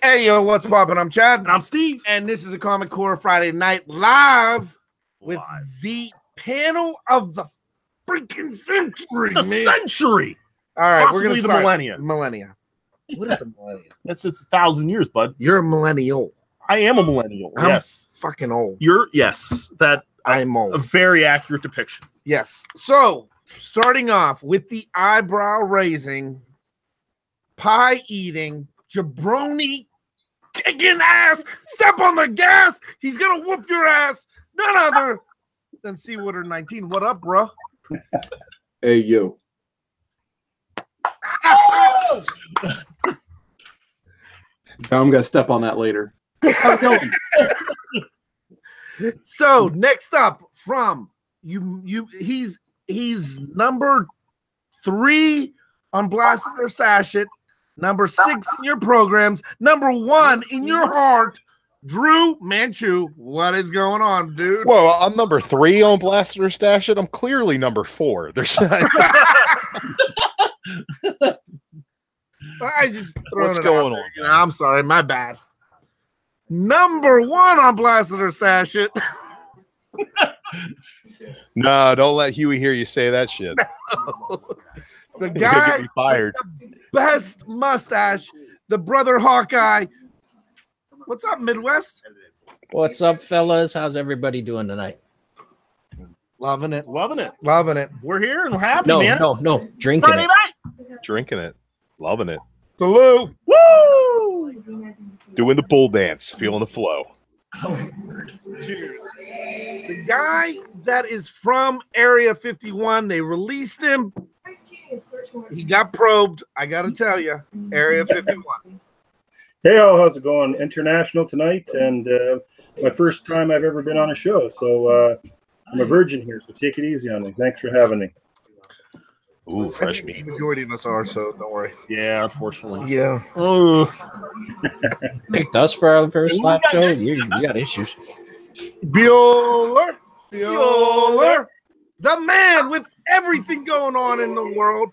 Hey, yo, what's poppin'? I'm Chad. And I'm Steve. And this is a Comic Core Friday Night Live with the panel of the freaking century. The century. All right, possibly we're going to the millennia. Millennia. What is a millennia? It's 1,000 years, bud. You're a millennial. I am a millennial. I'm yes. fucking old. Yes. That I'm old. A very accurate depiction. Yes. So, starting off with the eyebrow raising, pie eating, jabroni kicking ass, step on the gas. He's gonna whoop your ass. None other than Seawater 19. What up, bro? Hey, yo. I'm gonna step on that later. How's it going? So next up from he's number 3 on Blast It or Stash It, number 6 in your programs, number 1 in your heart, Drew Manchu. What is going on, dude? Well, I'm number 3 on Blast It or Stash It. I'm clearly number 4. There's I just what's going on? I'm sorry, my bad. Number 1 on Blast It or Stash It. No, don't let Huey hear you say that shit. The guy get me fired. with the best mustache, the brother Hawkeye. What's up, Midwest? What's up, fellas? How's everybody doing tonight? Loving it. Loving it. Loving it. We're here and we're happy, No, man. no. Drinking Friday it. night. Drinking it. Loving it. Salute. Woo! Doing the bull dance. Feeling the flow. Cheers. The guy that is from Area 51, they released him. He got probed. I got to tell you, Area 51. Hey, all, how's it going? International tonight, and my first time I've ever been on a show, so I'm a virgin here, so take it easy on me. Thanks for having me. Ooh, fresh meat. The majority of us are, so don't worry. Yeah, unfortunately. Yeah. Picked us for our first live show. You got issues. Bueller, the man with everything going on in the world,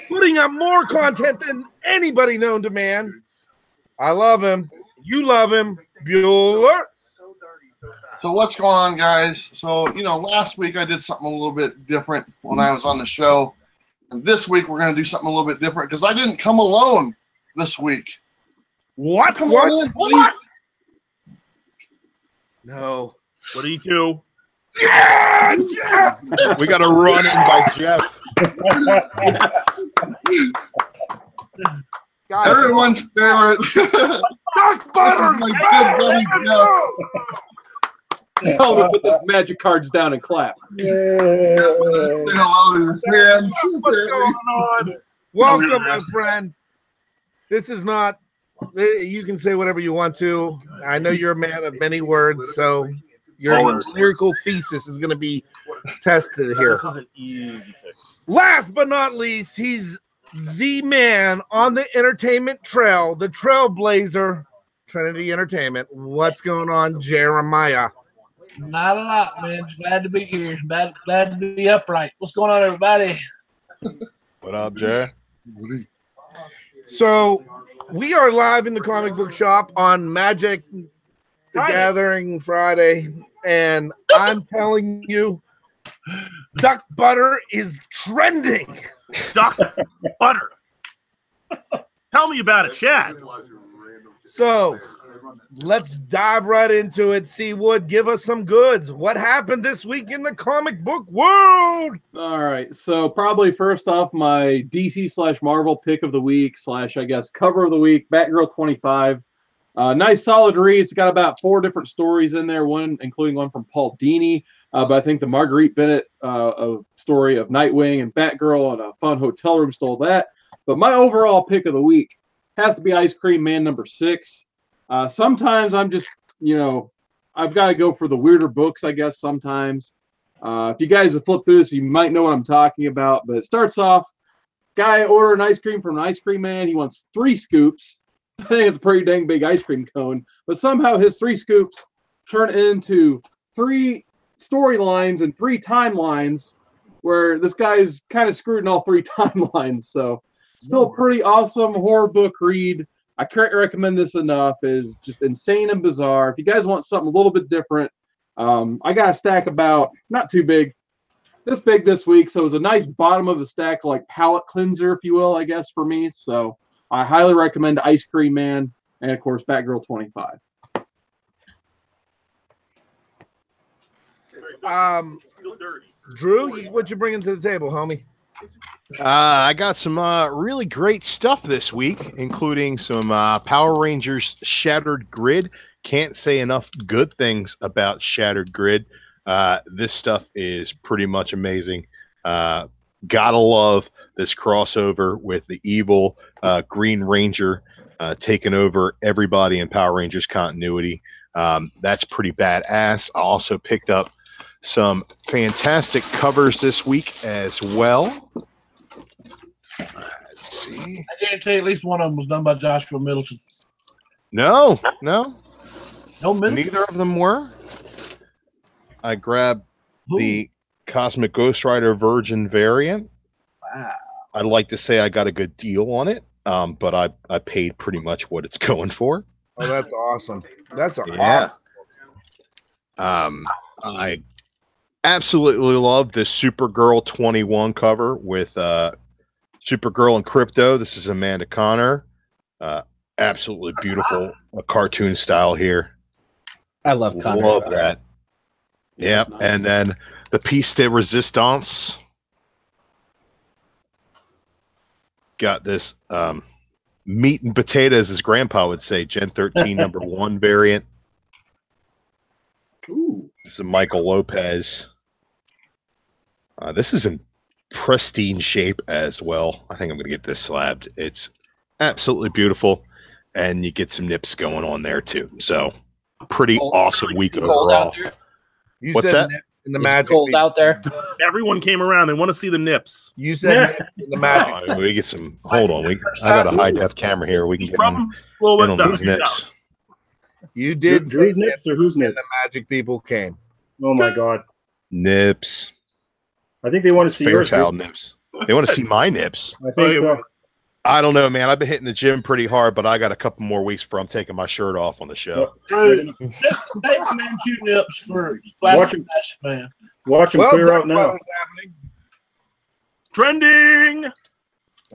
putting out more content than anybody known to man. I love him. You love him, Bueller. So what's going on, guys? So, last week I did something a little bit different when I was on the show. And this week we're going to do something a little bit different because I didn't come alone this week. What? Come on in, What? No. What do you do? Yeah, Jeff. We got a run in by Jeff. Guys, Everyone's favorite. Duck butter. My good buddy Jeff. Tell me to put those magic cards down and clap. Say hello to your fans. What's going on? Welcome, my friend. This is not. You can say whatever you want to. I know you're a man of many words, so your lyrical thesis is going to be tested here. This is an easy pick. Last but not least, he's the man on the entertainment trail, the trailblazer, Trinity Entertainment. What's going on, Jeremiah? Not a lot, man. Just glad to be here. Glad to be upright. What's going on, everybody? What up, Jay? So we are live in the comic book shop on Magic the Gathering Friday, and I'm telling you, duck butter is trending. Duck butter. Tell me about it, Chad. So let's dive right into it. Seawood, give us some goods. What happened this week in the comic book world? All right, so probably first off, my DC/Marvel pick of the week / I guess cover of the week, Batgirl 25. Nice solid read. It's got about 4 different stories in there, one including one from Paul Dini. But I think the Marguerite Bennett story of Nightwing and Batgirl and a fun hotel room stole that. But my overall pick of the week has to be Ice Cream Man number 6. Sometimes I'm just, I've got to go for the weirder books, I guess, sometimes. If you guys have flipped through this, you might know what I'm talking about. But it starts off, guy ordering ice cream from an ice cream man. He wants 3 scoops. I think it's a pretty dang big ice cream cone. But somehow his 3 scoops turn into 3 storylines and 3 timelines where this guy's kind of screwed in all 3 timelines. So Still a pretty awesome horror book read. I can't recommend this enough. Is just insane and bizarre. If you guys want something a little bit different, I got a stack about not too big, this big this week. So it was a nice bottom of the stack, like palate cleanser, if you will, I guess for me. So I highly recommend Ice Cream Man and of course Batgirl 25. Drew, what you bringing to the table, homie? I got some really great stuff this week, including some Power Rangers Shattered Grid. Can't say enough good things about Shattered Grid. This stuff is pretty much amazing. Gotta love this crossover with the evil Green Ranger taking over everybody in Power Rangers continuity. That's pretty badass. I also picked up some fantastic covers this week as well. Let's see. I guarantee at least one of them was done by Joshua Middleton. No, No Middleton. neither of them were. I grabbed the Cosmic Ghost Rider Virgin variant. Wow. I'd like to say I got a good deal on it, but I paid pretty much what it's going for. Oh, that's awesome. That's Yeah. awesome. I absolutely love this Supergirl 21 cover with Supergirl and Crypto. This is Amanda Connor. Absolutely beautiful, a cartoon style here. I love Connor. Love that. Yep. Nice. And then the Piece de Resistance. Got this meat and potatoes, as Grandpa would say, Gen 13 number 1 variant. Ooh. This is a Michael Lopez. This is in pristine shape as well. I think I'm going to get this slabbed. It's absolutely beautiful, and you get some nips going on there too. So, pretty awesome week Cold overall. out there. You What's said that? in the It's magic. cold out there. Everyone came around. They want to see the nips. You said in the magic. Oh, we get some. Hold on, I got a high def camera here. We can get From in, a little in bit on these done. nips. You did say Drew's nips or whose and nips? the magic people came. Oh my God! Nips. I think they want to see yours. Fairchild nips. They want to see my nips. I think so. I don't know, man. I've been hitting the gym pretty hard, but I got a couple more weeks before I'm taking my shirt off on the show. Drew, just take man two nips for Splash Watch him. Man. Watch them clear out now. Duck Butter's happening. Trending.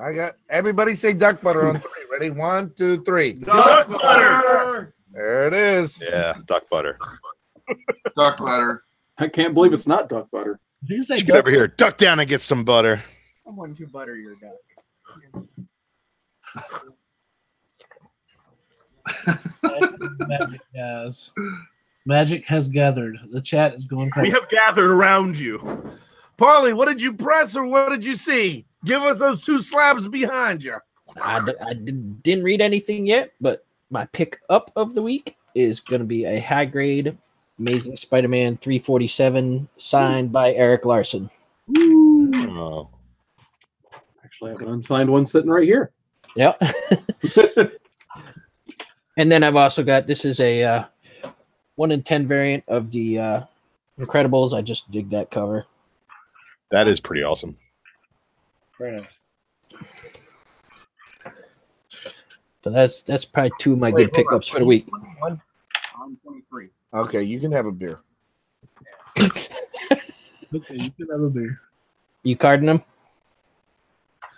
I got everybody say duck butter on 3. Ready? 1, 2, 3. Duck butter. There it is. Yeah, duck butter. Duck butter. I can't believe it's not duck butter. Did you say Let's get over here. Duck down and get some butter. I want to butter your duck. Magic, guys. Magic has gathered. The chat is going We crazy. have gathered around you. Paulie, what did you press or what did you see? Give us those 2 slabs behind you. I didn't read anything yet, but my pick up of the week is going to be a high grade Amazing Spider-Man 347 signed by Eric Larson. Oh. Actually, I have an unsigned one sitting right here. Yep. And then I've also got, this is a 1 in 10 variant of the Incredibles. I just dig that cover. That is pretty awesome. Very nice. So that's probably 2 of my good pickups for the week. I'm 23. Okay, you can have a beer. Okay, you can have a beer. You carding them?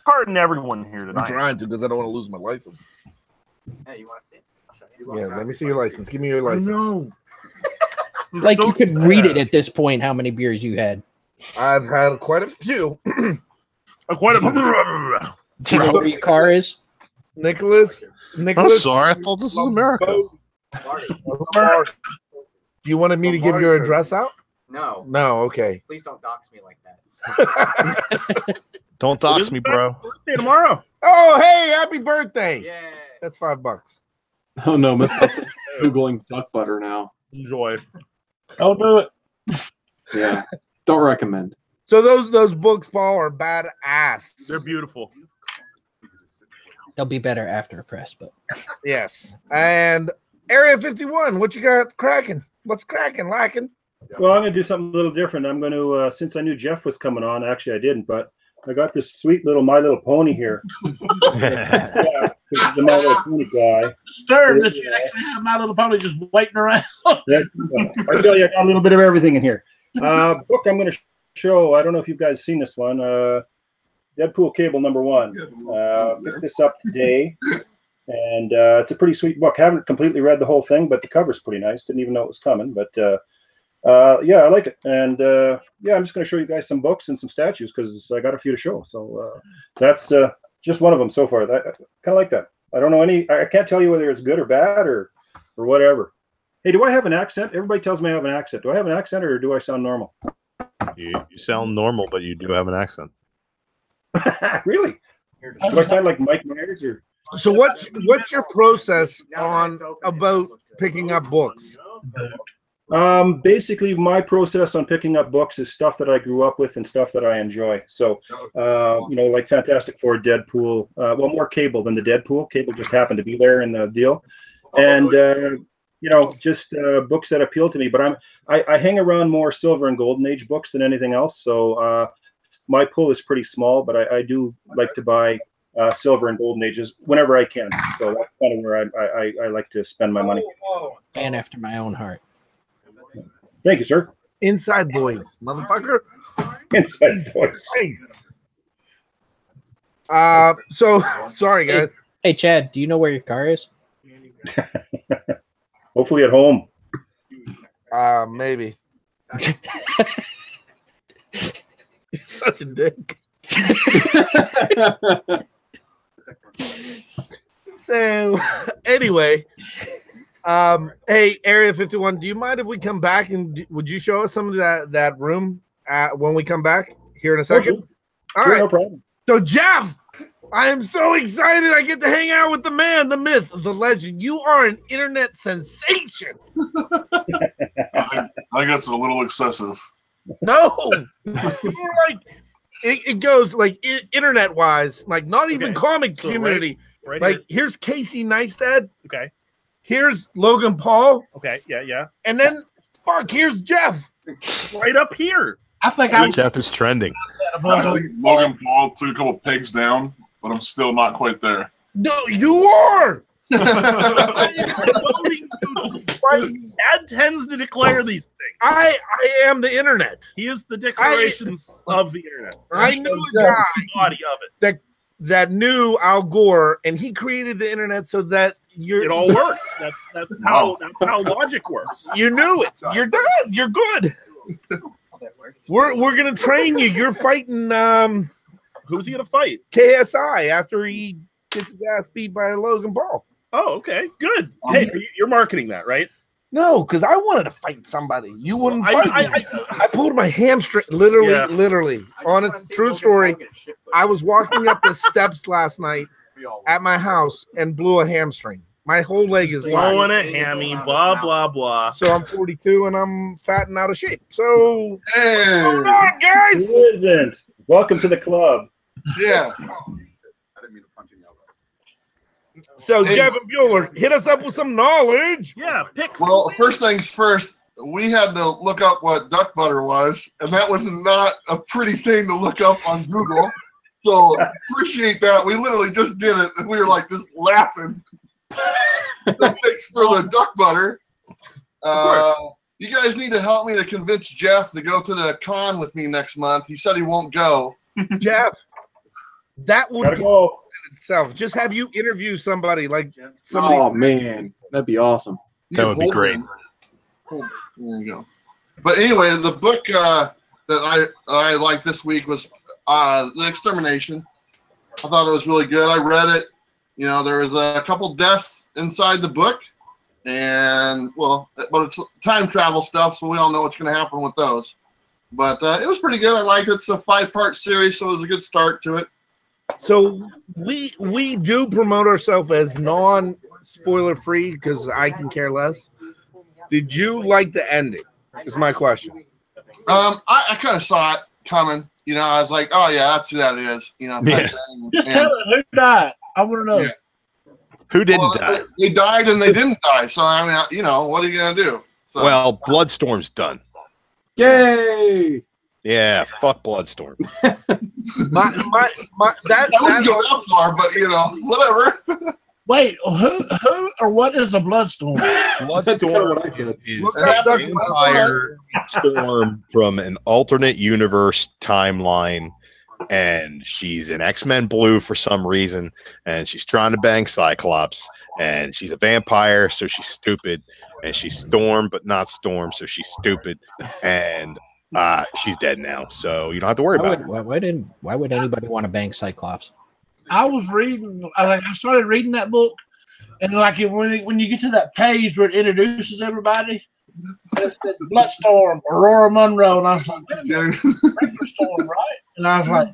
Pardon everyone here I'm tonight. trying to because I don't want to lose my license. Hey, you want to see it? I'll show you. Yeah, let me see your license. Give me your license. No. Like you could read it at this point, how many beers you had. I've had quite a few. Quite a. Do you know where your car is? Nicholas. I'm sorry. I thought this was America. Do you wanted me to give your address out? No, No, okay. please don't dox me like that. Don't dox me, bro. Birthday tomorrow. Oh, hey, happy birthday. Yeah. That's $5. Oh no, Miss Hussey's Googling duck butter now. Enjoy. Don't do it. Yeah. Don't recommend. So those books, Paul, are badass. They're beautiful. They'll be better after a press, but Yes. And Area 51, what you got cracking? What's cracking, lacking? Well, I'm going to do something a little different. I'm going to, since I knew Jeff was coming on, actually I didn't, but I got this sweet little My Little Pony here. Yeah, this is the My Little Pony guy. Disturbed that you actually have My Little Pony just waiting around. I tell you, I got a little bit of everything in here. Book I'm going to show. I don't know if you guys seen this one. Deadpool Cable #1. Picked this up today, and it's a pretty sweet book. Haven't completely read the whole thing, but the cover's pretty nice. Didn't even know it was coming, but yeah, I like it. And yeah, I'm just going to show you guys some books and some statues because I got a few to show. So that's just one of them so far. I kind of like that. I don't know I can't tell you whether it's good or bad or whatever. Hey, do I have an accent? Everybody tells me I have an accent. Do I have an accent or do I sound normal? You sound normal, but you do have an accent. Really? Do I sound like Mike Myers or? So what's your process on about picking up books? Basically, my process on picking up books is stuff that I grew up with and stuff that I enjoy. So, you know, like Fantastic Four, Deadpool. Well, more Cable than the Deadpool. Cable just happened to be there in the deal, and you know, just books that appeal to me. But I hang around more Silver and Golden Age books than anything else. So my pull is pretty small, but I do like to buy Silver and Golden Ages whenever I can. So that's kind of where I like to spend my money. And after my own heart. Thank you, sir. Inside voice, motherfucker. Inside voice. So sorry, guys. Hey, Chad, do you know where your car is? Hopefully at home. Maybe. You're such a dick. So anyway, hey, Area 51, do you mind if we come back and would you show us some of that room when we come back here in a second? Sure. All Sure, right. no problem. So Jeff, I am so excited I get to hang out with the man, the myth, the legend. You are an internet sensation. I think that's a little excessive. No, you're like it goes like internet wise, like not even comic So community. Right Like here. here's Casey Neistat, Okay. here's Logan Paul, Okay. Yeah. and then here's Jeff. Right up here. I think I Jeff is trending. I think Logan Paul took a couple pegs down, but I'm still not quite there. No, you are. Dad tends to declare these things. I am the internet. He is the declarations of the internet. I knew a guy Body of it. that knew Al Gore, and he created the internet so that It all works. That's how logic works. You knew it. You're done. You're good. We're gonna train you. You're fighting Who's he gonna fight? KSI after he gets his ass beat by Logan Paul. Oh, okay, good. Hey, you're marketing that, right? No, because I wanted to fight somebody. You wouldn't I- fight me. I- I pulled my hamstring. Literally, Yeah. literally. Honest, true story. I was walking up the steps last night at my house and blew a hamstring. My whole leg is Blowing black. it, hammy, blah blah blah. So I'm 42 and I'm fat and out of shape. So Hey, hold on, guys. Who isn't? Welcome to the club. yeah. So Hey. Jeff and Bueller, hit us up with some knowledge. Yeah, picks. Well, first things first, we had to look up what duck butter was, and that was not a pretty thing to look up on Google. So appreciate that. We literally just did it, and we were like just laughing. Thanks for the duck butter. You guys need to help me to convince Jeff to go to the con with me next month. He said he won't go. Jeff, that would Gotta be go. itself. Just have you interview somebody like somebody. Oh man, that'd be awesome. You That can would be hold great. him. There you go. But anyway, the book that I liked this week was The Extermination. I thought it was really good. I read it. You know, there was a couple deaths inside the book, and but it's time travel stuff, so we all know what's going to happen with those. But it was pretty good. I liked it. It's a 5-part series, so it was a good start to it. So we do promote ourselves as non-spoiler free because I can care less. Did you like the ending? Is my question. I kind of saw it coming. You know, I was like, oh yeah, that's who that is. You know, Yeah. just tell it who died. I want to know. Yeah. Who didn't Well, die? They died and they didn't die. So I mean, you know, what are you gonna do? So, Well, Bloodstorm's done. Yay! Yeah, fuck Bloodstorm. That wouldn't go that far, but whatever. Wait, who or what is a bloodstorm? Bloodstorm is a vampire storm from an alternate universe timeline, and she's in X-Men Blue for some reason, and she's trying to bang Cyclops, and she's a vampire, so she's stupid, and she's Storm, but not Storm, so she's stupid, and she's dead now, so you don't have to worry about it. Why would anybody want to bang Cyclops? I was reading, I started reading that book, and when you get to that page where it introduces everybody, it said Bloodstorm, Aurora Monroe, and I was like, Storm, right? And I was like,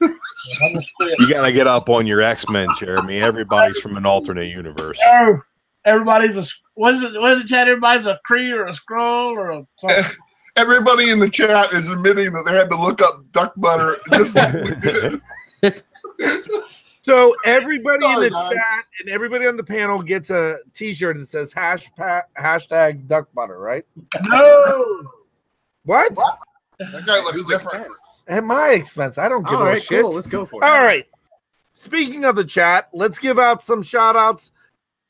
I just quit. You gotta get up on your X-Men, Jeremy. Everybody's from an alternate universe. Oh, everybody's was it Chad? Everybody's a Kree or a Skrull or a something. Everybody in the chat is admitting that they had to look up duck butter just like we did. So everybody in the chat and everybody on the panel gets a T-shirt that says hashtag duck butter, right? No. What? That guy looks different. At my expense. I don't give a shit. Cool. Let's go for it. All right. Speaking of the chat, let's give out some shout outs.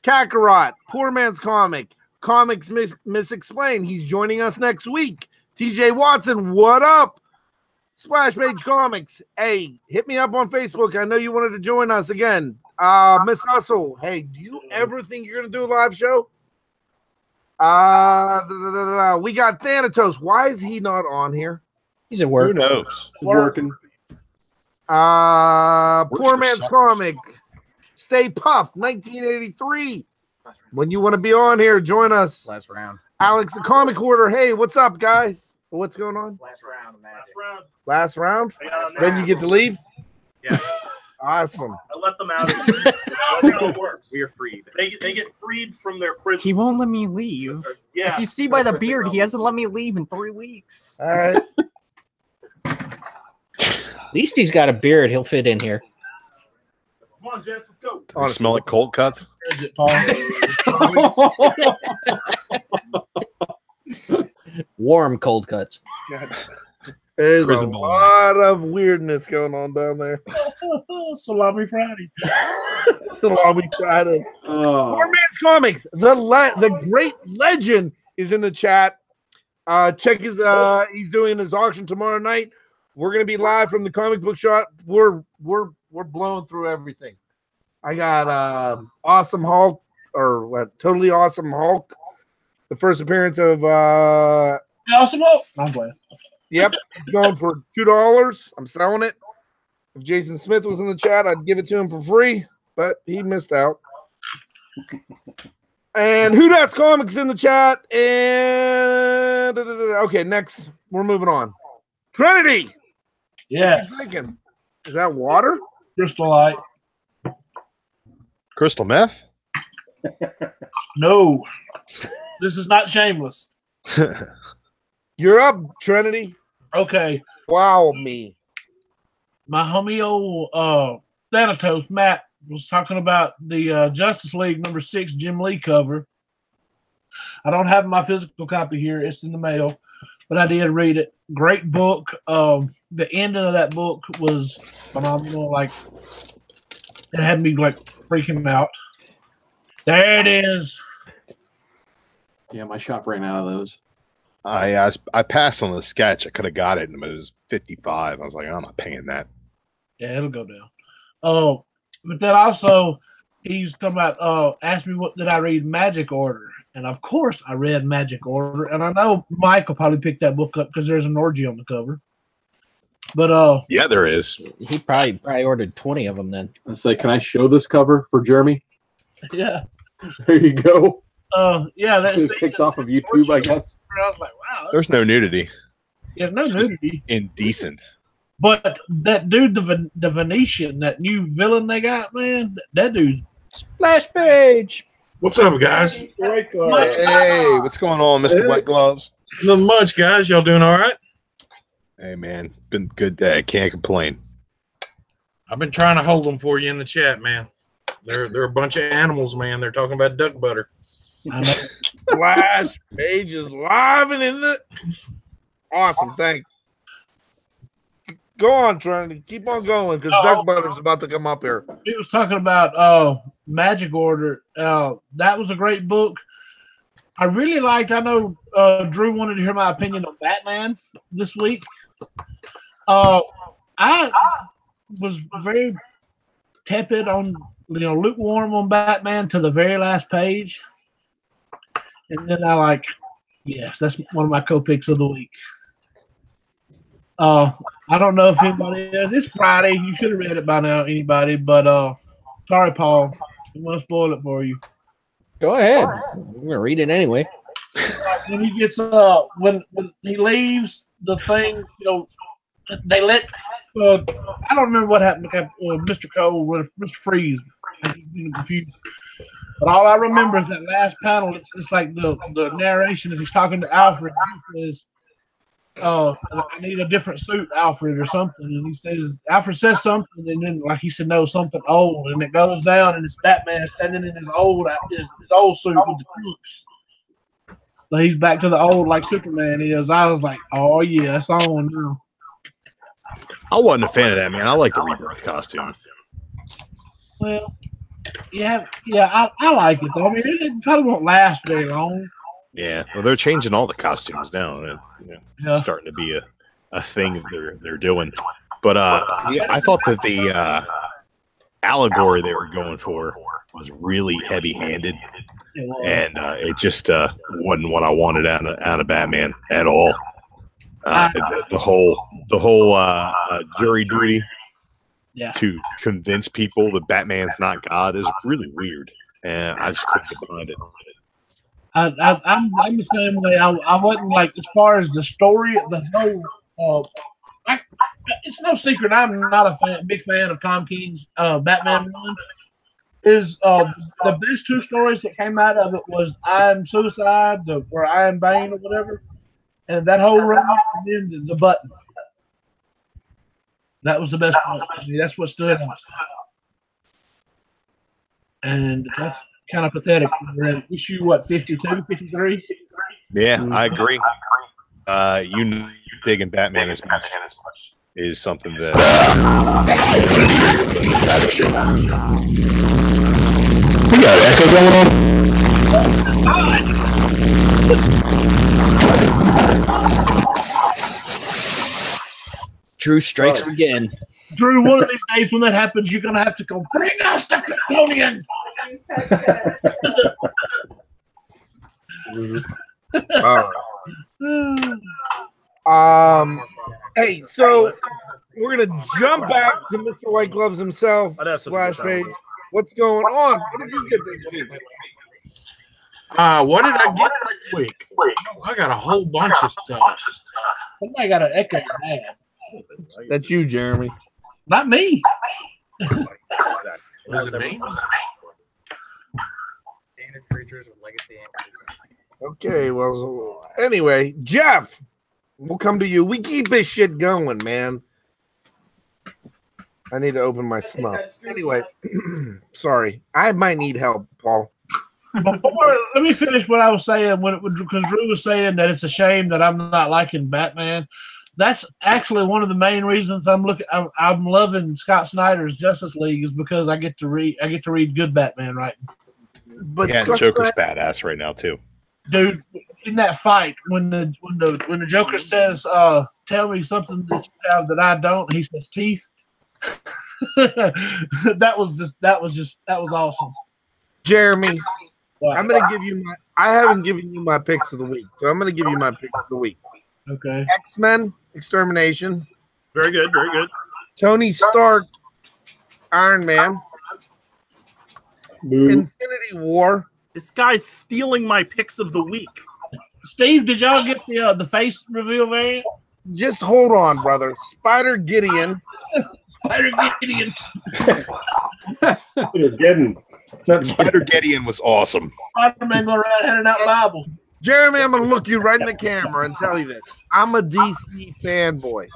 Kakarot, Poor Man's Comic, Comics Misexplained. He's joining us next week. TJ Watson, what up? Splash Page Comics. Hey, hit me up on Facebook. I know you wanted to join us again. Miss Hustle. Hey, do you ever think you're going to do a live show? We got Thanatos. Why is he not on here? He's at work. Who knows? He's working. Poor Man's Comic. Stay Puff, 1983. When you want to be on here, join us. Last round. Alex, the Comic Hoarder. Hey, what's up, guys? What's going on? Last round. Last round? Then you get to leave? Yeah. Awesome. I let them out. That's how it works. We are freed. They get freed from their prison. He won't let me leave. Yeah. If you see by the beard, he hasn't let me leave in 3 weeks. All right. At least he's got a beard. He'll fit in here. Come on, Jets, let's go. Do you smell like cold cuts? Is it, Paul? Warm cold cuts. There's a Prison balloon. lot of weirdness going on down there. Salami Friday. Salami Friday. Poor Man's Comics. The great legend is in the chat. Check his he's doing his auction tomorrow night. We're gonna be live from the comic book shop. We're blowing through everything. I got Awesome Hulk or what? Totally Awesome Hulk. The first appearance of Awesome Hulk. I'm playing. Yep, it's going for $2. I'm selling it. If Jason Smith was in the chat, I'd give it to him for free, but he missed out. And Who That's Comics in the chat. And okay, next we're moving on. Trinity. Yes. What are you drinking? Is that water? Crystal Light. Crystal meth? No. This is not shameless. You're up, Trinity. Okay. Wow, me. My homie old Thanatos, Matt, was talking about the Justice League #6 Jim Lee cover. I don't have my physical copy here. It's in the mail, but I did read it. Great book. The ending of that book was phenomenal. Like, it had me like freaking out. There it is. Yeah, my shop ran out of those. I passed on the sketch. I could have got it, and it was 55. I was like, I'm not paying that. Yeah, it'll go down. Oh, but then also he's talking about asked me what did I read Magic Order, and of course I read Magic Order, and I know Mike will probably pick that book up because there's an orgy on the cover. But yeah, there is. He probably ordered 20 of them then. I say, can I show this cover for Jeremy? yeah, There you go. yeah, that's It's kicked off of YouTube, I guess. I was like, wow, There's no nudity. there's no nudity. Indecent. But that dude, the Venetian, that new villain they got, man, that dude. Splash Page. What's up, guys? Hey, what's going on, Mr. White Gloves? Not much, guys. Y'all doing all right? Hey, man, been a good day. Can't complain. I've been trying to hold them for you in the chat, man. They're a bunch of animals, man. They're talking about duck butter. Splash Page is live and in the awesome. Thanks. Go on, Trinity. Keep on going because Doug Butter's about to come up here. He was talking about Magic Order. That was a great book. I really liked. I know Drew wanted to hear my opinion on Batman this week. I was very tepid on, lukewarm on Batman to the very last page, and then yes, that's one of my co-picks of the week. I don't know if anybody is. It's Friday. You should have read it by now, anybody. But sorry, Paul. I'm gonna spoil it for you. Go ahead. I'm gonna read it anyway. When he gets when he leaves the thing, they let I don't remember what happened to Mr. Cole with Mr. Freeze. I'm getting confused. But all I remember is that last panel. It's like the narration as he's talking to Alfred. He says, I need a different suit, Alfred, or something. And he says, Alfred says something, and then he said, no, something old. And it goes down, and it's Batman standing in his old suit with the crooks. So he's back to the old like Superman is. I was like, oh yeah, that's on now. I wasn't a fan of that, man. I like the Rebirth costume. Well, yeah, I like it though. I mean, it probably won't last very long. Yeah, well, they're changing all the costumes now, and it's starting to be a thing they're doing. But I thought that the allegory they were going for was really heavy-handed, and it just wasn't what I wanted out of Batman at all. The whole jury duty to convince people that Batman's not God is really weird, and I just couldn't get behind it. I'm the same way. I wasn't like, as far as the story, the whole. It's no secret I'm not a big fan of Tom King's Batman run. The best two stories that came out of it was I Am Suicide, or I Am Bane, or whatever, and that whole run, and then the Button. That was the best part. I mean, that's what stood out. And that's kind of pathetic. We're at issue, 52, 53? Yeah, I agree. You digging Batman as much is something that... We got echo going on. Drew strikes again. Drew, one of these days when that happens, you're going to have to go, bring us the Kryptonian! Hey, so we're gonna jump back to Mr. White Gloves himself. Splash page. What's going on? What did you get this week? What did I get this week? I got a whole bunch of stuff. Somebody got an echo bad. That's you, Jeremy. Not me. Was it me? Creatures with legacy anchors. Okay, well, anyway, Jeff, we'll come to you. We keep this shit going, man. I need to open my snuff. Anyway, sorry. I might need help, Paul. Let me finish what I was saying because Drew was saying that it's a shame that I'm not liking Batman. That's actually one of the main reasons I'm loving Scott Snyder's Justice League is because I get to read good Batman writing. But yeah, the Joker's badass right now too. Dude, in that fight, when the Joker says, "Tell me something that you have that I don't," and he says, "Teeth." that was awesome. Jeremy, I'm gonna give you my. I haven't given you my picks of the week, so I'm gonna give you my pick of the week. Okay. X-Men Extermination. Very good, very good. Tony Stark, Iron Man. Infinity War. This guy's stealing my picks of the week. Steve, did y'all get the face reveal variant? Just hold on, brother. Spider Gideon. Spider Gideon. It was getting. Spider Gideon was awesome. Spider-Man going around handing out Bibles. Jeremy, I'm going to look you right in the camera and tell you this. I'm a DC fanboy.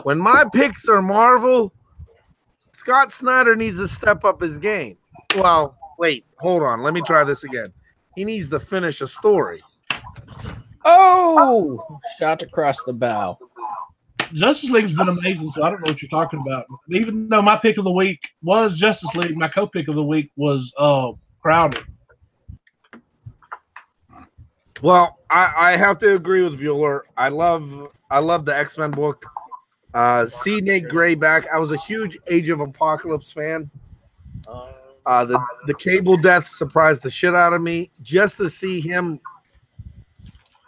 When my picks are Marvel, Scott Snyder needs to step up his game. Well, wait, hold on. Let me try this again. He needs to finish a story. Oh, shot across the bow. Justice League's been amazing, so I don't know what you're talking about. Even though my pick of the week was Justice League, my co-pick of the week was Crowder. Well, I have to agree with Bueller. I love the X-Men book. See Nate Gray back. I was a huge Age of Apocalypse fan. The Cable death surprised the shit out of me. Just to see him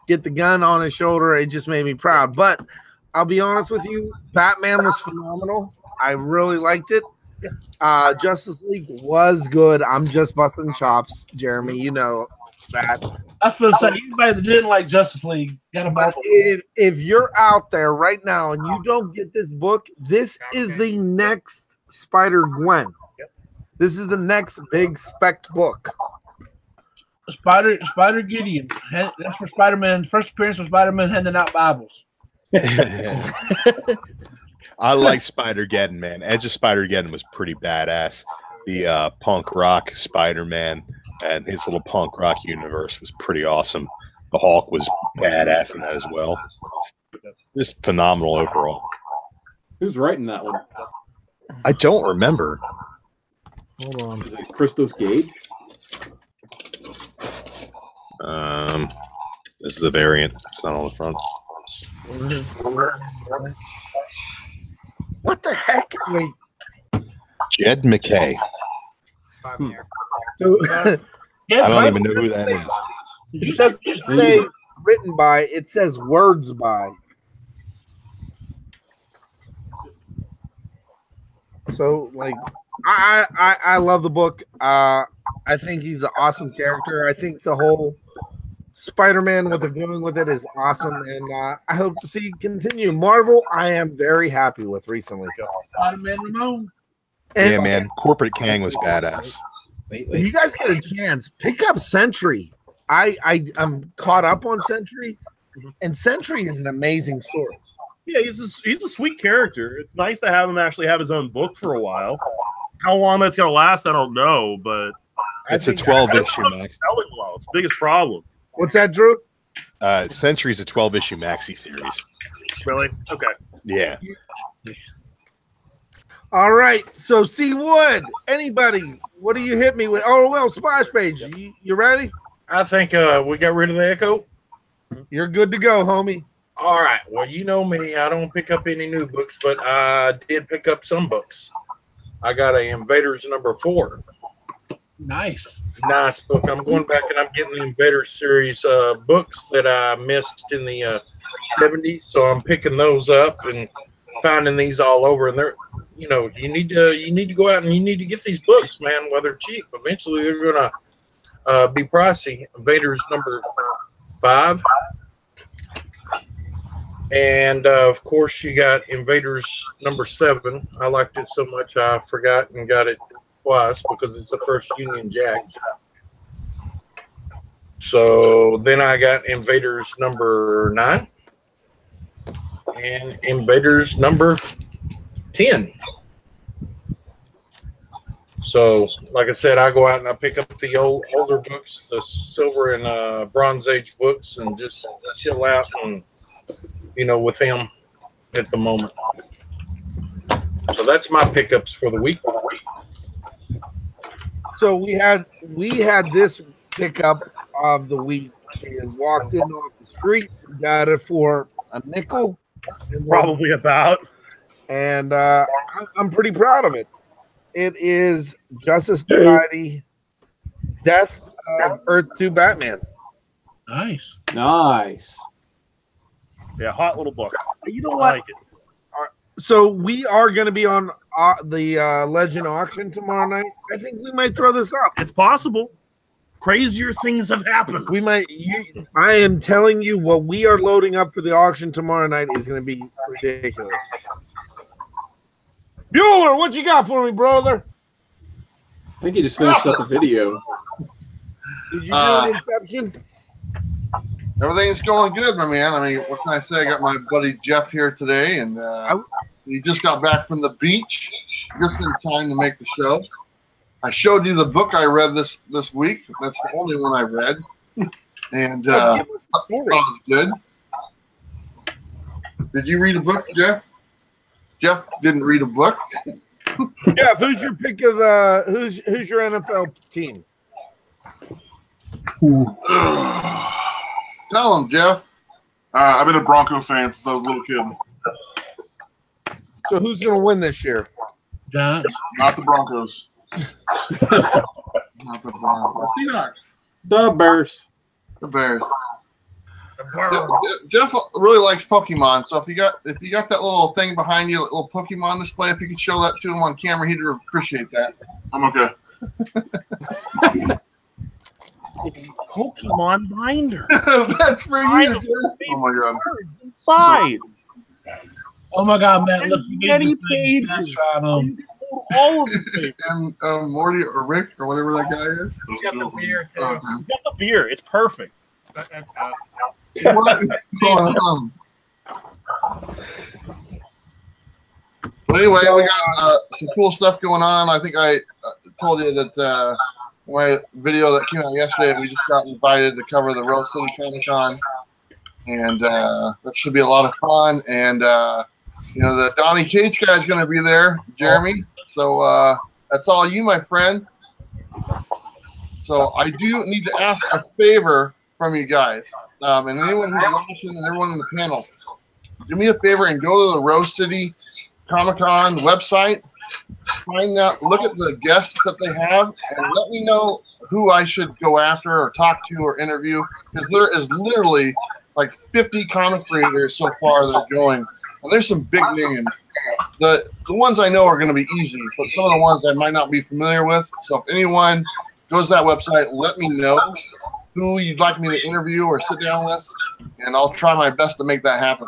get the gun on his shoulder, it just made me proud. But I'll be honest with you, Batman was phenomenal. I really liked it. Justice League was good. I'm just busting chops, Jeremy. You know that. I was going to say, anybody that didn't like Justice League got a But if you're out there right now and you don't get this book, this is the next Spider-Gwen. This is the next big spec book. Spider Gideon. That's for Spider-Man. First appearance of Spider-Man handing out Bibles. I like Spider-Geddon, man. Edge of Spider-Geddon was pretty badass. The punk rock Spider-Man and his little punk rock universe was pretty awesome. The Hulk was badass in that as well. Just phenomenal overall. Who's writing that one? I don't remember. Hold on. Is it Christos Gage? This is the variant. It's not on the front. What the heck? Wait. Jed McKay. So, I don't even know who that is. It doesn't say written by, it says words by. So, like, I love the book. I think he's an awesome character. I think the whole Spider-Man, what they're doing with it is awesome, and I hope to see it continue. Marvel, I am very happy with recently. Spider-Man Ramon. Yeah, man. Corporate Kang was badass. Wait. If you guys get a chance, pick up Sentry. I'm caught up on Sentry, and Sentry is an amazing story. Yeah, he's a sweet character. It's nice to have him actually have his own book for a while. How long that's gonna last, I don't know, but it's a 12-issue max. Selling well, it's the biggest problem. What's that, Drew? Sentry's a 12-issue maxi series. Really? Okay. Yeah. All right. So, C Wood, anybody, what do you hit me with? Oh, well, Splash Page, you ready? I think we got rid of the echo. You're good to go, homie. All right. Well, you know me. I don't pick up any new books, but I did pick up some books. I got a Invaders #4. Nice book. I'm going back and I'm getting the Invaders series books that I missed in the 70s. So I'm picking those up and finding these all over. And they're, you need to go out and you need to get these books, man. While they're cheap, eventually they're gonna be pricey. Invaders #5. And of course, you got Invaders #7. I liked it so much I forgot and got it twice because it's the first Union Jack. So then I got Invaders #9 and Invaders #10. So, like I said, I go out and I pick up the older books, the Silver and Bronze Age books, and just chill out and with them at the moment. So that's my pickups for the week. So we had this pickup of the week. And walked in off the street, got it for a nickel. Probably about. And I'm pretty proud of it. It is Justice Society Death of Earth 2 Batman. Nice. Yeah, hot little book. You know what? I like it. So we are going to be on the Legend auction tomorrow night. I think we might throw this up. It's possible. Crazier things have happened. We might. I am telling you, what we are loading up for the auction tomorrow night is going to be ridiculous. Bueller, what you got for me, brother? I think you just finished up a video. Did you do an Inception? Everything's going good, my man. I mean, what can I say? I got my buddy Jeff here today, and he just got back from the beach just in time to make the show. I showed you the book I read this week. That's the only one I read, and that was good. Did you read a book, Jeff? Jeff didn't read a book. Jeff, who's your pick of the who's your NFL team? Tell him, Jeff. I've been a Bronco fan since I was a little kid. So who's going to win this year? Giants. Not the Broncos. Not the Broncos. Seahawks. The Bears. The Bears. Jeff really likes Pokemon, so if you got that little thing behind you, little Pokemon display, if you could show that to him on camera, he'd appreciate that. I'm okay. Pokemon binder. That's for you. Oh my god. Inside. Oh my God, Matt! Look, you Many need this thing. pages. Try All of the And Morty or Rick or whatever that guy is. You got the beer too. Okay. You got the beer. It's perfect. What's going on? But anyway, we got some cool stuff going on. I think I told you that my video that came out yesterday, we just got invited to cover the Rose City Comic Con, and that should be a lot of fun. And the Donnie Cates guy is going to be there, Jeremy. So that's all you, my friend. So I do need to ask a favor from you guys, and anyone who's watching and everyone in the panel. Do me a favor and go to the Rose City Comic Con website, find out, look at the guests that they have, and let me know who I should go after or talk to or interview, because there is literally like 50 comic creators so far that are going, and there's some big names. The ones I know are going to be easy, but some of the ones I might not be familiar with. So if anyone goes to that website, let me know who you'd like me to interview or sit down with, and I'll try my best to make that happen.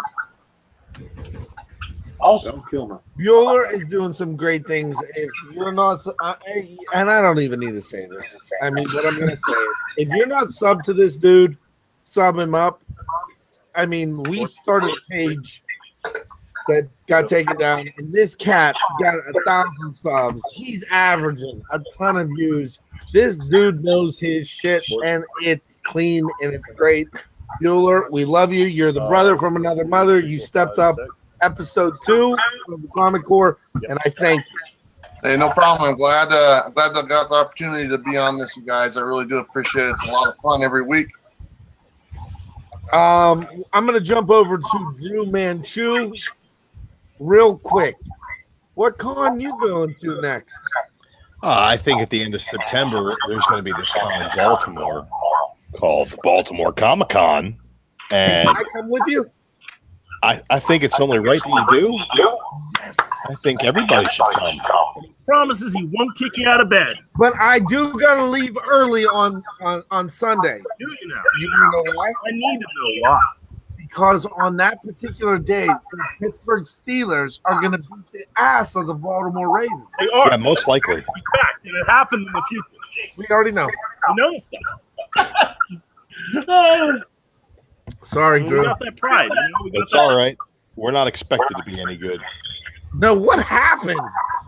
Also, Bueller is doing some great things. If you're not, and I don't even need to say this. I mean, what I'm going to say, if you're not sub to this dude, sub him up. I mean, we started a page that got taken down, and this cat got 1,000 subs. He's averaging a ton of views. This dude knows his shit, and it's clean and it's great. Bueller, we love you. You're the brother from another mother. You stepped up episode 2 of the Comic Core, and I thank you. Hey, no problem. I'm glad I got the opportunity to be on this, you guys. I really do appreciate it. It's a lot of fun every week. I'm going to jump over to Drew Manchu real quick. What con you going to next? I think at the end of September, there's going to be this con in Baltimore called the Baltimore Comic Con. And Can I come with you? I think it's only right that you do. Yes. I think everybody should come. Promises he won't kick you out of bed. But I do got to leave early on Sunday. Do you now? You want to know why? I need to know why. Because on that particular day, the Pittsburgh Steelers are going to beat the ass of the Baltimore Ravens. They are. Yeah, most likely. In fact, it happened in the future. We already know. You know this stuff. Sorry, We Drew. got that pride. You know? We got It's that. all right. We're not expected to be any good. No, what happened?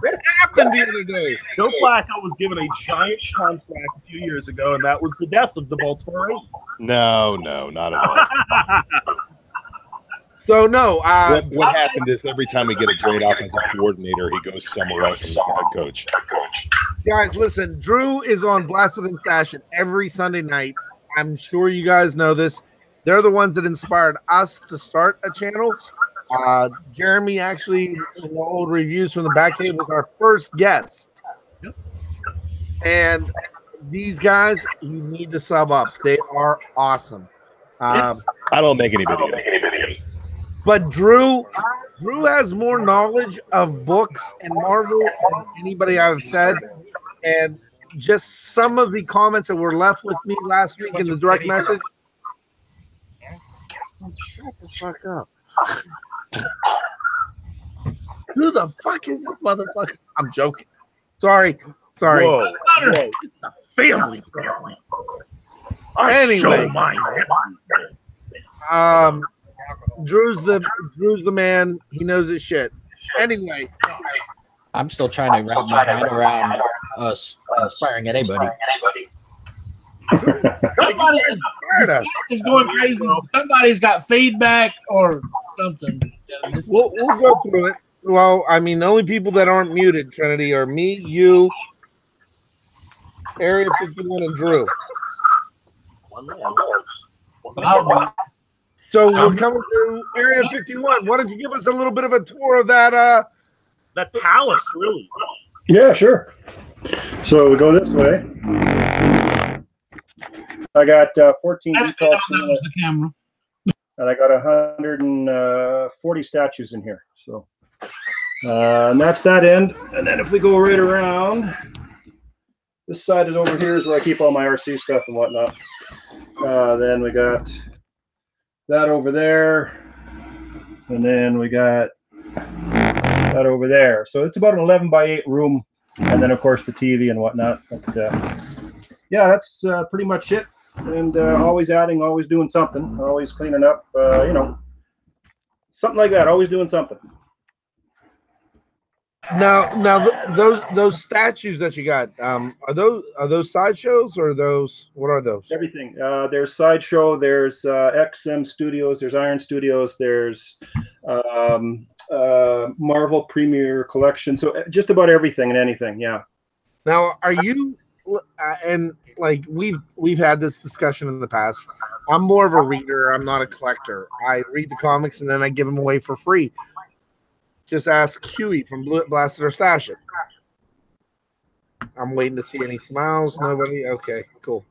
What happened the other day? Joe Flacco was given a giant contract a few years ago, and that was the death of the Baltimore Ravens. No, not at all. So, no. What happened is every time we get a great offensive coordinator, he goes somewhere else and is the head coach. Guys, listen, Drew is on Blasted and Stashed every Sunday night. I'm sure you guys know this. They're the ones that inspired us to start a channel. Jeremy actually, in the old reviews from the back cave, was our first guest. And these guys, you need to sub up. They are awesome. I don't make any videos. But Drew has more knowledge of books and Marvel than anybody I've said. And just some of the comments that were left with me last week in the direct message. Shut the fuck up. Who the fuck is this motherfucker? I'm joking. Sorry. Whoa. It's a family. Anyway. Mine. Drew's the man. He knows his shit. Anyway. I'm still trying to wrap my head around us inspiring anybody. Somebody is going crazy. Somebody's got feedback or something. We'll go through it. Well, I mean, the only people that aren't muted, Trinity, are me, you, Area 51, and Drew. So we're coming to Area 51. Why don't you give us a little bit of a tour of that? That palace, really. Yeah, sure. So we go this way. I got 14 details, the camera. and I got 140 statues in here. So, and that's that end. And then if we go right around, this side is over here is where I keep all my RC stuff and whatnot. Then we got that over there, and then we got that over there. So it's about an 11 by 8 room, and then of course the TV and whatnot. But yeah, that's pretty much it. And always adding, always doing something, always cleaning up. You know, something like that. Always doing something. Now, those statues that you got, are those sideshows or what are those? Everything. There's Sideshow. There's XM Studios. There's Iron Studios. There's Marvel Premier Collection. So just about everything and anything. Yeah. Now, are you and like we've had this discussion in the past. I'm more of a reader. I'm not a collector. I read the comics and then I give them away for free. Just ask Huey from Blasted or Stash It. I'm waiting to see any smiles. Nobody? Okay, cool.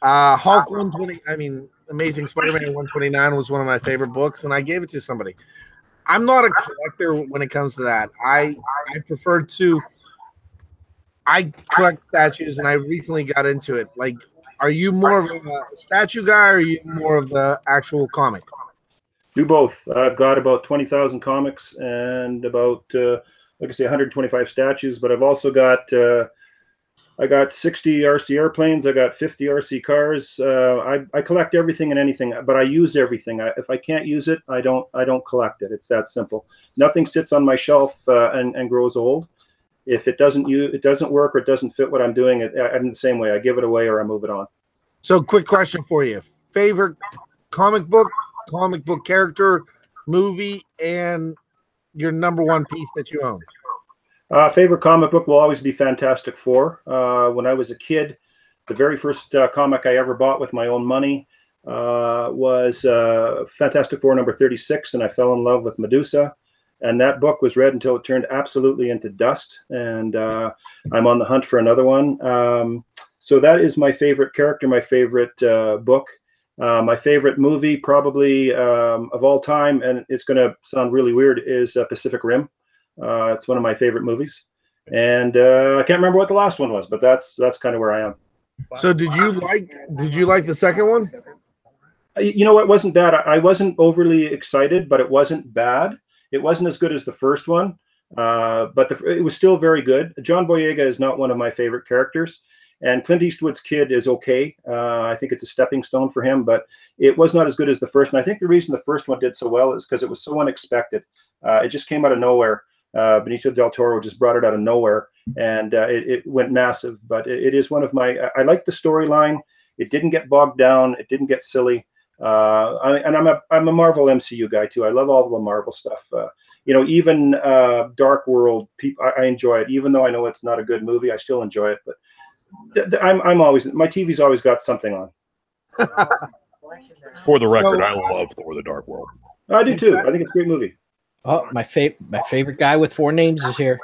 Hulk 120, Amazing Spider-Man 129 was one of my favorite books, and I gave it to somebody. I'm not a collector when it comes to that. I collect statues, and I recently got into it. Like, are you more of a statue guy, or are you more of the actual comic? Do both. I've got about 20,000 comics and about, like I say, 125 statues. But I've also got, I got 60 RC airplanes. I got 50 RC cars. I collect everything and anything, but I use everything. If I can't use it, I don't collect it. It's that simple. Nothing sits on my shelf and grows old. If it doesn't work or it doesn't fit what I'm doing, I'm the same way. I give it away or I move it on. So, quick question for you: favorite comic book character, movie, and your #1 piece that you own? Favorite comic book will always be Fantastic Four. When I was a kid, the very first comic I ever bought with my own money was Fantastic Four #36, and I fell in love with Medusa. And that book was read until it turned absolutely into dust. And I'm on the hunt for another one. So that is my favorite character, my favorite book. My favorite movie, probably of all time, and it's going to sound really weird, is Pacific Rim. It's one of my favorite movies, and I can't remember what the last one was, but that's kind of where I am. So, did you like the second one? You know, it wasn't bad. I wasn't overly excited, but it wasn't bad. It wasn't as good as the first one, but it was still very good. John Boyega is not one of my favorite characters. And Clint Eastwood's kid is okay. I think it's a stepping stone for him, but it was not as good as the first. And I think the reason the first one did so well is because it was so unexpected. It just came out of nowhere. Benicio del Toro just brought it out of nowhere, and it went massive. But it is one of my. I like the storyline. It didn't get bogged down. It didn't get silly. And I'm a Marvel MCU guy too. I love all the Marvel stuff. You know, even Dark World. I enjoy it, even though I know it's not a good movie. I still enjoy it, but. I'm always, my TV's always got something on. For the record, I love Thor: The Dark World. I do too. I think it's a great movie. Oh, my favorite guy with 4 names is here.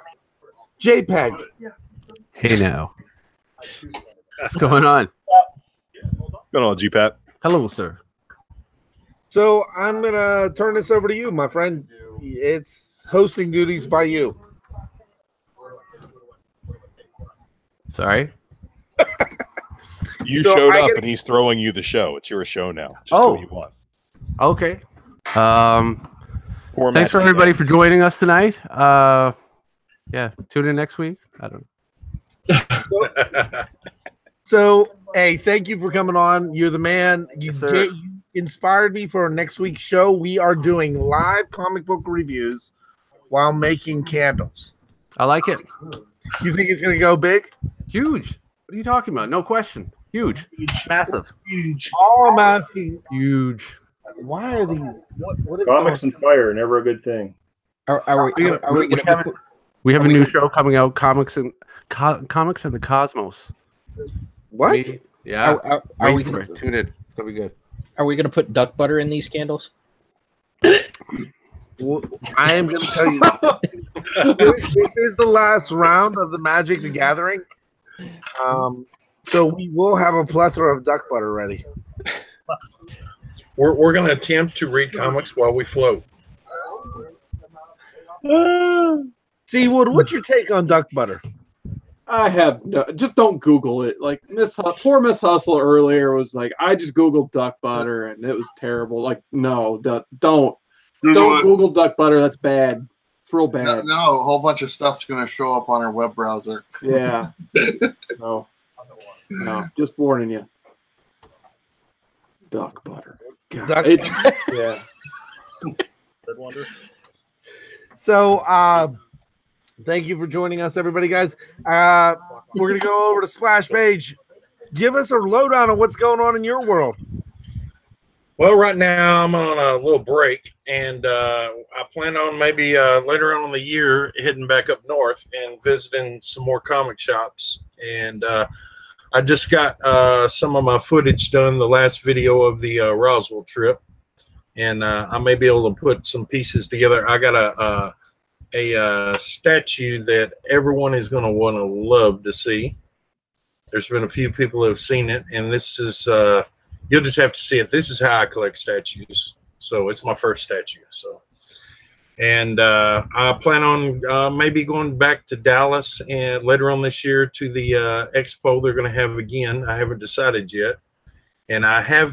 JPEG. Hey now. What's going on? What's going on, GPAT? Hello, sir. So I'm gonna turn this over to you, my friend. It's hosting duties by you. Sorry. You showed up and he's throwing you the show. It's your show now. Just do what you want. Okay. Thanks for everybody for joining us tonight. Yeah, tune in next week. I don't know. So, hey, thank you for coming on. You're the man. You inspired me for our next week's show. We are doing live comic book reviews while making candles. I like it. You think it's going to go big? Huge. What are you talking about? No question. Huge. Massive. Huge. All I'm asking. Huge. Why are these? What is Comics and fire, never a good thing. Are we going to? We have a new show coming out, Comics and the Cosmos. What? Yeah. Are we Wait for gonna it. Tune in. It's gonna be good. Are we going to put duck butter in these candles? Well, I am going to tell you, this is the last round of the Magic the Gathering. So we will have a plethora of duck butter ready. We're going to attempt to read comics while we float. Seawood, what's your take on duck butter? I have no, just don't Google it. Like poor Miss Hustle earlier was like, I just Googled duck butter and it was terrible. Like, no, don't Google duck butter. That's bad. It's real bad. No, a whole bunch of stuff's going to show up on our web browser. Yeah. So, no, just warning you. Duck butter. God, yeah. So, thank you for joining us, everybody, guys. We're going to go over to Splash Page. Give us a lowdown on what's going on in your world. Well, right now I'm on a little break, and I plan on maybe later on in the year heading back up north and visiting some more comic shops. And I just got some of my footage done, the last video of the Roswell trip, and I may be able to put some pieces together. I got a statue that everyone is going to want to love to see. There's been a few people who have seen it, and this is you'll just have to see it. This is how I collect statues, so it's my first statue. So, and I plan on maybe going back to Dallas and later on this year to the expo they're going to have again. I haven't decided yet, and I have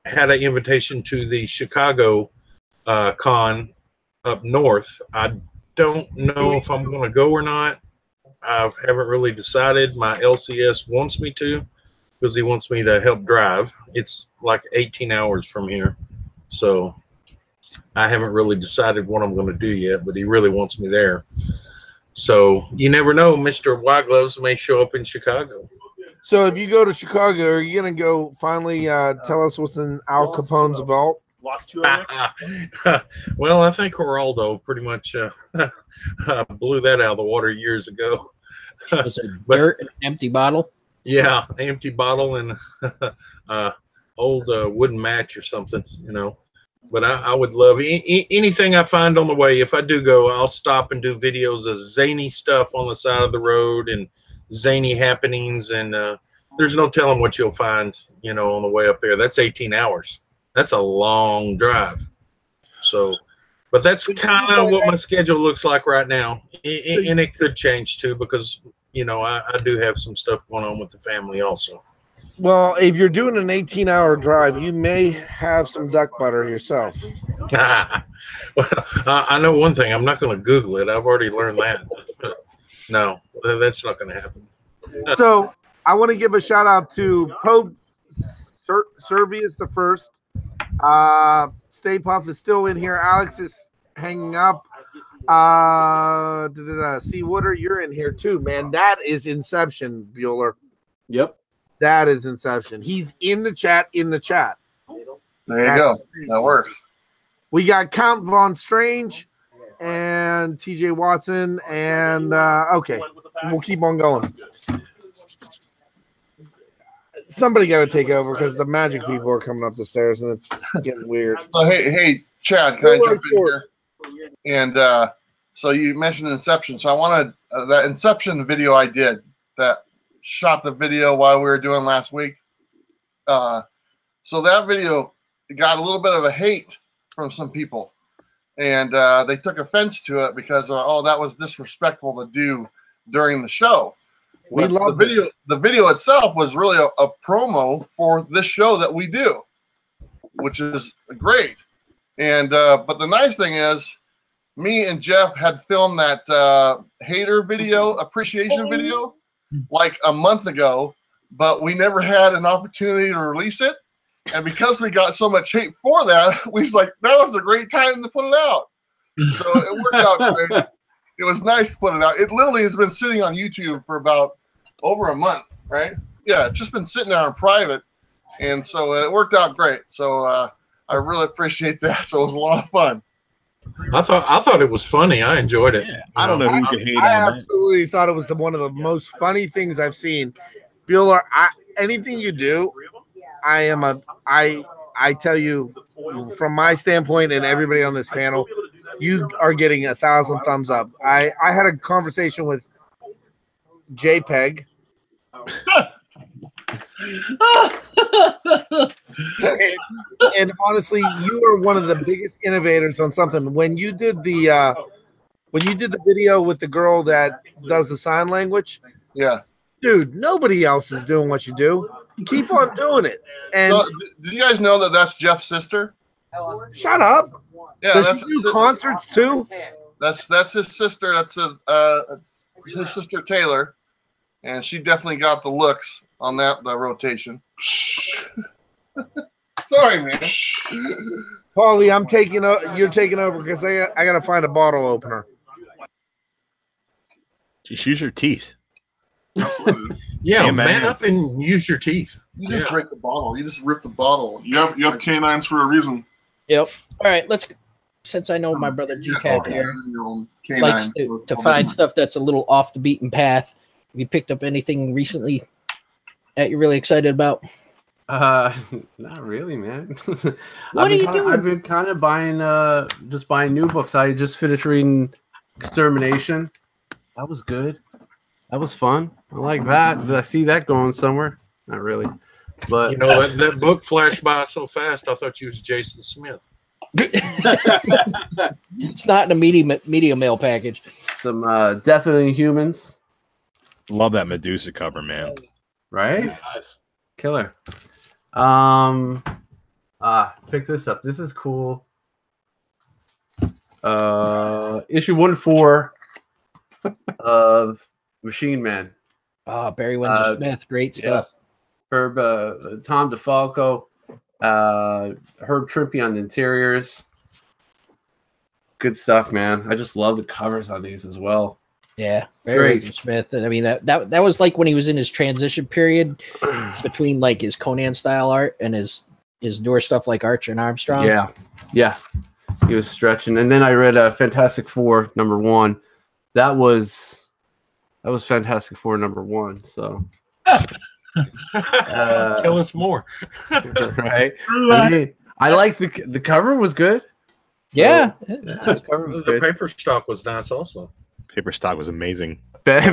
had an invitation to the Chicago con up north. I don't know if I'm going to go or not. I haven't really decided. My LCS wants me to because he wants me to help drive. It's like 18 hours from here. So I haven't really decided what I'm going to do yet, but he really wants me there. So you never know. Mr. White Gloves may show up in Chicago. So if you go to Chicago, are you going to go finally tell us what's in Al Capone's vault? Lost 2 Well, I think Geraldo pretty much blew that out of the water years ago. Was it dirt and an empty bottle? Yeah, empty bottle and old wooden match or something, you know. But I would love anything I find on the way. If I do go, I'll stop and do videos of zany stuff on the side of the road and zany happenings. And there's no telling what you'll find, you know, on the way up there. That's 18 hours. That's a long drive. So, but that's kind of what my schedule looks like right now. And it could change too because, you know, I do have some stuff going on with the family also. Well, if you're doing an 18-hour drive, you may have some duck butter yourself. Well, I know one thing. I'm not going to Google it. I've already learned that. No, that's not going to happen. So I want to give a shout out to Pope Servius the First. Stay Puff is still in here. Alex is hanging up. See Wooder, you're in here too, man. That is Inception, Bueller. Yep. That is Inception. He's in the chat. There you go. That works. We got Count Von Strange and TJ Watson. And okay, we'll keep on going. Somebody got to take over because the magic people are coming up the stairs and it's getting weird. So, hey, Chad, can I jump in here? And so you mentioned Inception. So I wanted that Inception video I did that shot the video while we were doing last week. So that video got a little bit of a hate from some people. And they took offense to it because, oh, that was disrespectful to do during the show. We love the video. The video itself was really a promo for this show that we do, which is great. And but the nice thing is, me and Jeff had filmed that hater video, appreciation video, like a month ago, but we never had an opportunity to release it. And because we got so much hate for that, we was like, that was a great time to put it out. So it worked out great. It was nice to put it out. It literally has been sitting on YouTube for about over a month, right? Yeah, it's just been sitting there in private. And so it worked out great. So I really appreciate that. So it was a lot of fun. I thought it was funny. I enjoyed it. I don't know who can hate I on that. absolutely thought it was one of the most funny things I've seen. Bueller, anything you do, I tell you, from my standpoint and everybody on this panel, you are getting 1,000 thumbs up. I had a conversation with JPEG. and honestly, you are one of the biggest innovators on something. When you did the video with the girl that does the sign language, yeah, dude, nobody else is doing what you do. Keep on doing it. And so, did you guys know that that's Jeff's sister? Shut up. Yeah, does that's he do concerts too? That's his sister. That's his sister Taylor, and she definitely got the looks on that rotation. Sorry, man. Paulie, you're taking over because I gotta find a bottle opener. Just use your teeth. Yeah, Hey, man up and use your teeth. You just break the bottle. You just rip the bottle. You have canines for a reason. Yep. All right, since I know my brother GCAP here likes to find stuff that's a little off the beaten path. Have you picked up anything recently that you're really excited about? Not really, man. What are you doing? I've been kind of buying new books. I just finished reading Extermination. That was good. That was fun. I like that. Did I see that going somewhere? Not really. But You know, that book flashed by so fast, I thought you was Jason Smith. It's not in a media mail package. Some Death of the Inhumans. Love that Medusa cover, man. Right? Killer. Pick this up. This is cool. Issue 1-4 of Machine Man. Barry Windsor Smith. Great stuff. Herb, Tom DeFalco, Herb Trimpe on the interiors. Good stuff, man. I just love the covers on these as well. Yeah, Barry Windsor Smith. And I mean that was like when he was in his transition period between like his Conan style art and his newer stuff like Archer and Armstrong. Yeah. He was stretching. And then I read Fantastic Four #1. That was Fantastic Four #1. So Tell us more. Right. I mean, I like the cover was good. Yeah. The cover was The good. paper stock was nice also. Paper stock was amazing. Best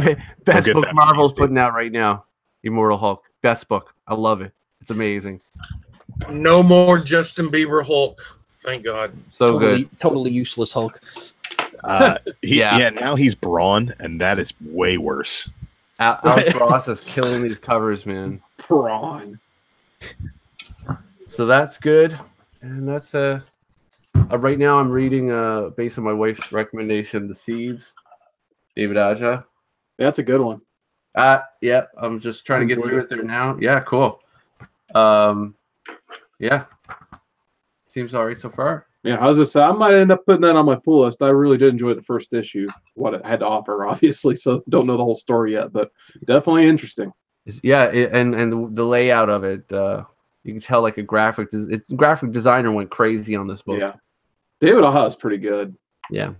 get book that Marvel's putting out right now. Immortal Hulk. Best book. I love it. It's amazing. No more Justin Bieber Hulk. Thank God. So good. Totally useless Hulk. Now he's Braun, and that is way worse. Alex Ross is killing these covers, man. Prawn. So that's good. And that's right now I'm reading based on my wife's recommendation, The Seeds. David Aja. That's a good one. Yep. I'm just trying to get through it there now. Yeah, cool. Yeah. Seems all right so far. Yeah, I was just saying, I might end up putting that on my pull list. I really did enjoy the first issue, what it had to offer, obviously. So don't know the whole story yet, but definitely interesting. And the layout of it, you can tell like a graphic designer went crazy on this book. Yeah, David Aja is pretty good. Yeah,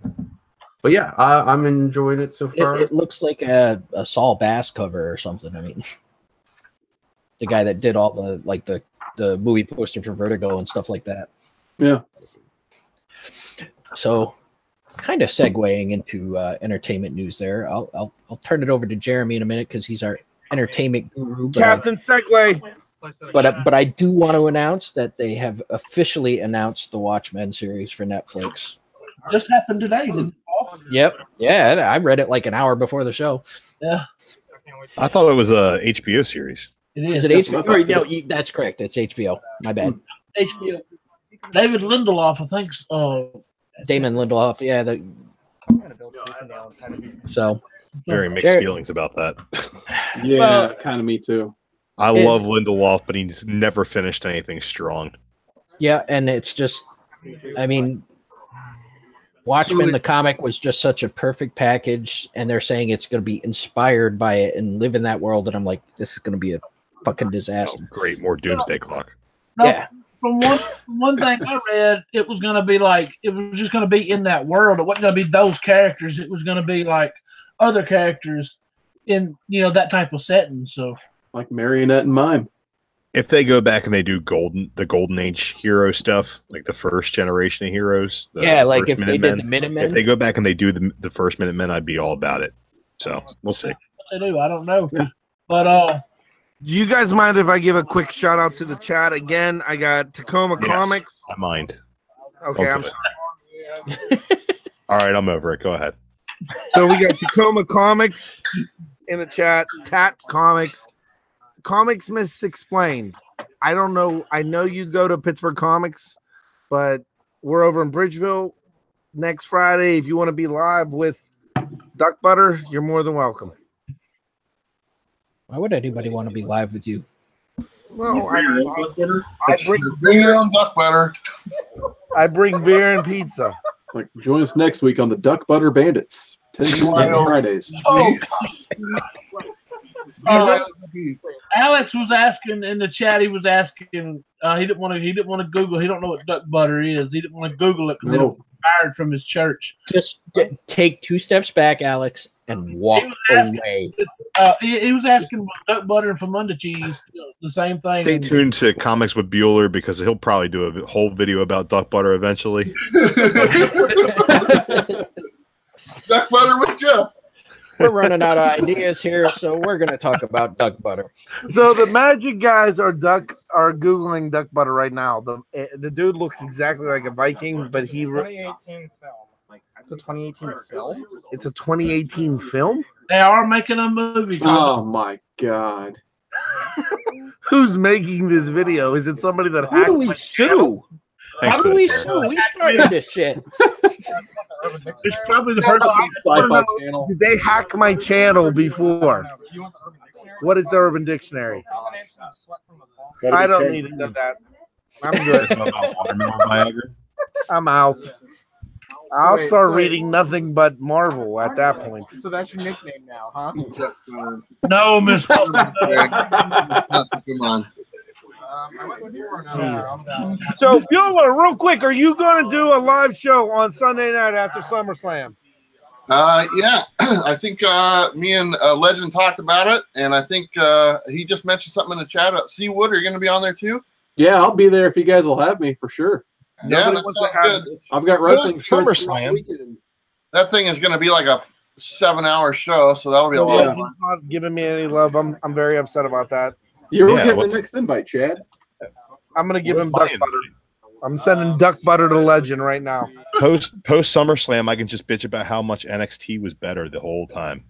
but yeah, I'm enjoying it so far. It looks like a Saul Bass cover or something. I mean, the guy that did all the movie poster for Vertigo and stuff like that. Yeah. So, kind of segueing into entertainment news there. I'll turn it over to Jeremy in a minute because he's our entertainment guru. Captain Segway. But I do want to announce that they have officially announced the Watchmen series for Netflix. Just happened today, didn't it? Yep. Yeah, I read it like an hour before the show. Yeah. I thought it was a HBO series. It is. Is it HBO? Or, no, that's correct. It's HBO. My bad. HBO. David Lindelof, I think. Damon Lindelof. Yeah. So. Very mixed feelings about that. Yeah, kind of me too. I love Lindelof, but he's never finished anything strong. Yeah, and it's just, I mean, Watchmen, the comic, was just such a perfect package, and they're saying it's going to be inspired by it and live in that world, and I'm like, this is going to be a fucking disaster. Great, more Doomsday Clock. Now, Yeah. from one thing I read, it was going to be like it was just going to be in that world. It wasn't going to be those characters. It was going to be like other characters in that type of setting. So like marionette and mime. If they go back and they do the Golden Age hero stuff, like the first generation of heroes, like if they did the Minutemen. If they go back and they do the first Minutemen, I'd be all about it. So we'll see. What they do, I don't know, but do you guys mind if I give a quick shout out to the chat again? I got Tacoma Comics. I mind. Okay, Don't I'm do sorry. All right, I'm over it. Go ahead. So we got Tacoma Comics in the chat. Tat Comics. Comics Misexplained. I don't know. I know you go to Pittsburgh Comics, but we're over in Bridgeville next Friday. If you want to be live with Duck Butter, you're more than welcome. Why would anybody want to be live with you? Well, I bring Bring your own duck butter. I bring beer and pizza. Like, join us next week on the Duck Butter Bandits. 10 Fridays. oh. Alex was asking in the chat. He was asking. He didn't want to Google. He don't know what duck butter is. He didn't want to Google it because he got fired from his church. Just take 2 steps back, Alex, and walk away. He was asking, was duck butter and Famunda cheese the same thing? Stay tuned to Comics with Bueller because he'll probably do a whole video about duck butter eventually. Duck butter with Jeff. We're running out of ideas here, so we're going to talk about duck butter. So the Magic guys are googling duck butter right now. The dude looks exactly like a Viking, but he 2018 film. Like it's a 2018 film. It's a 2018 film. They are making a movie. Oh my god! Who's making this video? Is it somebody that Who do we my sue? channel? How do we sue? We started this shit. It's probably the first Sci-Fi channel. Did they hack my channel before? What is the Urban Dictionary? I don't need to know that. I'm good. I'm out. I'll start reading nothing but Marvel at that point. So that's your nickname now, huh? No, Miss. Come on. So, Bueller, real quick, are you going to do a live show on Sunday night after SummerSlam? Yeah, I think me and Legend talked about it, and I think he just mentioned something in the chat. Seawood, are you going to be on there too? Yeah, I'll be there if you guys will have me for sure. Yeah, that sounds good. I've got wrestling. SummerSlam. That thing is going to be like a 7-hour show, so that'll be a lot of fun. He's not giving me any love. I'm very upset about that. You're getting the next invite, Chad. I'm going to give him duck butter. I'm sending duck butter to Legend right now. Post SummerSlam, I can just bitch about how much NXT was better the whole time.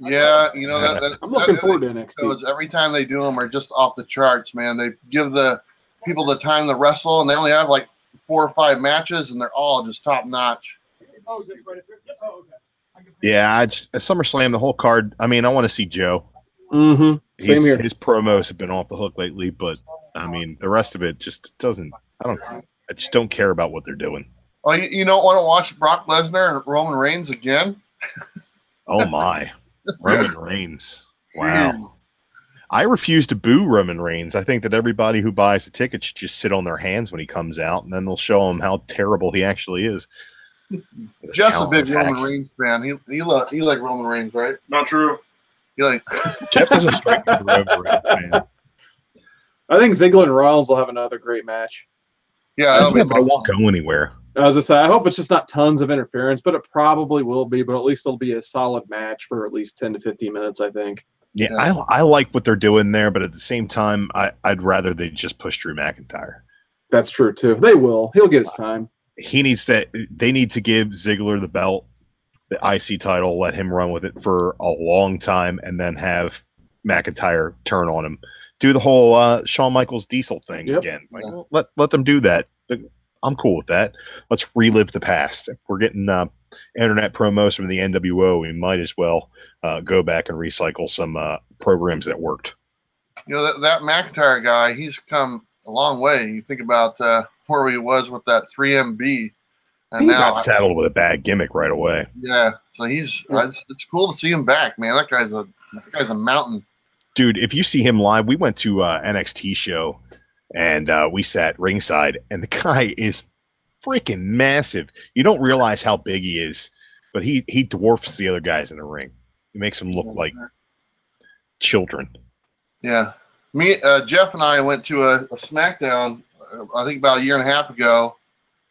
Yeah, you know that I'm looking forward to NXT. Shows, every time they do them are just off the charts, man. They give the people the time to wrestle, and they only have like 4 or 5 matches, and they're all just top notch. Yeah, it's SummerSlam. The whole card. I mean, I want to see Joe. Mm-hmm. Same here. His promos have been off the hook lately, but I mean, the rest of it just doesn't. I just don't care about what they're doing. Oh, you don't want to watch Brock Lesnar and Roman Reigns again? Oh my, Roman Reigns! Wow. I refuse to boo Roman Reigns. I think that everybody who buys a ticket should just sit on their hands when he comes out, and then they'll show him how terrible he actually is. Jeff's a big Roman Reigns fan. You like Roman Reigns, right? Not true. You like Jeff doesn't strike me as a Roman Reigns fan. I think Ziggler and Rollins will have another great match. Yeah, but I won't go anywhere. As I say, I hope it's just not tons of interference, but it probably will be. But at least it'll be a solid match for at least 10 to 15 minutes, I think. Yeah, I like what they're doing there, but at the same time, I'd rather they just push Drew McIntyre. That's true too. They will. He'll get his time. He needs that. They need to give Ziggler the belt, the IC title, let him run with it for a long time, and then have McIntyre turn on him. Do the whole Shawn Michaels Diesel thing again. Like, let them do that. I'm cool with that. Let's relive the past. If we're getting internet promos from the NWO, we might as well go back and recycle some programs that worked. You know, that McIntyre guy, he's come a long way. You think about where he was with that 3MB. And he now got saddled with a bad gimmick right away. Yeah, so it's cool to see him back, man. That guy's a mountain. Dude, if you see him live, we went to NXT show and we sat ringside, and the guy is freaking massive. You don't realize how big he is, but he dwarfs the other guys in the ring. He makes them look like children. Yeah. Me, Jeff and I went to a SmackDown, I think about a year and a half ago,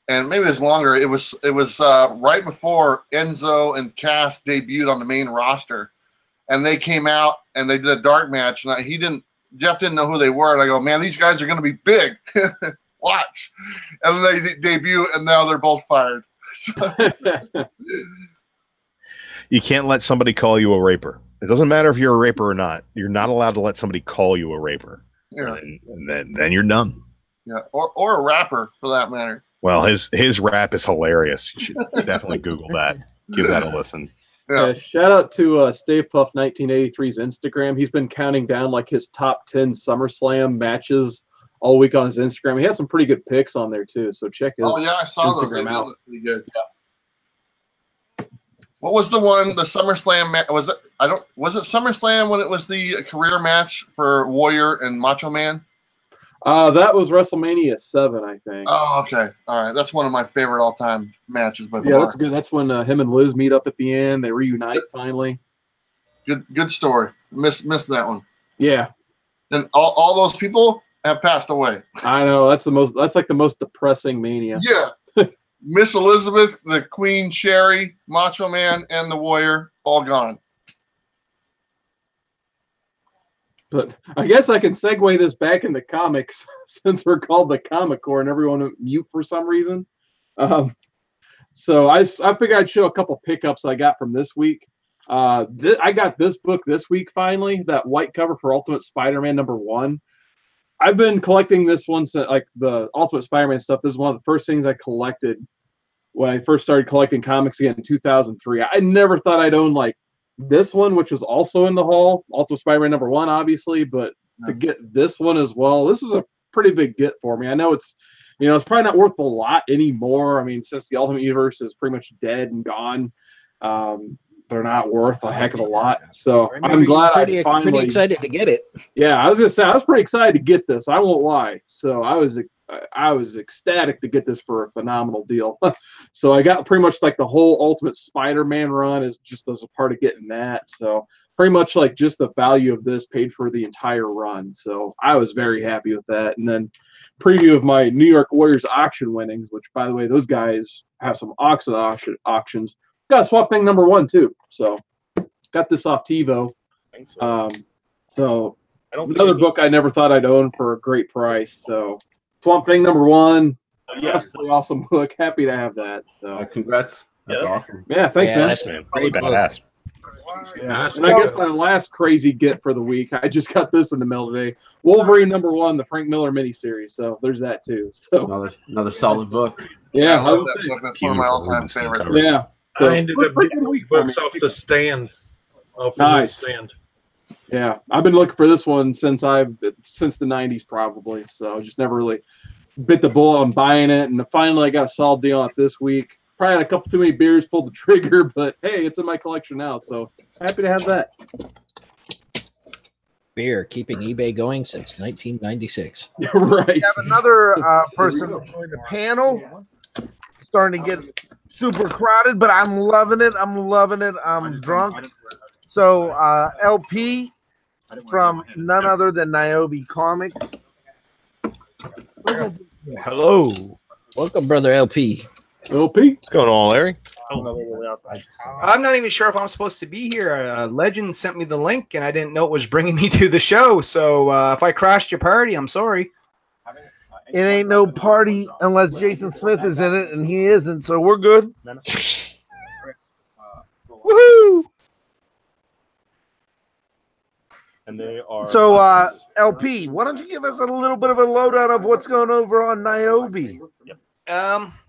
and maybe it was longer. It was right before Enzo and Cass debuted on the main roster, and they came out and they did a dark match. And Jeff didn't know who they were, and I go, man, these guys are going to be big. Watch. And they debut, and now they're both fired. You can't let somebody call you a raper. It doesn't matter if you're a raper or not. You're not allowed to let somebody call you a raper. Yeah. And then you're done. Yeah, or a rapper for that matter. Well, his rap is hilarious. You should definitely Google that. Give that a listen. Yeah. Shout out to Stave Puff 1983's Instagram. He's been counting down like his top 10 SummerSlam matches all week on his Instagram. He has some pretty good picks on there too. So check his I saw Instagram those. They out. look pretty good. Yeah. What was the one? The SummerSlam match? Was it SummerSlam when it was the career match for Warrior and Macho Man? That was WrestleMania 7, I think. Oh, okay. All right. That's one of my favorite all-time matches by far. Yeah, that's good. That's when him and Liz meet up at the end. They reunite finally. Good story. Missed that one. Yeah. And all those people have passed away. I know. That's like the most depressing Mania. Yeah. Miss Elizabeth, the Queen Sherry, Macho Man, and the Warrior, all gone. But I guess I can segue this back into comics since we're called the Comic Corps and everyone went mute for some reason. So I figured I'd show a couple pickups I got from this week. I got this book this week finally, that white cover for Ultimate Spider-Man #1. I've been collecting this one since like the Ultimate Spider-Man stuff. This is one of the first things I collected when I first started collecting comics again in 2003. I never thought I'd own like this one, which was also in the haul, Ultimate Spider-Man #1, obviously, but to get this one as well, this is a pretty big get for me. I know it's probably not worth a lot anymore. I mean, since the Ultimate Universe is pretty much dead and gone, they're not worth a heck of a lot. So I'm glad I finally pretty excited to get it. Yeah, I was gonna say I was pretty excited to get this. I won't lie. So I was ecstatic to get this for a phenomenal deal. So I got pretty much like the whole Ultimate Spider-Man run is just as a part of getting that. So pretty much like just the value of this paid for the entire run. So I was very happy with that. And then preview of my New York Warriors auction winnings, which by the way, those guys have some auctions. Got Swamp Thing #1 too. So got this off TiVo. So another book I never thought I'd own for a great price. So Swamp Thing #1. Absolutely awesome book. Happy to have that. So congrats. That's awesome. Yeah, thanks, man. That's badass. Yeah, and I guess my last crazy get for the week, I just got this in the mail today. Wolverine #1, the Frank Miller miniseries. So there's that too. So another solid book. Yeah, I love that book. That's one of my all-time favorites. Yeah. So, I ended up getting books off the stand. Nice. Yeah, I've been looking for this one since the 90s probably. So I just never really bit the bullet on buying it, and finally I got a solid deal on it this week. Probably had a couple too many beers, pulled the trigger, but hey, it's in my collection now, so happy to have that. Beer keeping eBay going since 1996. Right. We have another person join the panel. Starting to get super crowded, but I'm loving it. I'm drunk. So LP from none other than Niobe Comics. Hello. Welcome, brother LP. LP. What's going on, Larry? I'm not even sure if I'm supposed to be here. Legend sent me the link, and I didn't know it was bringing me to the show. So if I crashed your party, I'm sorry. It ain't no party unless Jason Smith is in it, and he isn't, so we're good. Woohoo! And they are So, LP, why don't you give us a little bit of a lowdown of what's going over on Niobe?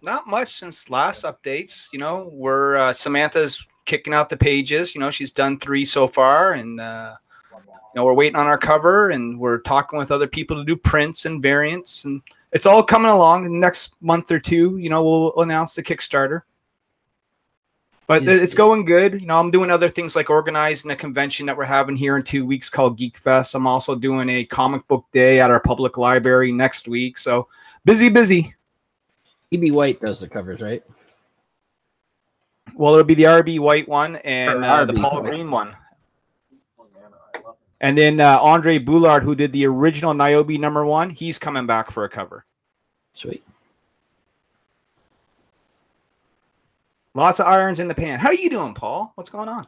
Not much since last updates. We're Samantha's kicking out the pages. She's done 3 so far, and we're waiting on our cover, and we're talking with other people to do prints and variants, and it's all coming along. In the next month or two, we'll announce the Kickstarter. But it's going good. You know, I'm doing other things like organizing a convention that we're having here in 2 weeks called Geek Fest. I'm also doing a comic book day at our public library next week. So busy. E.B. White does the covers, right? Well, it'll be the RB White one and the Paul Green one. And then Andre Boulard, who did the original Niobe #1, he's coming back for a cover. Sweet. Lots of irons in the pan. How are you doing, Paul? What's going on?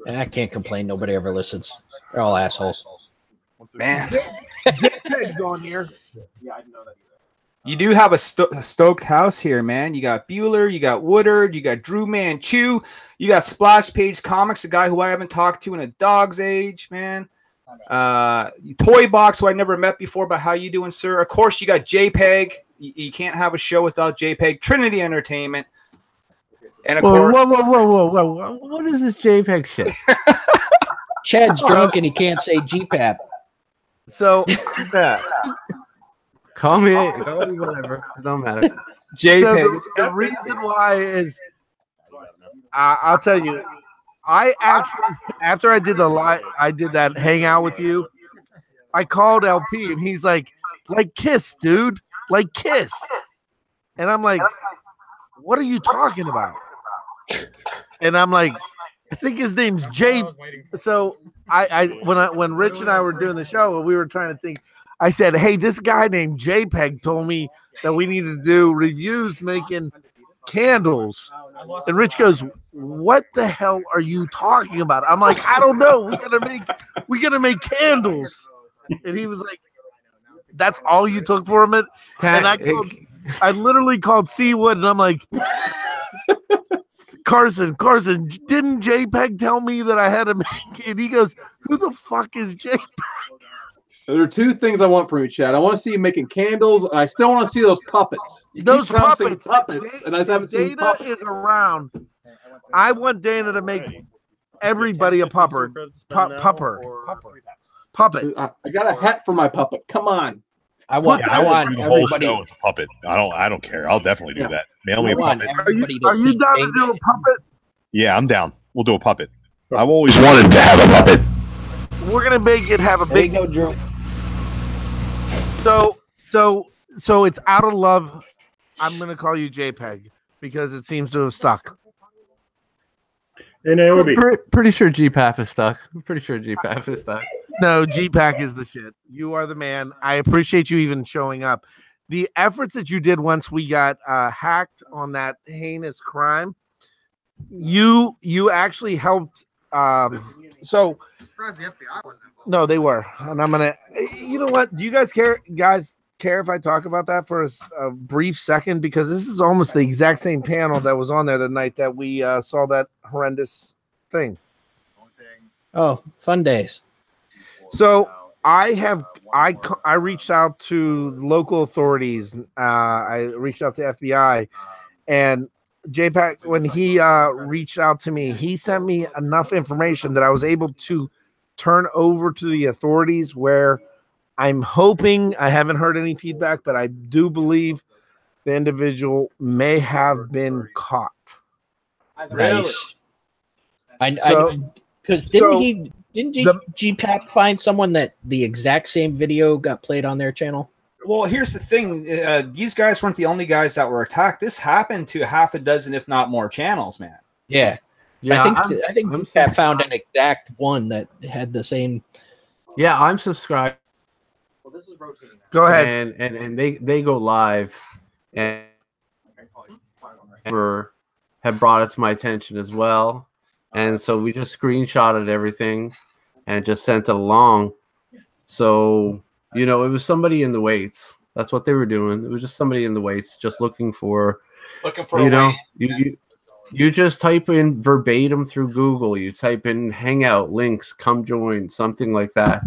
I can't complain. Nobody ever listens. They're all assholes. Man. JPEG's on here. Yeah, I didn't know that. You do have a stoked house here, man. You got Bueller, you got Woodard, you got Drew Manchu, you got Splash Page Comics, a guy who I haven't talked to in a dog's age, man. Toy Box, who I never met before, but how you doing, sir? Of course, you got JPEG. You can't have a show without JPEG. Trinity Entertainment. And of course, whoa. What is this JPEG shit? Chad's drunk and he can't say GPAP. So, call me whatever. It don't matter. JPEG. So the reason why is, I'll tell you, I actually, after I did that hangout with you, I called LP and he's like Kiss, dude, like Kiss. And I'm like, what are you talking about? And I'm like, I think his name's Jay. So when Rich and I were doing the show, we were trying to think. I said, hey, this guy named JPEG told me that we needed to do reviews making candles. And Rich goes, what the hell are you talking about? I'm like, I don't know. We're gonna make candles. And he was like, that's all you took for him? And I literally called Seawood and I'm like, Carson, didn't JPEG tell me that I had to make? And he goes, who the fuck is JPEG? There are two things I want from you, Chad. I want to see you making candles, and I still want to see those puppets. Those puppets, and I just haven't seen Dana is around. I want Dana to make everybody a puppet. I got a hat for my puppet. Come on. I want the whole show as a puppet. I don't care. I'll definitely do that. Mail me a puppet. Are you down to do a puppet? Yeah, I'm down. We'll do a puppet. I've always wanted to have a puppet. We're gonna make it have a big. There you go, Drew. So it's out of love. I'm gonna call you JPEG because it seems to have stuck. And Naomi. Pretty sure GPAP is stuck. I'm pretty sure GPAP is stuck. No, GPAC is the shit. You are the man. I appreciate you even showing up. The efforts that you did once we got hacked on that heinous crime, you actually helped. So surprised the FBI wasn't involved. No, they were, and I'm gonna. You know what? Do you guys care if I talk about that for a brief second? Because this is almost the exact same panel that was on there the night that we saw that horrendous thing. Oh, fun days. So I reached out to local authorities. I reached out to FBI, and JPEG, when he reached out to me, he sent me enough information that I was able to turn over to the authorities, where I'm hoping, I haven't heard any feedback, but I do believe the individual may have been caught. Nice. Because didn't GPAP find someone that the exact same video got played on their channel? Well, here's the thing. These guys weren't the only guys that were attacked. This happened to half a dozen, if not more, channels, man. Yeah. I think GPAP found an exact one that had the same. Yeah, I'm subscribed. Well, this is rotating. Go ahead. And they go live and have brought it to my attention as well. And so we just screenshotted everything and just sent it along. So, it was somebody in the weights. That's what they were doing. It was just somebody in the weights just looking for you just type in verbatim through Google. You type in Hangout, links, come join, something like that.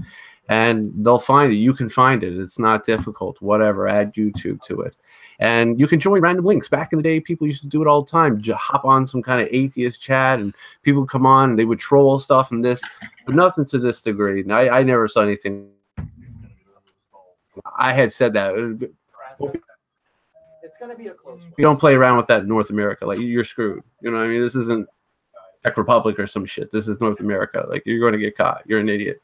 And they'll find it. You can find it. It's not difficult. Whatever. Add YouTube to it. And you can join random links. Back in the day, people used to do it all the time. Just hop on some kind of atheist chat, and people would come on, and they would troll stuff and this. But nothing to this degree. And I never saw anything. I had said that. It's going to be a close one. You don't play around with that in North America. Like, you're screwed. You know what I mean? This isn't Czech Republic or some shit. This is North America. Like, you're going to get caught. You're an idiot.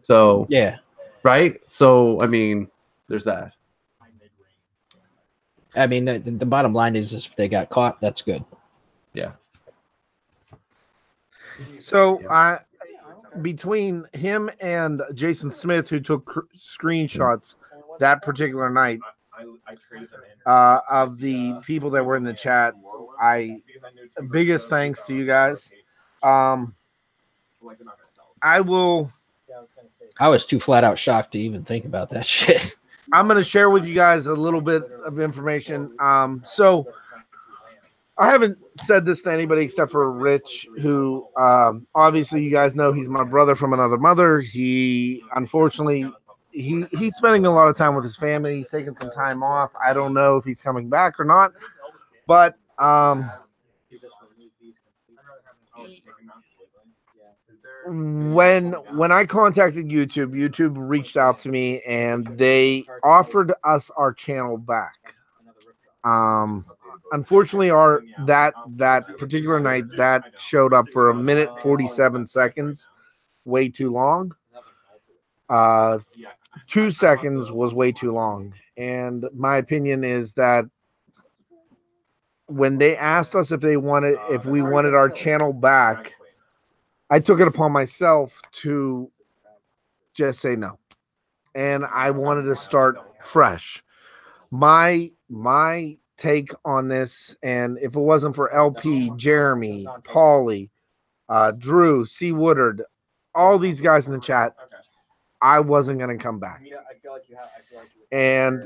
So yeah, right. So I mean, there's that. I mean, the bottom line is if they got caught, that's good. Yeah. So between him and Jason Smith, who took screenshots that particular night of the people that were in the chat, biggest thanks to you guys. I was too flat out shocked to even think about that shit. I'm going to share with you guys a little bit of information. So I haven't said this to anybody except for Rich, who obviously you guys know he's my brother from another mother. He unfortunately he's spending a lot of time with his family. He's taking some time off. I don't know if he's coming back or not, but when I contacted YouTube reached out to me and they offered us our channel back. Unfortunately, that particular night that showed up for 1 minute 47 seconds, way too long. 2 seconds was way too long, and my opinion is that when they asked us if we wanted our channel back, I took it upon myself to just say no, and I wanted to start fresh. My take on this, and if it wasn't for LP, Jeremy, Paulie, Drew, C. Woodard, all these guys in the chat, I wasn't going to come back. And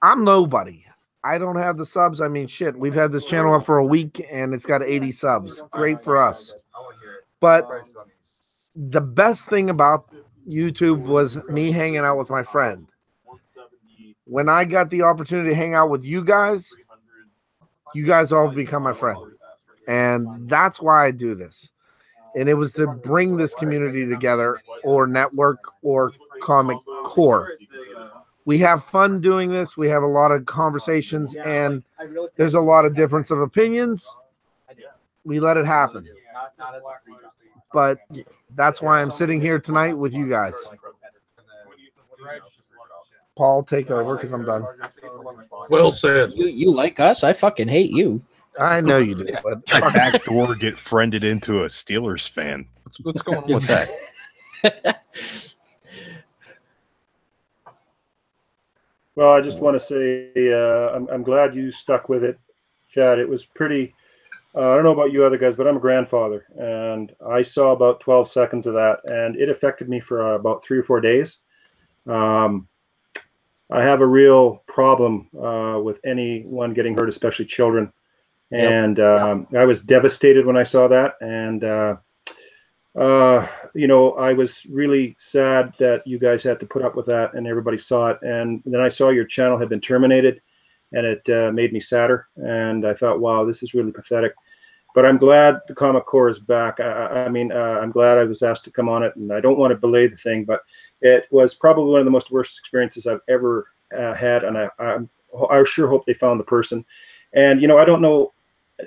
I'm nobody. I don't have the subs. I mean, shit, we've had this channel up for a week and it's got 80 subs. Great for us. But the best thing about YouTube was me hanging out with my friend. When I got the opportunity to hang out with you guys all become my friend. And that's why I do this. And it was to bring this community together, or network, or comic core. We have fun doing this. We have a lot of conversations, and there's a lot of difference of opinions. We let it happen. But that's why I'm sitting here tonight with you guys. Paul, take over because I'm done. Well said. You like us? I fucking hate you. I know you do, but my backdoor get friended into a Steelers fan. What's going on with that? Well, I just want to say I'm glad you stuck with it, Chad. It was pretty. I don't know about you other guys, but I'm a grandfather, and I saw about 12 seconds of that, and it affected me for about 3 or 4 days. I have a real problem with anyone getting hurt, especially children. And I was devastated when I saw that. And, you know, I was really sad that you guys had to put up with that and everybody saw it. And then I saw your channel had been terminated, and it made me sadder. And I thought, wow, this is really pathetic. But I'm glad the Comic Core is back. I mean, I'm glad I was asked to come on it, and I don't want to belay the thing, but it was probably one of the most worst experiences I've ever had. And I sure hope they found the person. And, you know, I don't know,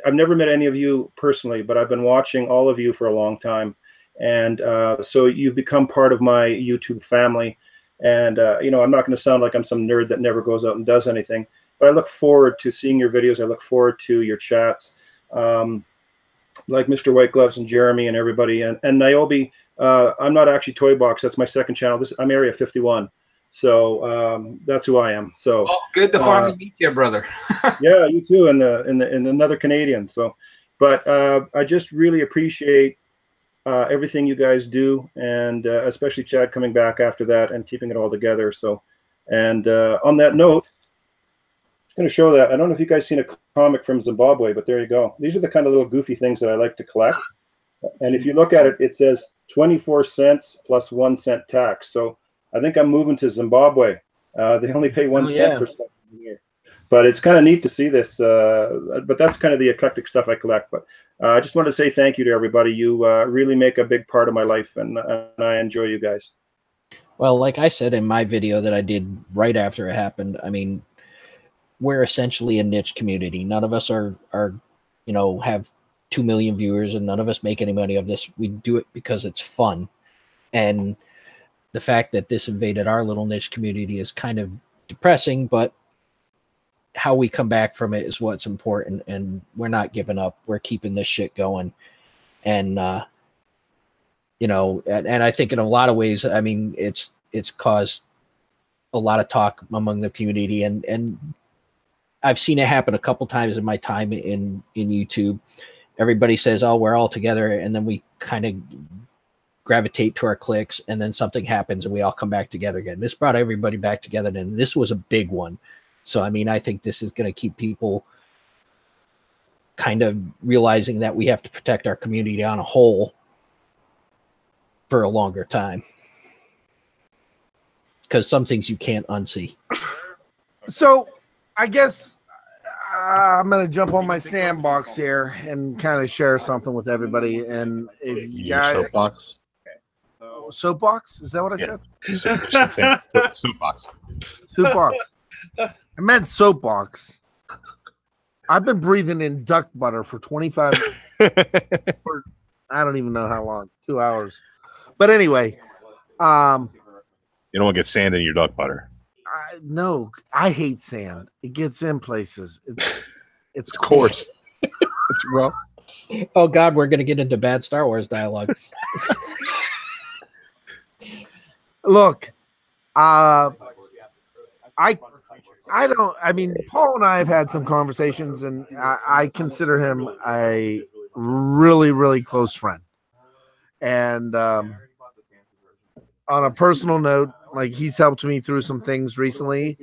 I've never met any of you personally, but I've been watching all of you for a long time. And so you've become part of my YouTube family. And, you know, I'm not going to sound like I'm some nerd that never goes out and does anything, but I look forward to seeing your videos. I look forward to your chats. Like Mr. White Gloves and Jeremy and everybody. And Niobe, I'm not actually Toy Box. That's my second channel. I'm Area 51. So that's who I am. So good to finally meet you, brother. Yeah, you too, and another Canadian. So, but I just really appreciate everything you guys do, and especially Chad coming back after that and keeping it all together. So, and on that note, I'm going to show that. I don't know if you guys seen a comic from Zimbabwe, but there you go. These are the kind of little goofy things that I like to collect. And if you look at it, it says 24 cents plus 1 cent tax. So I think I'm moving to Zimbabwe. They only pay 1 cent per stuff here. But it's kind of neat to see this. But that's kind of the eclectic stuff I collect. But I just want to say thank you to everybody. You really make a big part of my life, and I enjoy you guys. Well, like I said in my video that I did right after it happened, I mean, we're essentially a niche community. None of us are you know, have 2 million viewers and none of us make any money of this. We do it because it's fun. And the fact that this invaded our little niche community is kind of depressing, but how we come back from it is what's important. And we're not giving up. We're keeping this shit going. And, you know, and I think in a lot of ways, I mean, it's caused a lot of talk among the community, and I've seen it happen a couple times in my time in YouTube. Everybody says, oh, we're all together, and then we kind of gravitate to our cliques, and then something happens and we all come back together again. This brought everybody back together, and this was a big one. So, I mean, I think this is going to keep people kind of realizing that we have to protect our community on a whole for a longer time. Because some things you can't unsee. So, I guess I'm going to jump on my sandbox here and kind of share something with everybody. And if you guys... Soapbox? Soapbox? Is that what I said? Soapbox. Soapbox. I meant soapbox. I've been breathing in duck butter for 25 for I don't even know how long, 2 hours. But anyway, you don't want to get sand in your duck butter. No, I hate sand. It gets in places. It's coarse. It's rough. Oh God, we're gonna get into bad Star Wars dialogue. Look, I don't. I mean, Paul and I have had some conversations, and I consider him a really, really close friend. And on a personal note, like, he's helped me through some things recently,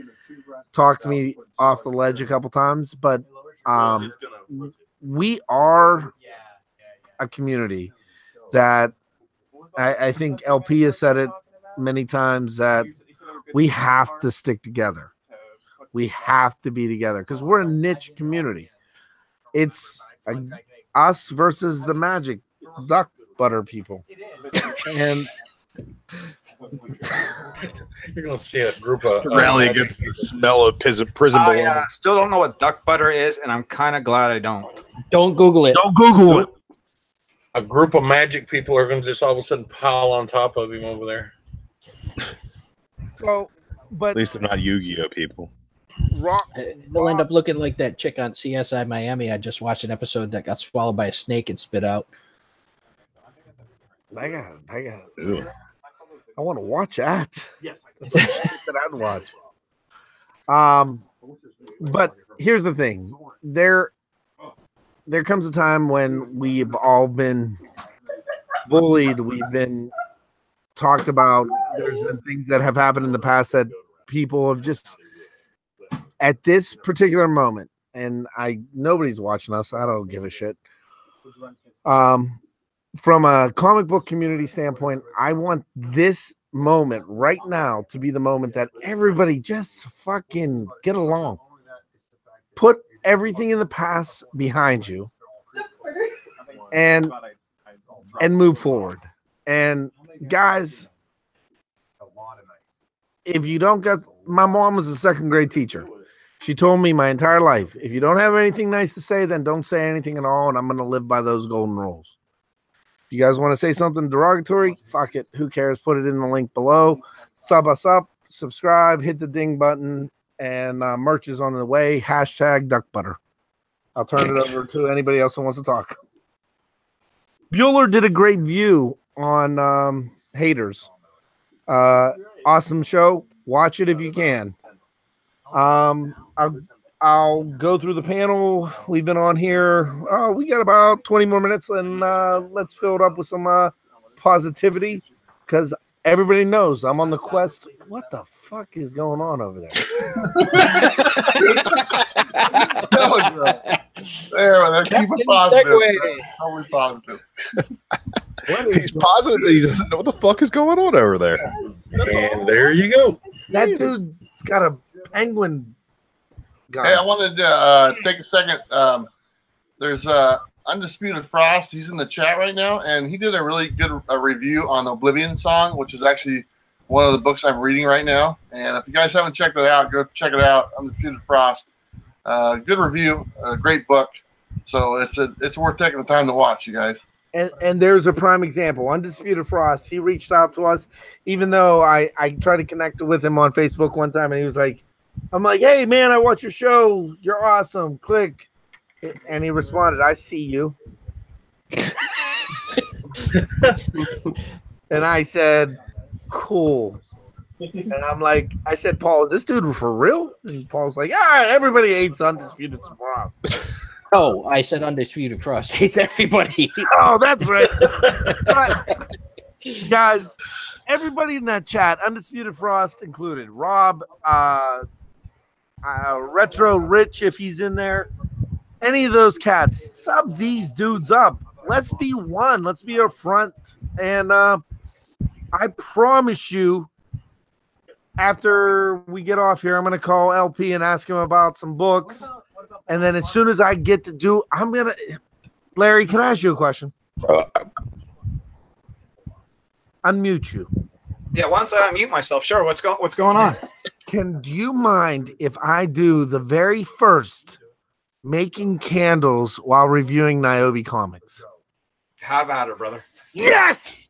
talked to me off the ledge a couple times, but we are a community that I think LP has said it many times, that we have to stick together. We have to be together because we're a niche community. It's us versus the magic duck butter people. And you're going to see a group of rally against the smell of prison bologna. I still don't know what duck butter is, and I'm kind of glad I don't. Don't Google it. Don't Google it. A group of magic people are going to just all of a sudden pile on top of him over there. So, but at least they're not Yu-Gi-Oh people. They'll end up looking like that chick on CSI Miami. I just watched an episode that got swallowed by a snake and spit out. I want to watch that. Yes, that's like shit that I'd watch. But here's the thing: there comes a time when we've all been bullied. We've been talked about. There's been things that have happened in the past that people have just, at this particular moment, and nobody's watching us. I don't give a shit. From a comic book community standpoint, I want this moment right now to be the moment that everybody just fucking get along. Put everything in the past behind you and move forward. And guys, if you don't get, my mom was a second grade teacher. She told me my entire life, if you don't have anything nice to say, then don't say anything at all, and I'm going to live by those golden rules. You guys want to say something derogatory? Fuck it. Who cares? Put it in the link below. Sub us up, subscribe, hit the ding button, and merch is on the way. Hashtag duck butter. I'll turn it over to anybody else who wants to talk. Bueller did a great view on Haters. Awesome show. Watch it if you can. I'll go through the panel we've been on here. We got about 20 more minutes, and let's fill it up with some positivity, because everybody knows I'm on the quest. What the fuck is going on over there? There, keep it positive. Always positive. He's positive that he doesn't know what the fuck is going on over there. And there you go. That dude's got a penguin. Hey, I wanted to take a second. There's Undisputed Frost. He's in the chat right now, and he did a really good review on Oblivion Song, which is actually one of the books I'm reading right now. And if you guys haven't checked it out, go check it out. Undisputed Frost. Good review. Great book. So it's worth taking the time to watch, you guys. And there's a prime example. Undisputed Frost, he reached out to us, even though I tried to connect with him on Facebook one time, and he was like, I'm like, hey, man, I watch your show. You're awesome. Click. And he responded, I see you. And I said, cool. And I'm like, I said, Paul, is this dude for real? And Paul's like, everybody hates Undisputed Frost. Oh, I said Undisputed Frost hates everybody. Oh, that's right. But, guys, everybody in that chat, Undisputed Frost included, Rob, Retro Rich, if he's in there, any of those cats, sub these dudes up. Let's be one. Let's be up front. And I promise you, after we get off here, I'm going to call LP and ask him about some books. And then as soon as I get to do, I'm going to, Larry, can I ask you a question? Unmute you. Yeah, once I unmute myself, sure. What's going on? Do you mind if I do the very first making candles while reviewing Niobe comics? Have at it, brother. Yes!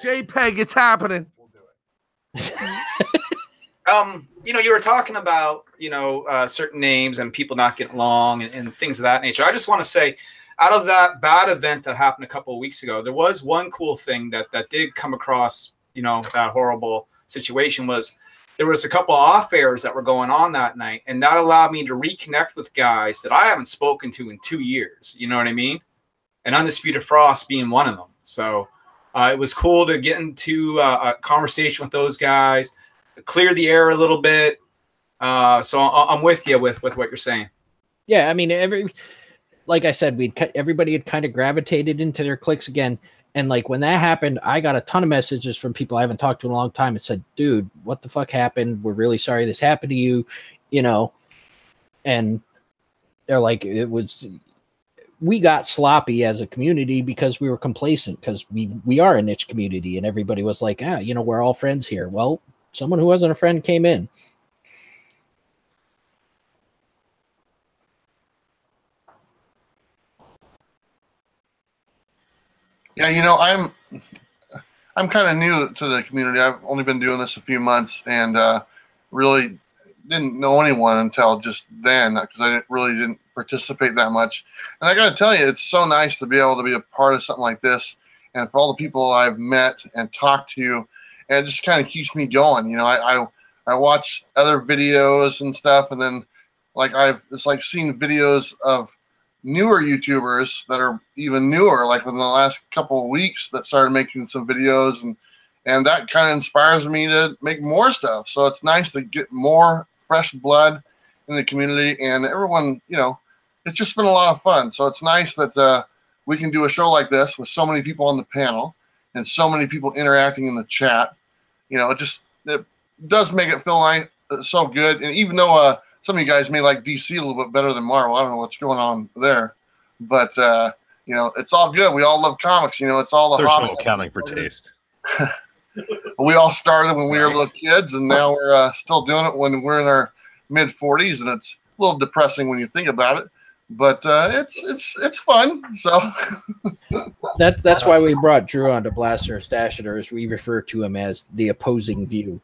JPEG, it's happening. You were talking about, certain names and people not getting along and things of that nature. I just want to say, out of that bad event that happened a couple of weeks ago, there was one cool thing that did come across, that horrible situation was there was a couple of off airs that were going on that night. And that allowed me to reconnect with guys that I haven't spoken to in 2 years. You know what I mean? And Undisputed Frost being one of them. So it was cool to get into a conversation with those guys, clear the air a little bit. So I'm with you with what you're saying. Yeah, I mean, like I said, everybody had kind of gravitated into their cliques again. And like when that happened, I got a ton of messages from people I haven't talked to in a long time and said, dude, what the fuck happened? We're really sorry this happened to you, and they're like, we got sloppy as a community because we were complacent because we are a niche community and everybody was like, we're all friends here. Well, someone who wasn't a friend came in. Yeah, I'm kind of new to the community. I've only been doing this a few months and really didn't know anyone until just then because I didn't participate that much. And I got to tell you, it's so nice to be able to be a part of something like this. And for all the people I've met and talked to, and it just kind of keeps me going. I watch other videos and stuff, and then it's like seeing videos of newer YouTubers that are even newer, like within the last couple of weeks that started making some videos, and that kind of inspires me to make more stuff. So it's nice to get more fresh blood in the community, and everyone, it's just been a lot of fun. So it's nice that we can do a show like this with so many people on the panel and so many people interacting in the chat. It does make it feel like so good. And even though some of you guys may like DC a little bit better than Marvel, I don't know what's going on there, but it's all good. We all love comics. It's all the There's hobby. no accounting for taste. We all started when we were little kids, and now we're still doing it when we're in our mid 40s, and it's a little depressing when you think about it. But it's fun. So that's why we brought Drew onto Blaster Stasher, as we refer to him as the opposing view.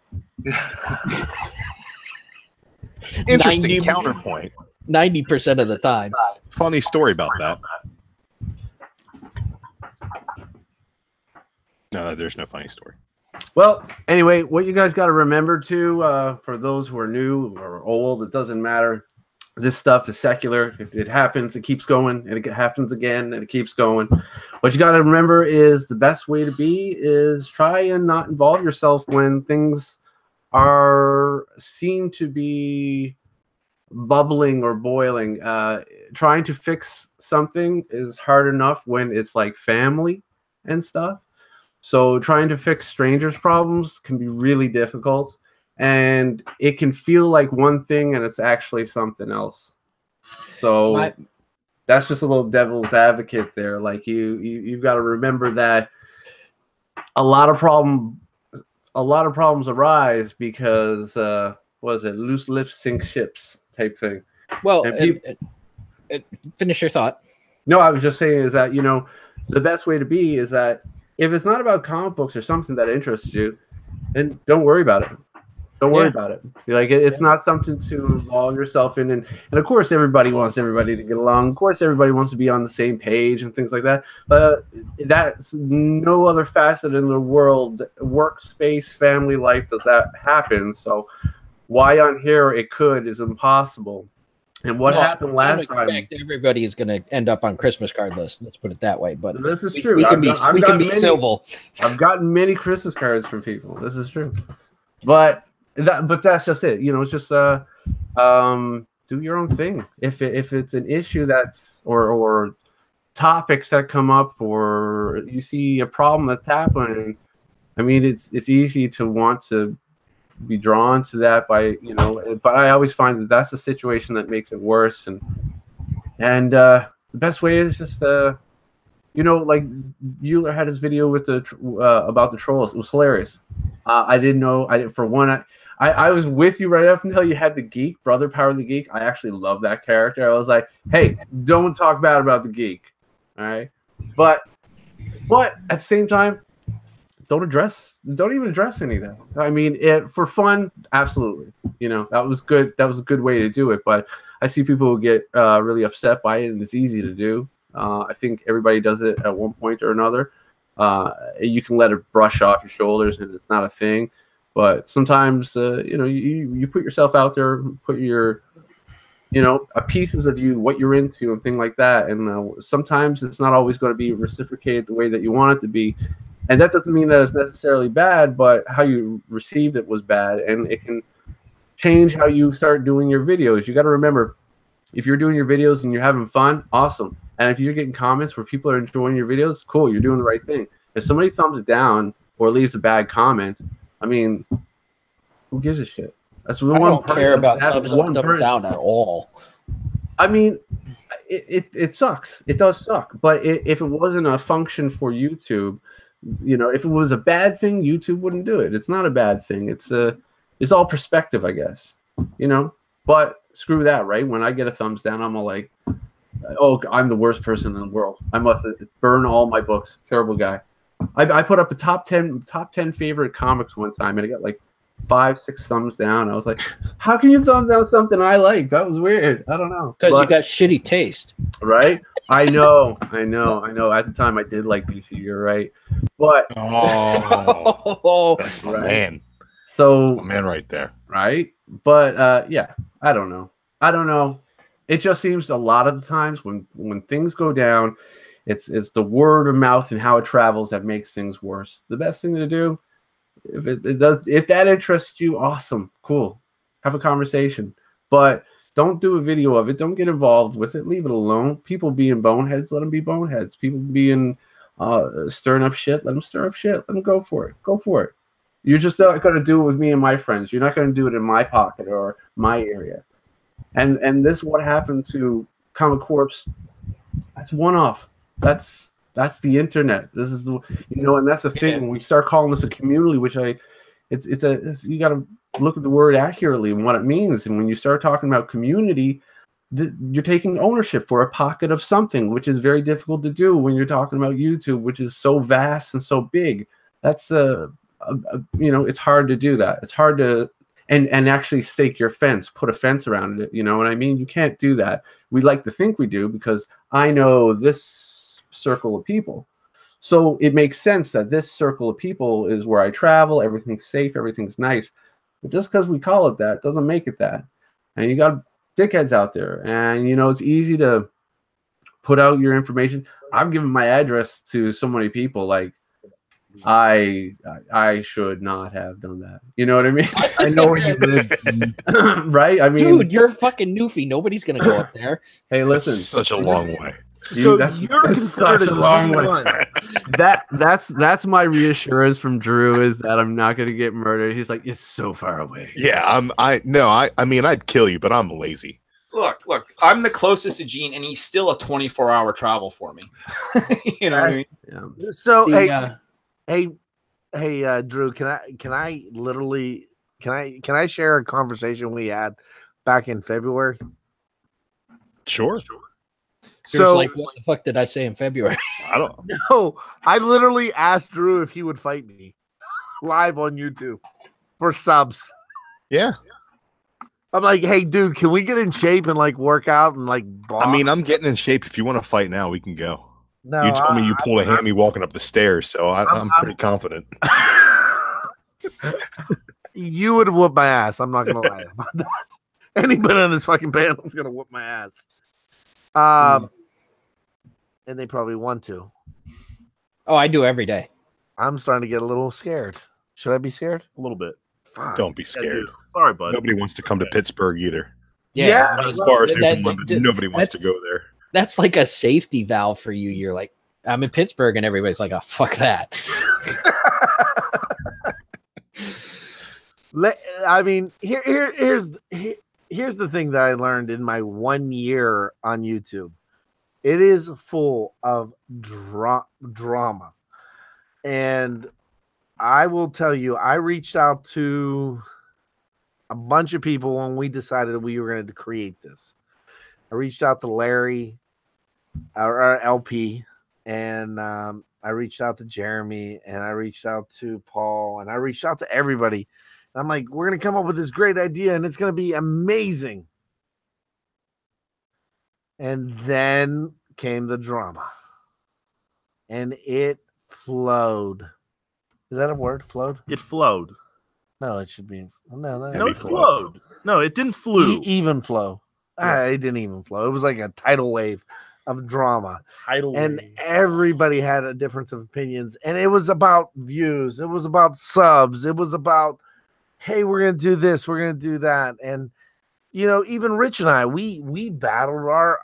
Interesting counterpoint. 90% of the time. Funny story about that. No, there's no funny story. Well, anyway, what you guys got to remember too, for those who are new or old, it doesn't matter. This stuff is secular. It happens, it keeps going, and it happens again, and it keeps going. What you got to remember is the best way to be is try and not involve yourself when things seem to be bubbling or boiling. Trying to fix something is hard enough when it's like family and stuff. So trying to fix strangers' problems can be really difficult. And it can feel like one thing and it's actually something else. So that's just a little devil's advocate there. Like you've got to remember that a lot of problems arise because loose lips sink ships type thing. Well, finish your thought. No, I was just saying is that, the best way to be is that if it's not about comic books or something that interests you, then don't worry about it. Don't worry about it. It's not something to involve yourself in. And of course, everybody wants everybody to get along. Of course, everybody wants to be on the same page and things like that. But that's no other facet in the world, workspace, family life, does that happen. So why on here it could is impossible. And what happened last time? Everybody is going to end up on Christmas card list. Let's put it that way. But this is true. We can be civil. I've gotten many Christmas cards from people. This is true. But that's just it. It's just do your own thing. If it's an issue that's or topics that come up, or you see a problem that's happening, I mean, it's easy to want to be drawn to that by but I always find that that's the situation that makes it worse. And the best way is just like Euler had his video with the about the trolls. It was hilarious. I didn't know. I was with you right up until you had the geek, Brother Power the Geek. I actually love that character. I was like, hey, don't talk bad about the geek. All right. But at the same time, don't even address any of that. I mean, for fun, absolutely. That was good. That was a good way to do it. But I see people who get really upset by it, and it's easy to do. I think everybody does it at one point or another. You can let it brush off your shoulders, and it's not a thing. But sometimes, you put yourself out there, put your, pieces of you, what you're into, and things like that. And sometimes it's not always going to be reciprocated the way that you want it to be. And that doesn't mean that it's necessarily bad, but how you received it was bad. And it can change how you start doing your videos. You got to remember, if you're doing your videos and you're having fun, awesome. And if you're getting comments where people are enjoying your videos, cool, you're doing the right thing. If somebody thumbs it down or leaves a bad comment, I mean, who gives a shit? That's the I one. don't care about thumbs up, thumbs down at all. I mean, it sucks. It does suck. But if it wasn't a function for YouTube, if it was a bad thing, YouTube wouldn't do it. It's not a bad thing. It's all perspective, I guess. But screw that, right? When I get a thumbs down, I'm all like, oh, I'm the worst person in the world. I must burn all my books. Terrible guy. I put up a top 10 favorite comics one time, and I got like 5-6 thumbs down. I was like, how can you thumbs down something I like? That was weird. I don't know. Because you got shitty taste. Right? I know. At the time, I did like DC. You're right. But that's my man. So that's my man right there. Right? But yeah, I don't know. It just seems a lot of the times when things go down, it's the word of mouth and how it travels that makes things worse. The best thing to do, if that interests you, awesome, cool, have a conversation. But don't do a video of it. Don't get involved with it. Leave it alone. People being boneheads, let them be boneheads. People being stirring up shit, let them stir up shit. Let them go for it. Go for it. You're just not going to do it with me and my friends. You're not going to do it in my pocket or my area. And this is what happened to Comic Corps. That's one-off. That's the internet. This is and that's the thing. When we start calling this a community, which you got to look at the word accurately and what it means. And when you start talking about community, you're taking ownership for a pocket of something, which is very difficult to do when you're talking about YouTube, which is so vast and so big. That's it's hard to do that. It's hard to and actually stake your fence, put a fence around it. You know what I mean? You can't do that. We like to think we do because I know this circle of people. So it makes sense that this circle of people is where I travel. Everything's safe. Everything's nice. But just because we call it that doesn't make it that. And you got dickheads out there. And, it's easy to put out your information. I've given my address to so many people. Like, I should not have done that. You know what I mean? I know where you live. Right? I mean, dude, you're a fucking newfie. Nobody's going to go up there. Hey, listen. That's such a long way. That's such a long way. That's my reassurance from Drew is that I'm not going to get murdered. He's like, it's so far away. Yeah, I mean, I'd kill you, but I'm lazy. Look, I'm the closest to Gene, and he's still a 24-hour travel for me. You know what I mean? Yeah. So, hey, Drew, can I share a conversation we had back in February? Sure. So like, what the fuck did I say in February? I don't No, I literally asked Drew if he would fight me live on YouTube for subs. Yeah. I'm like, hey, dude, can we get in shape and like work out and like box? I mean, I'm getting in shape. If you want to fight now, we can go. No, you told me you pulled a hammy walking up the stairs, so I'm pretty confident. You would whoop my ass. I'm not gonna lie about that. Anybody on this fucking panel is gonna whoop my ass. And they probably want to. Oh, I do every day. I'm starting to get a little scared. Should I be scared? A little bit. Fuck. Don't be scared. Sorry, bud. Nobody wants to come to Pittsburgh either. Yeah. As far as nobody wants to go there. That's like a safety valve for you. You're like, I'm in Pittsburgh, and everybody's like, oh, fuck that. I mean, here's the thing that I learned in my 1 year on YouTube. It is full of drama. And I will tell you, I reached out to a bunch of people when we decided that we were going to create this. I reached out to Larry, our LP, and I reached out to Jeremy, and I reached out to Paul, and I reached out to everybody. And I'm like, we're going to come up with this great idea, and it's going to be amazing. And then came the drama. And it flowed. Is that a word? Flowed? It flowed. No, it should be. No, it flowed. No, it didn't flew. Even flow. It didn't even flow. It was like a tidal wave of drama. And everybody had a difference of opinions. And it was about views. It was about subs. It was about, hey, we're going to do this. We're going to do that. And, you know, even Rich and I, we battled our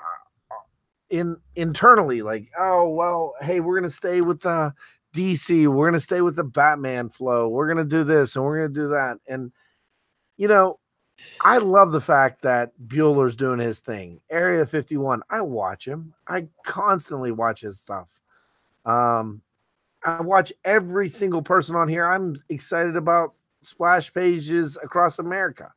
internally, like, oh, well, hey, we're going to stay with the DC. We're going to stay with the Batman flow. We're going to do this and we're going to do that. And, you know, I love the fact that Bueller's doing his thing. Area 51, I watch him. I constantly watch his stuff. I watch every single person on here. I'm excited about splash pages across America.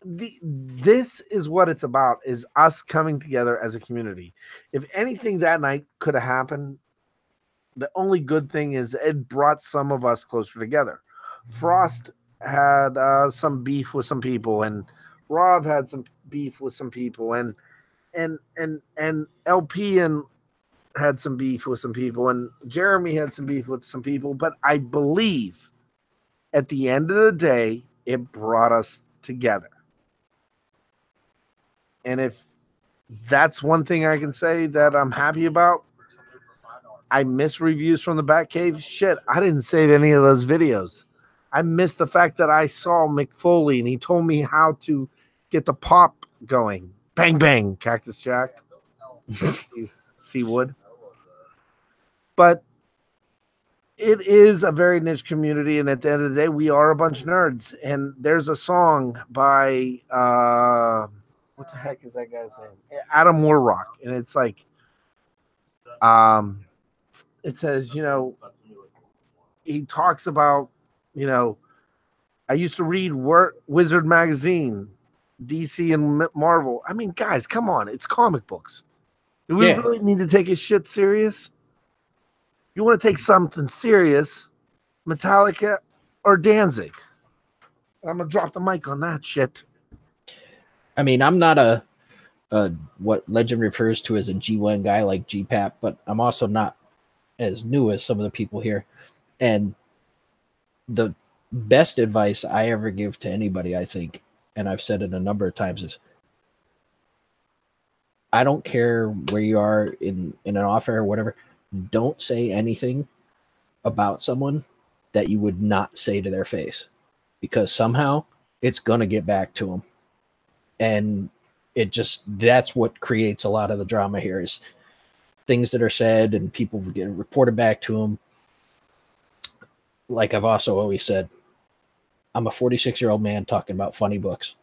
This is what it's about, is us coming together as a community. If anything that night could have happened, the only good thing is it brought some of us closer together. Frost had some beef with some people, and Rob had some beef with some people, and LP and had some beef with some people, and Jeremy had some beef with some people. But I believe at the end of the day, it brought us together. And if that's one thing I can say that I'm happy about, I miss reviews from the Batcave. Shit, I didn't save any of those videos. I missed the fact that I saw Mick Foley and he told me how to get the pop going. Bang, bang, Cactus Jack. Seawood. But it is a very niche community, and at the end of the day, we are a bunch of nerds. And there's a song by what the heck is that guy's name? Adam Warrock. And it's like it says, you know, he talks about, you know, I used to read Wizard magazine, DC and Marvel. I mean, guys, come on, it's comic books. Do we really need to take his shit serious? You want to take something serious, Metallica or Danzig? I'm gonna drop the mic on that shit. I mean, I'm not a what legend refers to as a G1 guy like GPAP, but I'm also not as new as some of the people here. And the best advice I ever give to anybody, I think, and I've said it a number of times, is I don't care where you are in an off air or whatever. Don't say anything about someone that you would not say to their face, because somehow it's going to get back to them. And that's what creates a lot of the drama here, is things that are said and people get reported back to them. Like I've also always said, I'm a 46-year-old man talking about funny books.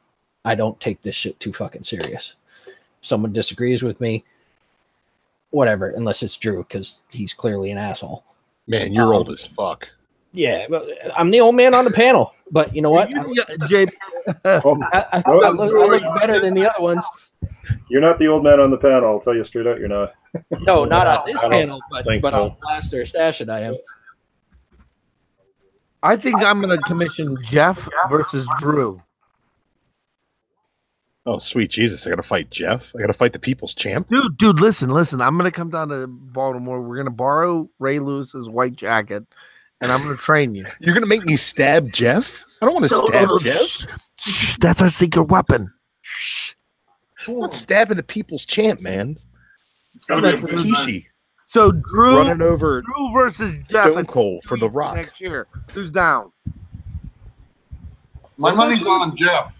I don't take this shit too fucking serious. If someone disagrees with me, whatever, unless it's Drew, because he's clearly an asshole. Man, you're old as fuck. Yeah, well, I'm the old man on the panel, but you know what? I look better than the other ones. You're not the old man on the panel. I'll tell you straight out, you're not. No, not on this I don't panel, think but so. on Blaster Stash it I am. I think I'm going to commission Jeff versus Drew. Oh, sweet Jesus. I got to fight Jeff. I got to fight the people's champ. Dude, listen. I'm going to come down to Baltimore. We're going to borrow Ray Lewis's white jacket, and I'm going to train you. You're going to make me stab Jeff? I don't want to stab Jeff. Shh, that's our secret weapon. I'm not stabbing the people's champ, man. It's I'm gotta like be at the same time. Rikishi So Drew running over versus Jeff Stone Cold for the Rock. next year. Who's down? My money's on Jeff.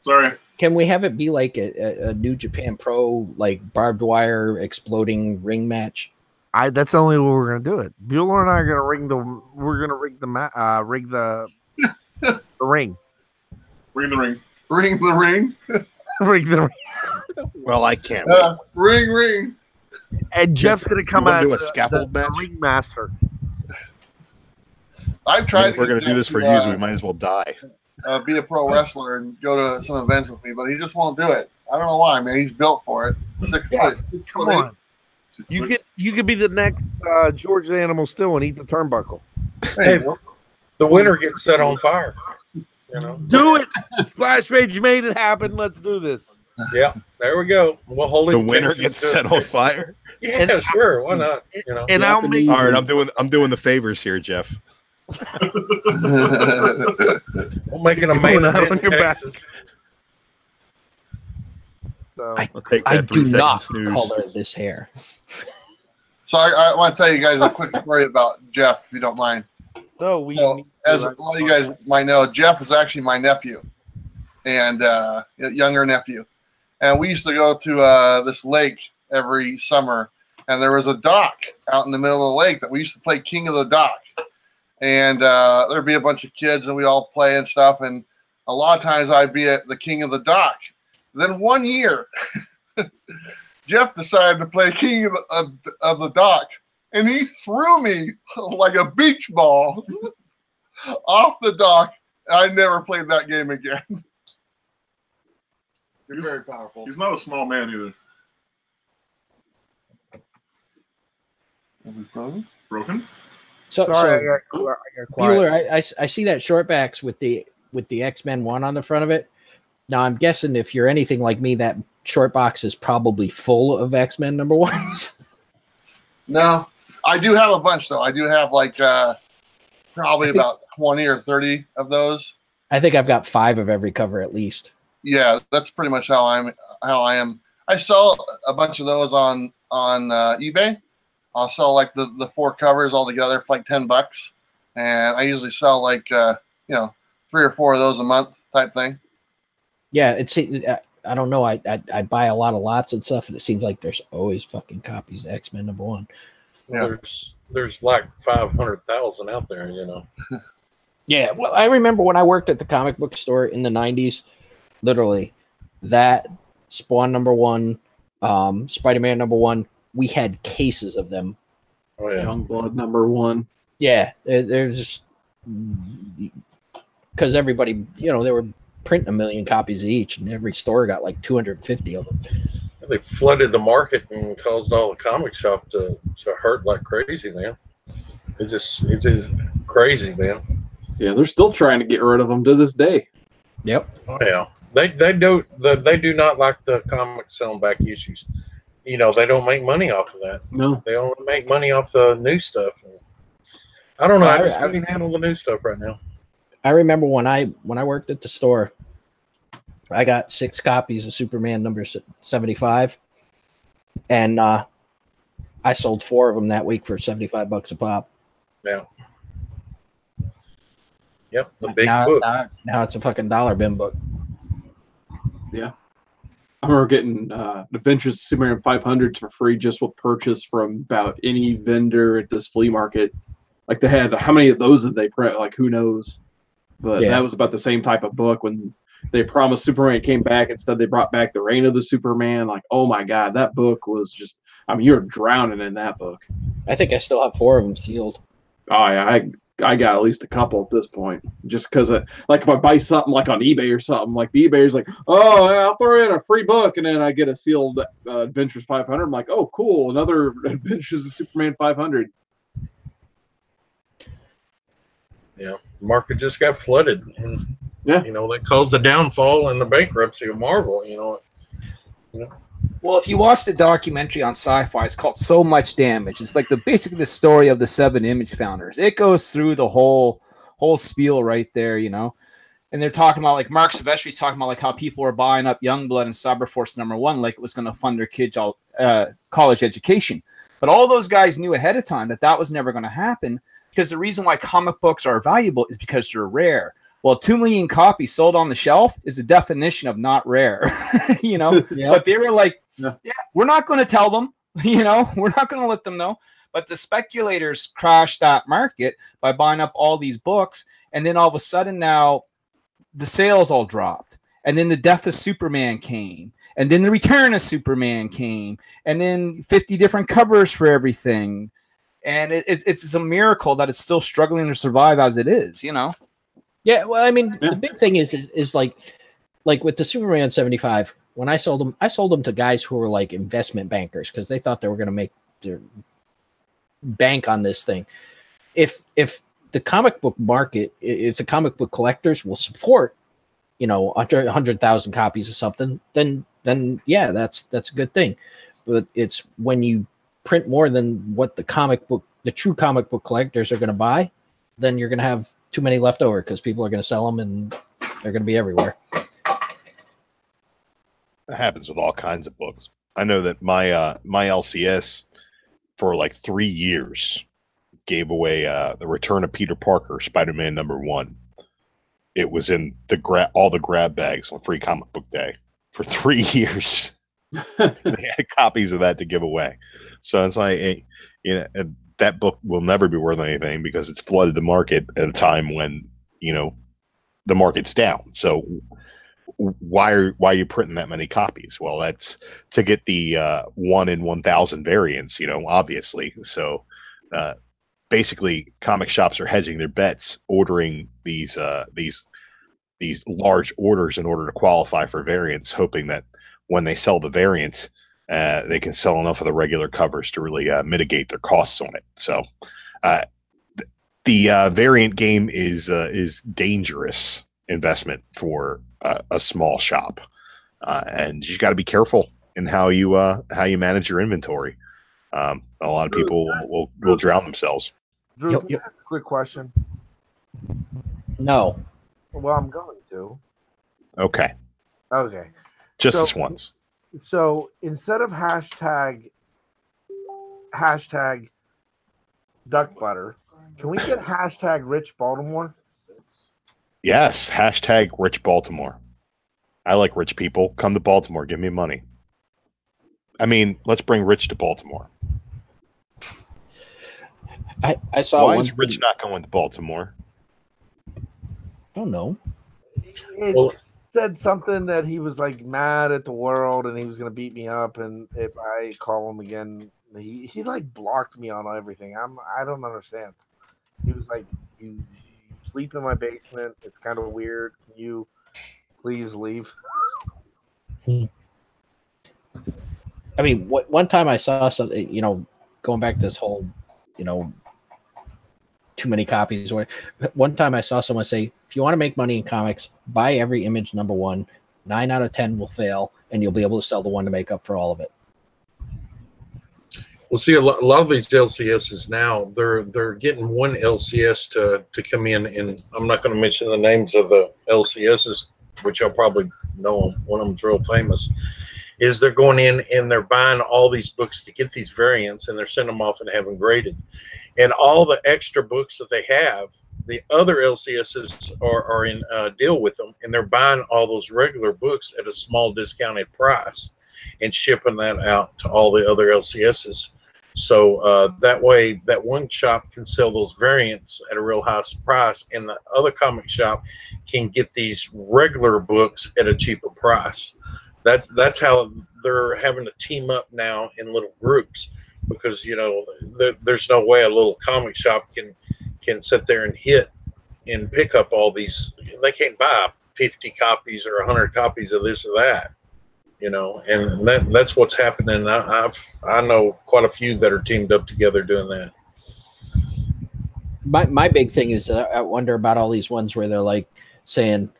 Sorry. Can we have it be like a New Japan Pro, like barbed wire exploding ring match? That's the only way we're gonna do it. Bueller and I are gonna rig the ring. Ring the ring. Ring the ring. Rig the ring. Well, I can't wait. Ring. And Jeff's gonna come wanna out do as a scaffold match? the ring master. I've tried. If we're going to do this for years, we might as well die. Be a pro wrestler and go to some events with me, but he just won't do it. I don't know why, man. He's built for it. 6 foot. Come on. You could be the next George the Animal Still and eat the turnbuckle. Hey, the winner gets set on fire. You know. Do it. Splash Rage made it happen. Let's do this. Yeah, there we go. We'll hold it. The winner gets set on fire. Yeah, sure. Why not? You know. And I'll make. All right, I'm doing the favors here, Jeff. We'll make it a main Going out event on your in back. Texas. So, I take I that do 3 not second snooze. color this hair. So I want to tell you guys a quick story about Jeff, if you don't mind. no, As a lot of you guys might know, Jeff is actually my nephew, and younger nephew. And we used to go to this lake every summer, and there was a dock out in the middle of the lake that we used to play King of the Dock. And there'd be a bunch of kids, and we all play and stuff. And a lot of times I'd be at the King of the Dock. Then one year, Jeff decided to play King of the Dock, and he threw me like a beach ball off the dock. I never played that game again. You're very powerful. He's not a small man either. Broken? So, Sorry, so I got quiet. Bueller, I see that shortbacks with the X-Men 1 on the front of it. Now I'm guessing if you're anything like me, that short box is probably full of X-Men number 1s. No, I do have a bunch though. I do have like probably about 20 or 30 of those. I think I've got 5 of every cover at least. Yeah, that's pretty much how I am. I sell a bunch of those on eBay. I'll sell like the 4 covers all together for like $10, and I usually sell like 3 or 4 of those a month type thing. Yeah, it's I don't know. I buy a lot of lots and stuff, and it seems like there's always fucking copies of X-Men number 1. Yeah. There's like 500,000 out there, you know. Yeah, well, I remember when I worked at the comic book store in the 90s, literally, that Spawn number 1, Spider-Man number 1, we had cases of them. Oh, yeah. Youngblood number 1. Yeah, they're just because everybody, they were printing 1 million copies of each, and every store got like 250 of them. They flooded the market and caused all the comic shop to hurt like crazy, man. It's just crazy, man. Yeah, they're still trying to get rid of them to this day. Yep. Oh, yeah. They do not like the comics selling back issues. They don't make money off of that. No. They only make money off the new stuff. I don't know. I just can't handle the new stuff right now. I remember when I worked at the store, I got 6 copies of Superman number 75, and I sold 4 of them that week for $75 a pop. Yeah. Yep, the big now, book. Now it's a fucking dollar bin book. Yeah. I remember getting Adventures of Superman 500s for free just with purchase from about any vendor at this flea market. Like they had, how many of those did they print? Like who knows? But Yeah. that was about the same type of book when they promised Superman came back. Instead, they brought back the Reign of the Superman. Like, oh my God, that book was just, you're drowning in that book. I think I still have 4 of them sealed. Oh yeah, I got at least a couple at this point. Just because, like, if I buy something like on eBay or something, like the eBay's like, oh, I'll throw in a free book, and then I get a sealed Adventures 500. I'm like, oh, cool, another Adventures of Superman 500. Yeah, the market just got flooded, and yeah, you know, that caused the downfall and the bankruptcy of Marvel. You know. Well, if you watch the documentary on Sci-Fi, it's called So Much Damage. It's like basically the story of the 7 Image founders. It goes through the whole spiel right there, you know. And they're talking about, like, Mark Silvestri's talking about, like, how people were buying up Youngblood and Cyberforce #1 like it was going to fund their kids' college education. But all those guys knew ahead of time that was never going to happen, because the reason why comic books are valuable is because they're rare. Well, 2 million copies sold on the shelf is the definition of not rare, you know. Yeah. But they were like, yeah, we're not going to tell them, you know, we're not going to let them know. But the speculators crashed that market by buying up all these books. And then all of a sudden now the sales all dropped. And then the death of Superman came. And then the return of Superman came. And then 50 different covers for everything. And it's a miracle that it's still struggling to survive as it is, you know. Yeah, well, I mean, the big thing is like with the Superman 75, when I sold them to guys who were like investment bankers because they thought they were going to make their bank on this thing. If the comic book market, if the comic book collectors will support, you know, 100,000 copies of something, then yeah, that's a good thing. But it's when you print more than what the true comic book collectors are going to buy, then you're going to have too many left over because people are going to sell them and they're going to be everywhere. That happens with all kinds of books. I know that my LCS for like 3 years gave away the Return of Peter Parker, Spider-Man #1. It was in all the grab bags on Free Comic Book Day for 3 years. They had copies of that to give away. So it's like, you know, that book will never be worth anything because it's flooded the market at a time when, you know, the market's down. So why are you printing that many copies? Well, that's to get the 1 in 1,000 variants, you know, obviously. So basically comic shops are hedging their bets, ordering these large orders in order to qualify for variants, hoping that when they sell the variants, they can sell enough of the regular covers to really mitigate their costs on it. So the variant game is dangerous investment for a small shop, and you got to be careful in how you manage your inventory. A lot of people will drown themselves. Drew, can I ask a quick question? No. Well, I'm going to. Okay. Just this once. So instead of hashtag duck butter, can we get hashtag Rich Baltimore? Yes, hashtag Rich Baltimore. I like rich people. Come to Baltimore. Give me money. I mean, let's bring Rich to Baltimore. I saw. Why is Rich not going to Baltimore? I don't know. It said something that he was like mad at the world and he was gonna beat me up, and if I call him again, he like blocked me on everything. I don't understand. He was like, you sleep in my basement. It's kind of weird. Can you please leave? I mean, one time I saw something, you know, going back to this whole, you know, too many copies. One time I saw someone say, if you want to make money in comics, buy every Image #1. 9 out of 10 will fail, and you'll be able to sell the one to make up for all of it. Well, see, a lot of these LCSs now, they're getting one LCS to come in, and I'm not going to mention the names of the LCSs, which I'll probably know them. One of them's real famous. Is they're going in and they're buying all these books to get these variants, and they're sending them off and have them graded. And all the extra books that they have, the other LCSs are in deal with them, and they're buying all those regular books at a small discounted price and shipping that out to all the other LCSs. So that way, that one shop can sell those variants at a real high price, and the other comic shop can get these regular books at a cheaper price. That's how they're having to team up now in little groups, because, you know, there's no way a little comic shop can can sit there and hit and pick up all these. They can't buy 50 copies or 100 copies of this or that, you know, and that's what's happening. I know quite a few that are teamed up together doing that. My big thing is I wonder about all these ones where they're like saying,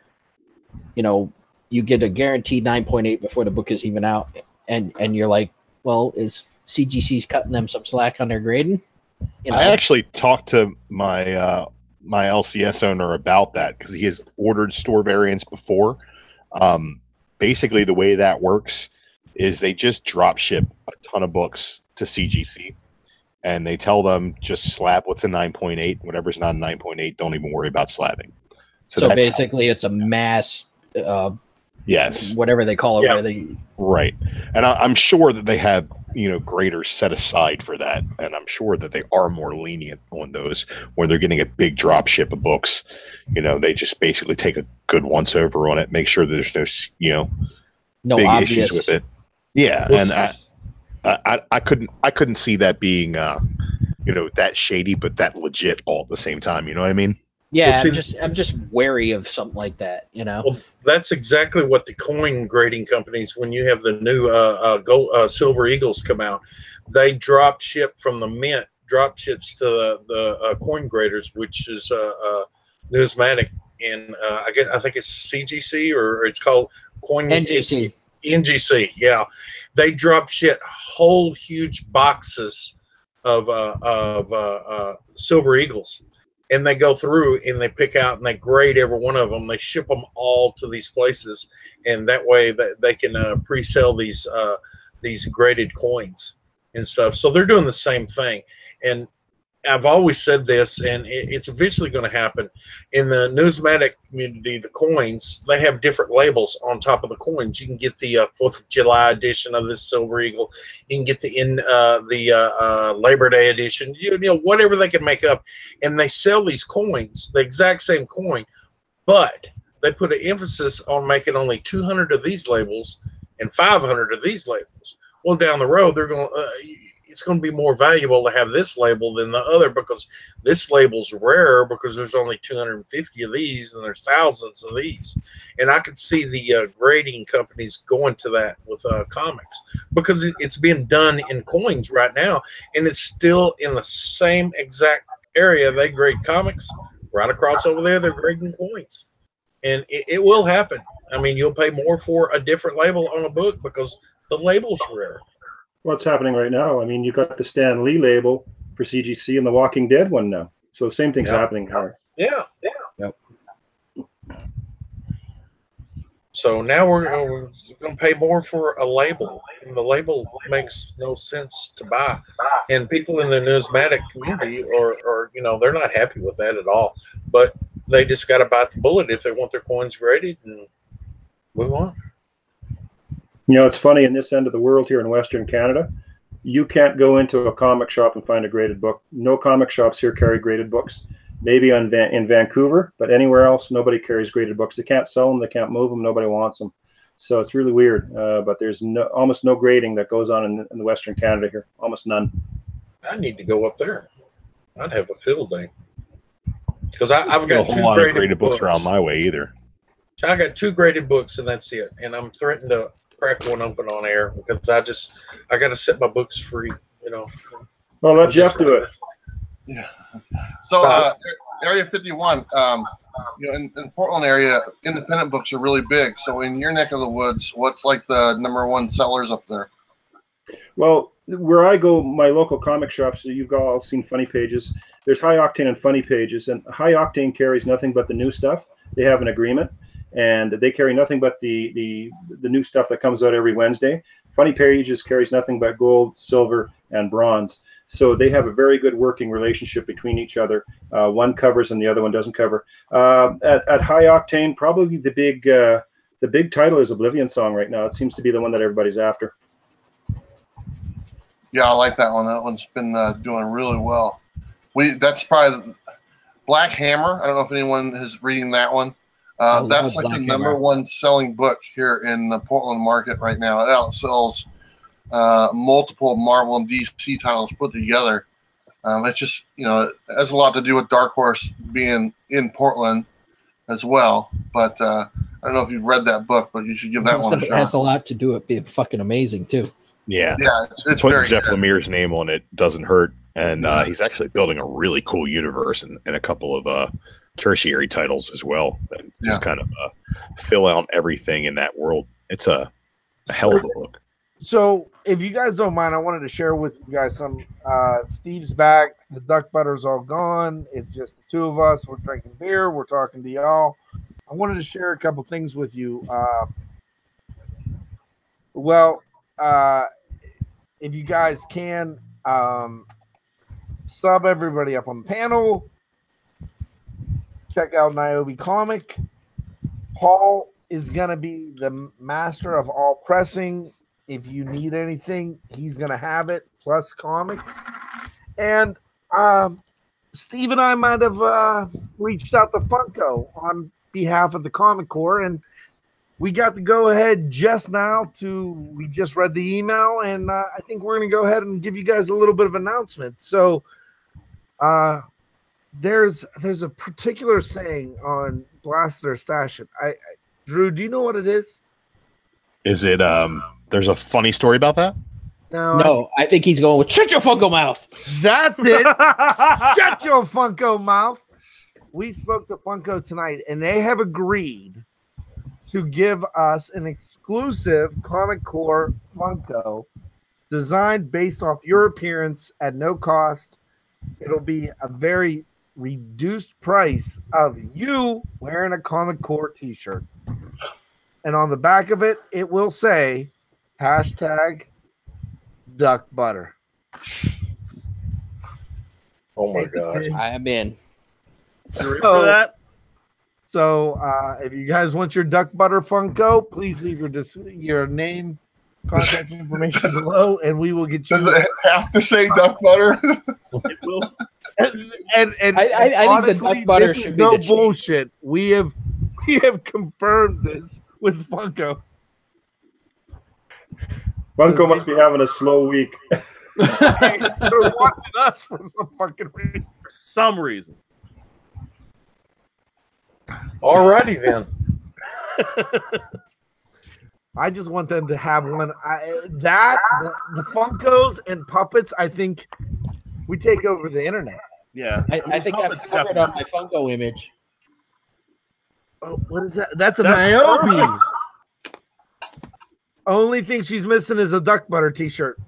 you know, you get a guaranteed 9.8 before the book is even out, and you're like, well, is CGC's cutting them some slack on their grading? You know? I actually talked to my my LCS owner about that because he has ordered store variants before. Basically, the way that works is they just drop ship a ton of books to CGC, and they tell them just slab what's a 9.8, whatever's not a 9.8. Don't even worry about slabbing. So basically, it's a mass. Yes, whatever they call it. Yeah. Where they right, and I'm sure that they have graders set aside for that, and I'm sure that they are more lenient on those when they're getting a big drop ship of books. They just basically take a good once over on it, make sure that there's no big obvious issues with it. Yeah, and I couldn't see that being that shady, but that legit all at the same time. You know what I mean? Yeah, I'm just wary of something like that. Well, that's exactly what the coin grading companies, when you have the new Silver Eagles come out, they drop ship from the mint, drop ships to the coin graders, which is Numismatic, and I think it's CGC or it's called Coin NGC. NGC, yeah, they drop ship whole huge boxes of Silver Eagles. And they go through and they pick out and they grade every one of them. They ship them all to these places, and that way they can pre-sell these graded coins and stuff. So they're doing the same thing. And I've always said this, and it's eventually going to happen. In the numismatic community, the coins, they have different labels on top of the coins. You can get the 4th of July edition of this Silver Eagle. You can get the Labor Day edition, whatever they can make up. And they sell these coins, the exact same coin, but they put an emphasis on making only 200 of these labels and 500 of these labels. Well, down the road, they're going to... it's going to be more valuable to have this label than the other, because this label's rare because there's only 250 of these and there's thousands of these. And I could see the grading companies going to that with comics, because it's being done in coins right now, and it's still in the same exact area. They grade comics right across over there. They're grading coins, and it will happen. I mean, you'll pay more for a different label on a book because the label's rare. What's happening right now? I mean, you got the Stan Lee label for CGC and the Walking Dead one now. So same thing's happening here. Yeah. Yep. So now we're going to pay more for a label, and the label makes no sense to buy. And people in the numismatic community are they're not happy with that at all. But they just got to bite the bullet if they want their coins graded and move on. It's funny, in this end of the world here in Western Canada, you can't go into a comic shop and find a graded book. No comic shops here carry graded books. Maybe in Vancouver, but anywhere else, nobody carries graded books. They can't sell them. They can't move them. Nobody wants them. So it's really weird. But there's almost no grading that goes on in the Western Canada here. Almost none. I need to go up there. I'd have a field day. Because I've got a two lot of graded books around my way either. I got 2 graded books, and that's it. And I'm threatening to crack one open on air because I got to set my books free. Well, let Jeff do it. Yeah. So Area 51, in Portland area, independent books are really big. So in your neck of the woods, what's like the #1 sellers up there? Well, where I go, my local comic shops, you've all seen Funny Pages. There's High Octane and Funny Pages, and High Octane carries nothing but the new stuff. They have an agreement, and they carry nothing but the new stuff that comes out every Wednesday. Funny Pages carries nothing but gold, silver, and bronze. So they have a very good working relationship between each other. One covers and the other one doesn't cover. At High Octane, probably the big title is Oblivion Song right now. It seems to be the one that everybody's after. Yeah, I like that one. That one's been doing really well. That's probably Black Hammer. I don't know if anyone is reading that one. That's like the #1 selling book here in the Portland market right now. It outsells multiple Marvel and DC titles put together. It's just, you know, it has a lot to do with Dark Horse being in Portland as well. But I don't know if you've read that book, but you should give that one a It shot. has a lot to do with being fucking amazing too. Yeah, Yeah, it's putting very Jeff good. Lemire's name on it doesn't hurt, and he's actually building a really cool universe and a couple of tertiary titles as well, and Yeah. just kind of fill out everything in that world. It's a hell of a book. So, if you guys don't mind, I wanted to share with you guys some. Steve's back. The duck butter's all gone. It's just the two of us. We're drinking beer. We're talking to y'all. I wanted to share a couple things with you. If you guys can, sub everybody up on the panel. Check out Niobe Comic. Paul is going to be the master of all pressing. If you need anything, he's going to have it, plus comics. And Steve and I might have reached out to Funko on behalf of the Comic Corps, and we got the go-ahead just now we just read the email, and I think we're going to go ahead and give you guys a little bit of announcement. So there's a particular saying on Blast It or Stash It. Drew, do you know what it is? Is it there's a funny story about that? No, I think he's going with shut your Funko mouth. That's it. Shut your Funko mouth. We spoke to Funko tonight, and they have agreed to give us an exclusive Comic Corps Funko designed based off your appearance at no cost. It'll be a very reduced price of you wearing a Comic Corps t-shirt. And on the back of it, it will say hashtag duck butter. Oh my gosh. I am in. For that? So if you guys want your duck butter Funko, please leave your name, contact information below, and we will get you. Does it have to say duck butter? It will. And I honestly, think the duck butter this is should be no the cheese. bullshit. We have confirmed this with Funko. Funko must be having a slow week. Hey, they're watching us for some fucking reason. For some reason. Alrighty then. I just want them to have one. The Funkos and puppets, I think we take over the internet. Yeah. I think I've Puppets covered on my Funko image. Oh, what is that? That's a That's Niobe. perfect. Only thing she's missing is a duck butter t-shirt.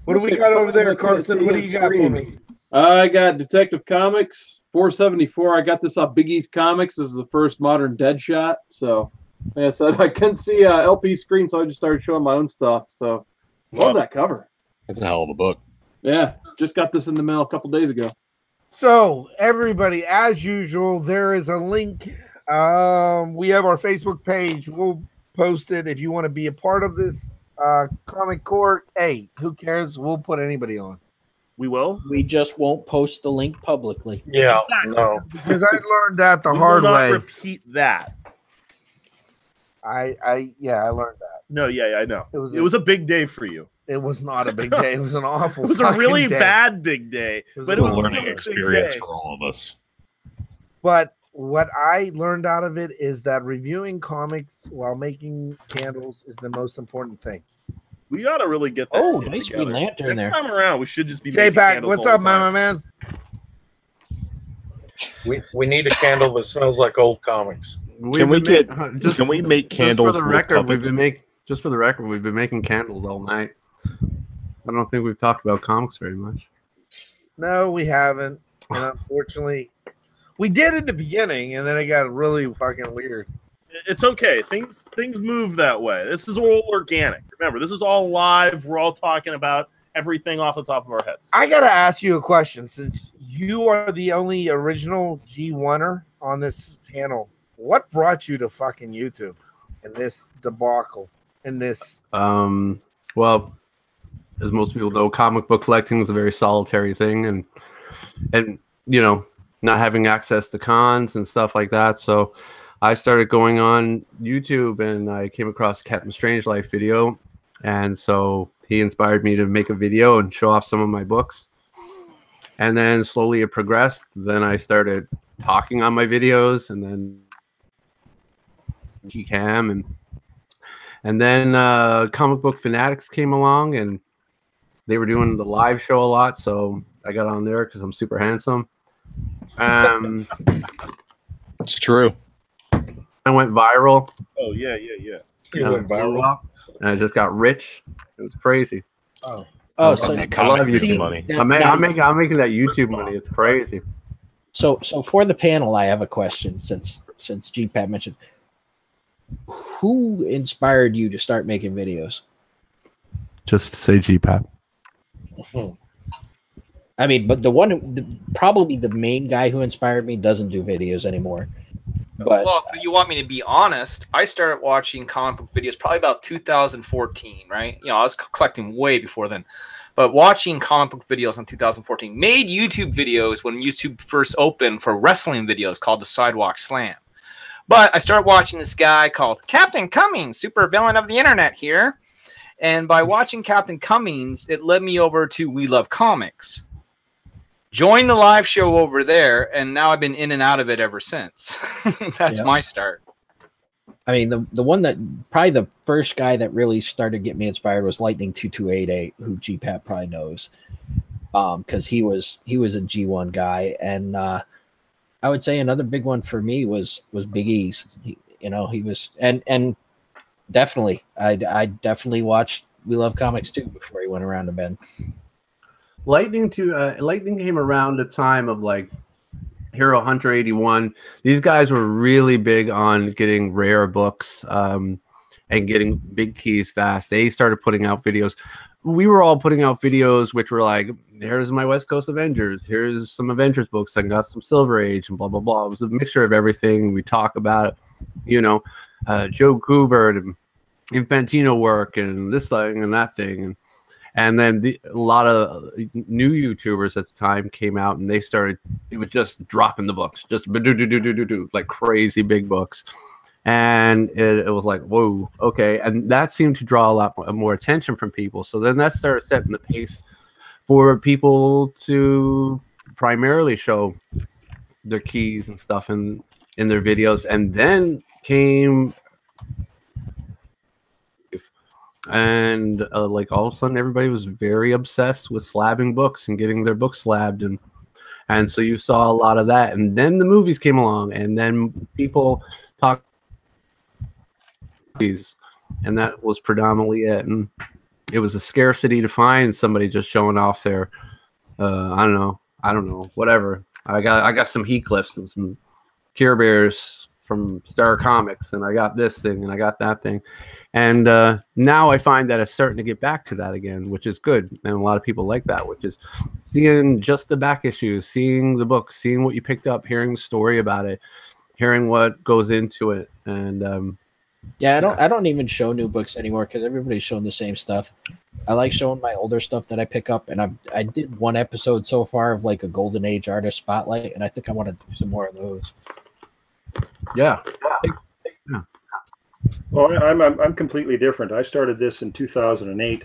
What do we got over there, Carson? What do you got for me? I got Detective Comics 474. I got this off Big East Comics. This is the first modern Deadshot. So, like I said, I couldn't see LP screen, so I just started showing my own stuff. So, love that cover. That's a hell of a book. Yeah, just got this in the mail a couple days ago. So, everybody, as usual, there is a link. We have our Facebook page. We'll post it if you want to be a part of this Comic Corps. Hey, who cares? We'll put anybody on. We will. We just won't post the link publicly. Yeah, no. Because I learned that the We hard will not way. repeat that. I learned that. No, yeah, I know. It was It was a big day for you. It was not a big day. It was an awful. It was a fucking really day. bad big day, was but a it was learning still a big Experience day. for all of us. But what I learned out of it is that reviewing comics while making candles is the most important thing. We got to really get that. Oh, shit nice together. Green Lantern Next there. time around, we should just be. J making Pack, candles what's all up, the time. my man? We need a candle that smells like old comics. Can we been get? ma- just- Can we make Just candles? for the with record, puppets? Just for the record, we've been making candles all night. I don't think we've talked about comics very much. No, we haven't. And unfortunately, we did in the beginning, and then it got really fucking weird. It's okay. Things move that way. This is all organic. Remember, this is all live. We're all talking about everything off the top of our heads. I gotta ask you a question, since you are the only original G1er on this panel. What brought you to fucking YouTube and this debacle and this? Well, as most people know, comic book collecting is a very solitary thing, and you know, not having access to cons and stuff like that. So I started going on YouTube, and I came across Captain Strangelove video, and so he inspired me to make a video and show off some of my books. And then slowly it progressed. Then I started talking on my videos, and then Gcam, and then Comic Book Fanatics came along, and they were doing the live show a lot, so I got on there because I'm super handsome. It's true. I went viral. Oh yeah. You went viral. And I just got rich. It was crazy. So I love YouTube money. I'm making that YouTube money. It's crazy. So for the panel, I have a question. Since GPAT mentioned, who inspired you to start making videos? Just to say GPAT. I mean, but probably the main guy who inspired me doesn't do videos anymore. But well, if you want me to be honest, I started watching comic book videos probably about 2014, right? I was collecting way before then. But watching comic book videos in 2014, made YouTube videos when YouTube first opened for wrestling videos called the Sidewalk Slam. But I started watching this guy called Captain Cummings, super villain of the internet here. And by watching Captain Cummings, it led me over to We Love Comics. Joined the live show over there, and now I've been in and out of it ever since. That's my start. I mean, the one that probably the first guy that really started getting me inspired was Lightning 2288, who GPAT probably knows, because he was a G1 guy, and I would say another big one for me was Big E's. He was and definitely I definitely watched We Love Comics too before he went around to Ben. Lightning came around the time of like Hero Hunter 81. These guys were really big on getting rare books and getting big keys fast. They started putting out videos. We were all putting out videos which were like, here's my West Coast Avengers, here's some Avengers books, I got some Silver Age and blah blah blah. It was a mixture of everything. We talk about, Joe Kubert and Infantino work and this thing and that thing, and then a lot of new YouTubers at the time came out, and it was just dropping the books, just like crazy big books. And it was like, whoa, okay. And that seemed to draw a lot more attention from people. So then that started setting the pace for people to primarily show their keys and stuff in their videos. And then came... And like all of a sudden, everybody was very obsessed with slabbing books and getting their books slabbed, and so you saw a lot of that. And then the movies came along, and then people talked, and that was predominantly it. And it was a scarcity to find somebody just showing off their, I don't know, whatever. I got some Heathcliffs and some Care Bears from Star Comics, and I got this thing and I got that thing. And now I find that it's starting to get back to that again, which is good. And a lot of people like that, which is seeing just the back issues, seeing the book, seeing what you picked up, hearing the story about it, hearing what goes into it. And I don't even show new books anymore because everybody's showing the same stuff. I like showing my older stuff that I pick up, and I did one episode so far of like a Golden Age artist spotlight, and I think I want to do some more of those. Yeah. Well, I'm completely different. I started this in 2008,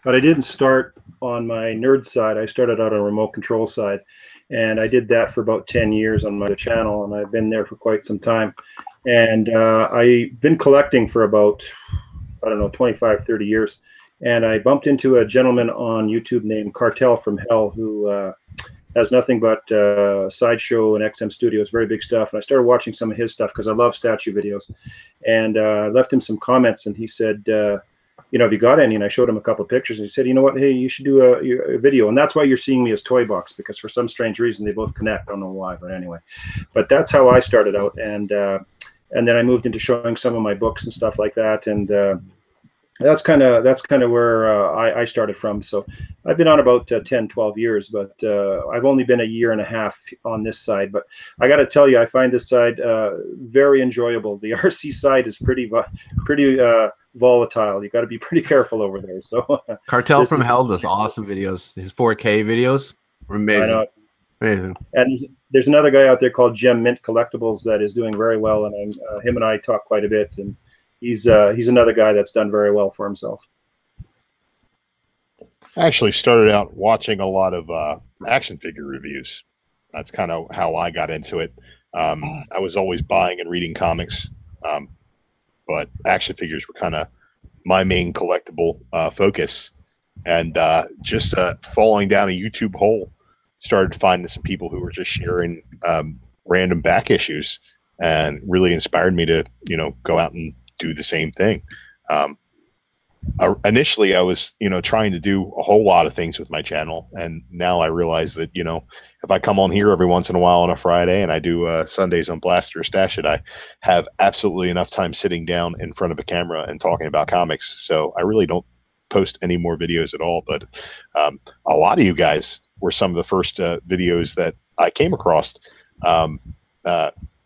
but I didn't start on my nerd side. I started out on a remote control side, and I did that for about 10 years on my channel, and I've been there for quite some time. And I've been collecting for about, 25, 30 years. And I bumped into a gentleman on YouTube named Cartel from Hell, who has nothing but Sideshow and XM Studios, very big stuff. And I started watching some of his stuff because I love statue videos. And I left him some comments, and he said, have you got any? And I showed him a couple of pictures, and he said, you know what, hey, you should do a video. And that's why you're seeing me as Toy Box, because for some strange reason they both connect. I don't know why, but anyway. But that's how I started out. And then I moved into showing some of my books and stuff like that. And that's kind of where I started from. So I've been on about 10, 12 years, but I've only been a year and a half on this side. But I got to tell you, I find this side very enjoyable. The RC side is pretty volatile. You got to be pretty careful over there. So Cartel from Hell does awesome videos. His 4K videos are amazing. I know. Amazing. And there's another guy out there called Gem Mint Collectibles that is doing very well, and him and I talk quite a bit, and he's another guy that's done very well for himself. I actually started out watching a lot of action figure reviews. That's kind of how I got into it. I was always buying and reading comics, but action figures were kind of my main collectible focus. And just falling down a YouTube hole, started finding some people who were just sharing random back issues, and really inspired me to, go out and do the same thing. Initially I was, trying to do a whole lot of things with my channel. And now I realize that, if I come on here every once in a while on a Friday and I do Sundays on Blast or Stash It, I have absolutely enough time sitting down in front of a camera and talking about comics. So I really don't post any more videos at all. But a lot of you guys were some of the first videos that I came across.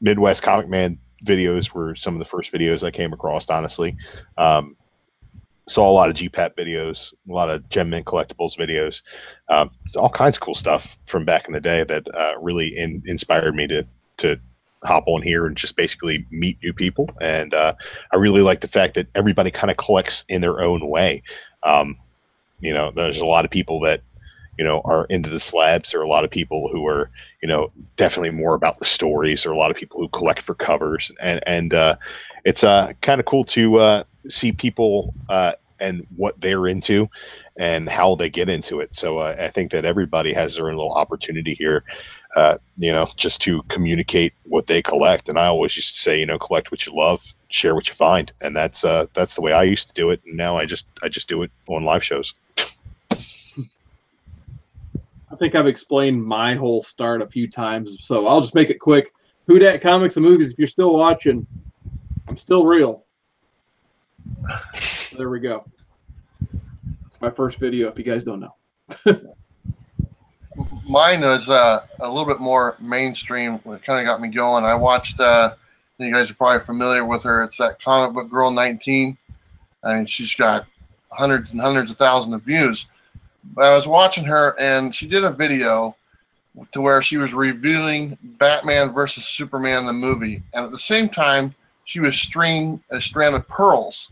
Midwest Comic Man videos were some of the first videos I came across, honestly. Saw a lot of GPAP videos, a lot of Gem Mint Collectibles videos, all kinds of cool stuff from back in the day that really inspired me to hop on here and just basically meet new people. And I really like the fact that everybody kind of collects in their own way. There's a lot of people that, are into the slabs. There are a lot of people who are, definitely more about the stories. There are a lot of people who collect for covers, and it's kind of cool to see people and what they're into and how they get into it. So I think that everybody has their own little opportunity here, just to communicate what they collect. And I always used to say, collect what you love, share what you find. And that's the way I used to do it. And now I just do it on live shows. I think I've explained my whole start a few times, so I'll just make it quick. Who Dat Comics and Movies, if you're still watching, I'm still real. There we go. It's my first video, if you guys don't know. Mine is a little bit more mainstream. It kind of got me going. I watched, you guys are probably familiar with her. It's that Comic Book Girl 19. I mean, she's got hundreds and hundreds of thousands of views. But I was watching her, and she did a video to where she was reviewing Batman versus Superman the movie, and at the same time she was stringing a strand of pearls.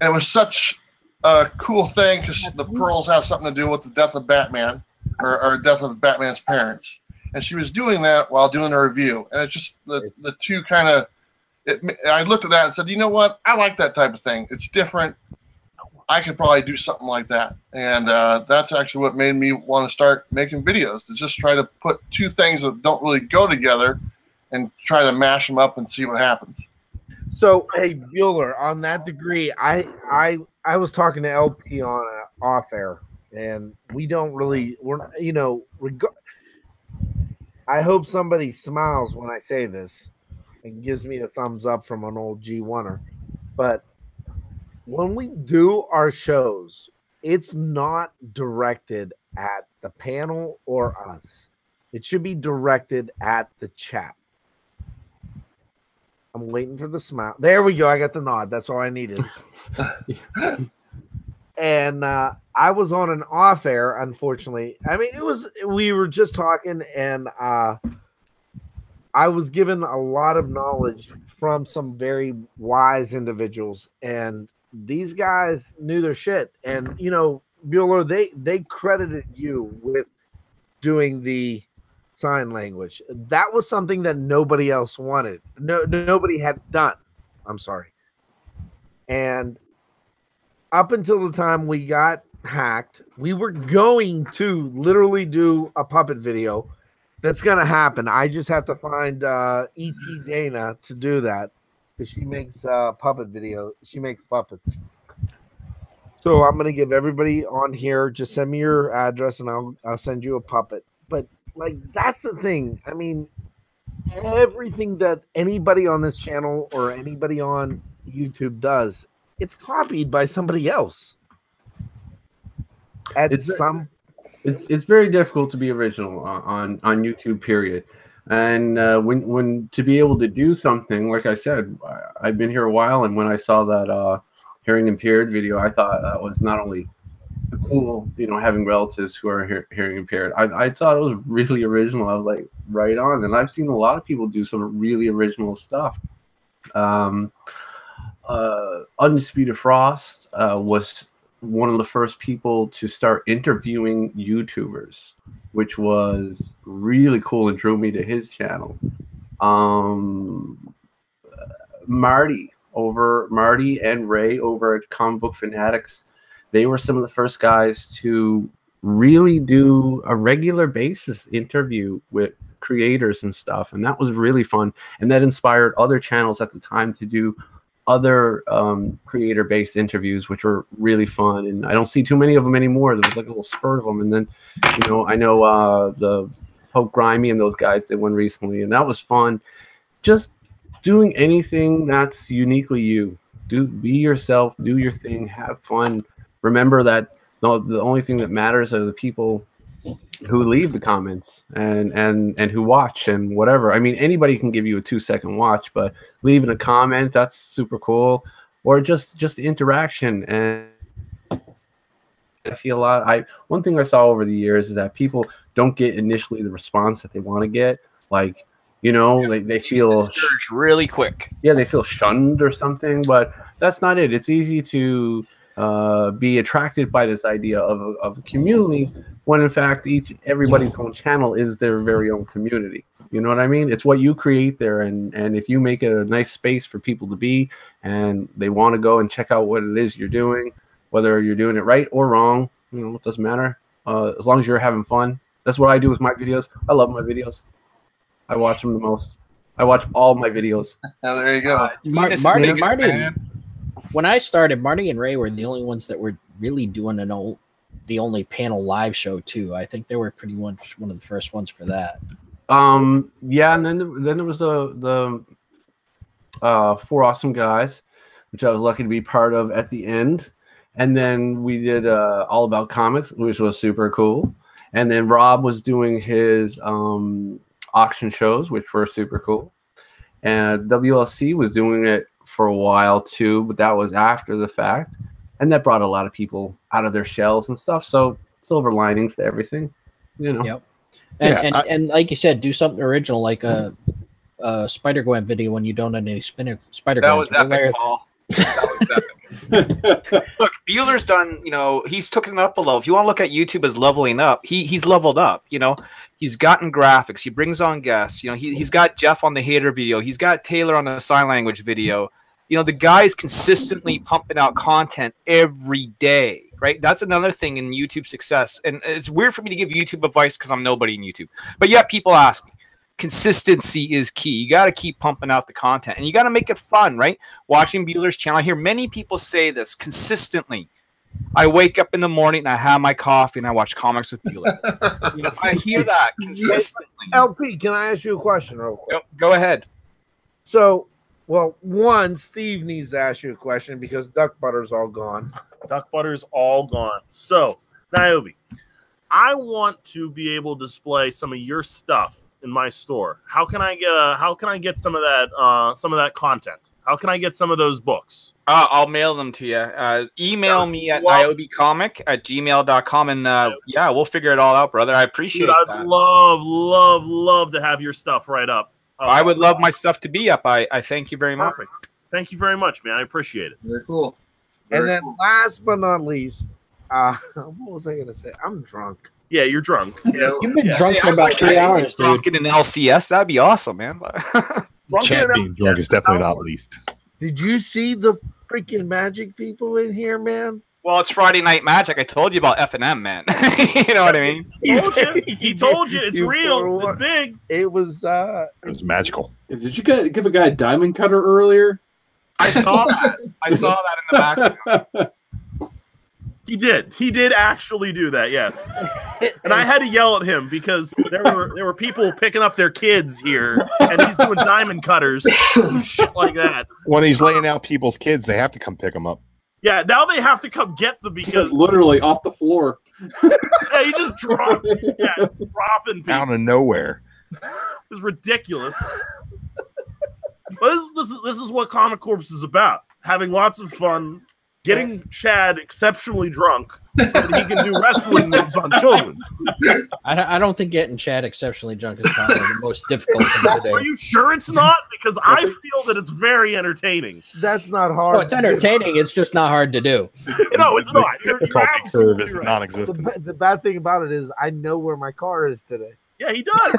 And it was such a cool thing because the pearls have something to do with the death of Batman, or death of Batman's parents. And she was doing that while doing a review, and it's just the two kind of. I looked at that and said, you know what? I like that type of thing. It's different. I could probably do something like that. And that's actually what made me want to start making videos, to just try to put two things that don't really go together and try to mash them up and see what happens. So, hey, Bueller, on that degree, I was talking to LP on off air, and we don't really, I hope somebody smiles when I say this and gives me a thumbs up from an old G1er. But when we do our shows, it's not directed at the panel or us. It should be directed at the chat. I'm waiting for the smile. There we go. I got the nod. That's all I needed. And I was on an off air, unfortunately. I mean, we were just talking, and I was given a lot of knowledge from some very wise individuals, and these guys knew their shit. And Bueller, they credited you with doing the sign language. That was something that nobody else wanted. Nobody had done. I'm sorry. And up until the time we got hacked, we were going to literally do a puppet video. That's going to happen. I just have to find E.T. Dana to do that, because she makes puppet video. She makes puppets. So I'm going to give everybody on here, just send me your address and I'll send you a puppet. But that's the thing. I mean, everything that anybody on this channel or anybody on YouTube does, it's copied by somebody else. It's very difficult to be original on YouTube, period. And when to be able to do something, like I said, I've been here a while, and when I saw that hearing impaired video, I thought that was not only cool, having relatives who are hearing impaired. I thought it was really original. I was like, right on. And I've seen a lot of people do some really original stuff. Undisputed Frost was one of the first people to start interviewing YouTubers, which was really cool and drew me to his channel. Marty and Ray over at Comic Book Fanatics, they were some of the first guys to really do a regular basis interview with creators and stuff, and that was really fun, and that inspired other channels at the time to do other creator-based interviews, which were really fun. And I don't see too many of them anymore. There was like a little spurt of them, and then I know the Pope Grimy and those guys, they won recently, and that was fun. Just doing anything that's uniquely you. Be yourself, do your thing, have fun. Remember that the only thing that matters are the people who leave the comments and who watch and whatever. I mean, anybody can give you a 2-second watch, but leaving a comment, that's super cool. Or just interaction. And I see a lot. One thing I saw over the years is that people don't get initially the response that they want to get. Like, they feel discouraged really quick. Yeah, they feel shunned or something, but that's not it. It's easy to be attracted by this idea of a community when in fact everybody's own channel is their very own community. You know what I mean? It's what you create there, and if you make it a nice space for people to be and they want to go and check out what it is you're doing, whether you're doing it right or wrong, it doesn't matter. As long as you're having fun. That's what I do with my videos. I love my videos. I watch them the most. I watch all my videos. Oh, there you go. Marty, when I started, Marty and Ray were the only ones that were really doing the only panel live show too. I think they were pretty much one of the first ones for that. Yeah, and then there was the Four Awesome Guys, which I was lucky to be part of at the end. And then we did All About Comics, which was super cool. And then Rob was doing his auction shows, which were super cool. And WLC was doing it for a while too, but that was after the fact. And that brought a lot of people out of their shells and stuff. So silver linings to everything, Yep. And like you said, do something original, like a Spider-Gwen video when you don't have any Spider-Gwen. That was epic, Paul. That was epic. Look, Bueller's done, he's taken it up a level. If you want to look at YouTube as leveling up, he's leveled up, He's gotten graphics. He brings on guests. He's got Jeff on the hater video. He's got Taylor on the sign language video. The guy's consistently pumping out content every day, right? That's another thing in YouTube success. And it's weird for me to give YouTube advice because I'm nobody in YouTube. But yet people ask me. Consistency is key. You got to keep pumping out the content, and you got to make it fun, right? Watching Bueller's channel, I hear many people say this consistently. I wake up in the morning and I have my coffee and I watch comics with Bueller. I hear that consistently. LP, can I ask you a question real quick? Go ahead. So, one, Steve needs to ask you a question because Duck Butter's all gone. Duck Butter's all gone. So, Niobe, I want to be able to display some of your stuff in my store. How can I get some of that content? How can I get some of those books? I'll mail them to you. Email me at niobecomic@gmail.com, and yeah, we'll figure it all out, brother. I appreciate that. I'd love to have your stuff right up. I would love my stuff to be up. I thank you very much. Perfect. Thank you very much, man. I appreciate it. Very cool. And then last but not least, what was I going to say? I'm drunk. Yeah, you're drunk. You've been drunk for about 3 hours, dude. Drunk in an LCS, that'd be awesome, man. Chat being drunk is definitely not least. Did you see the freaking Magic people in here, man? Well, it's Friday Night Magic. I told you about F&M, man. You know what I mean? He told you. It's real. It's big. It was magical. Did you give a guy a diamond cutter earlier? I saw that. I saw that in the background. He did. He did actually do that, yes. And I had to yell at him because there were people picking up their kids here, and he's doing diamond cutters and shit like that. When he's laying out people's kids, they have to come pick them up. Yeah, now they have to come get them because literally off the floor. Yeah, he just dropping people out of nowhere. It's ridiculous. But this is what Comic Corps is about: having lots of fun. Getting Chad exceptionally drunk so that he can do wrestling moves on children. I don't think getting Chad exceptionally drunk is probably the most difficult thing to do. Are you sure it's not? Because I feel that it's very entertaining. That's not hard. Oh, it's entertaining. It's just not hard to do. No, it's not. The difficulty curve is non-existent. The bad thing about it is I know where my car is today. Yeah, he does.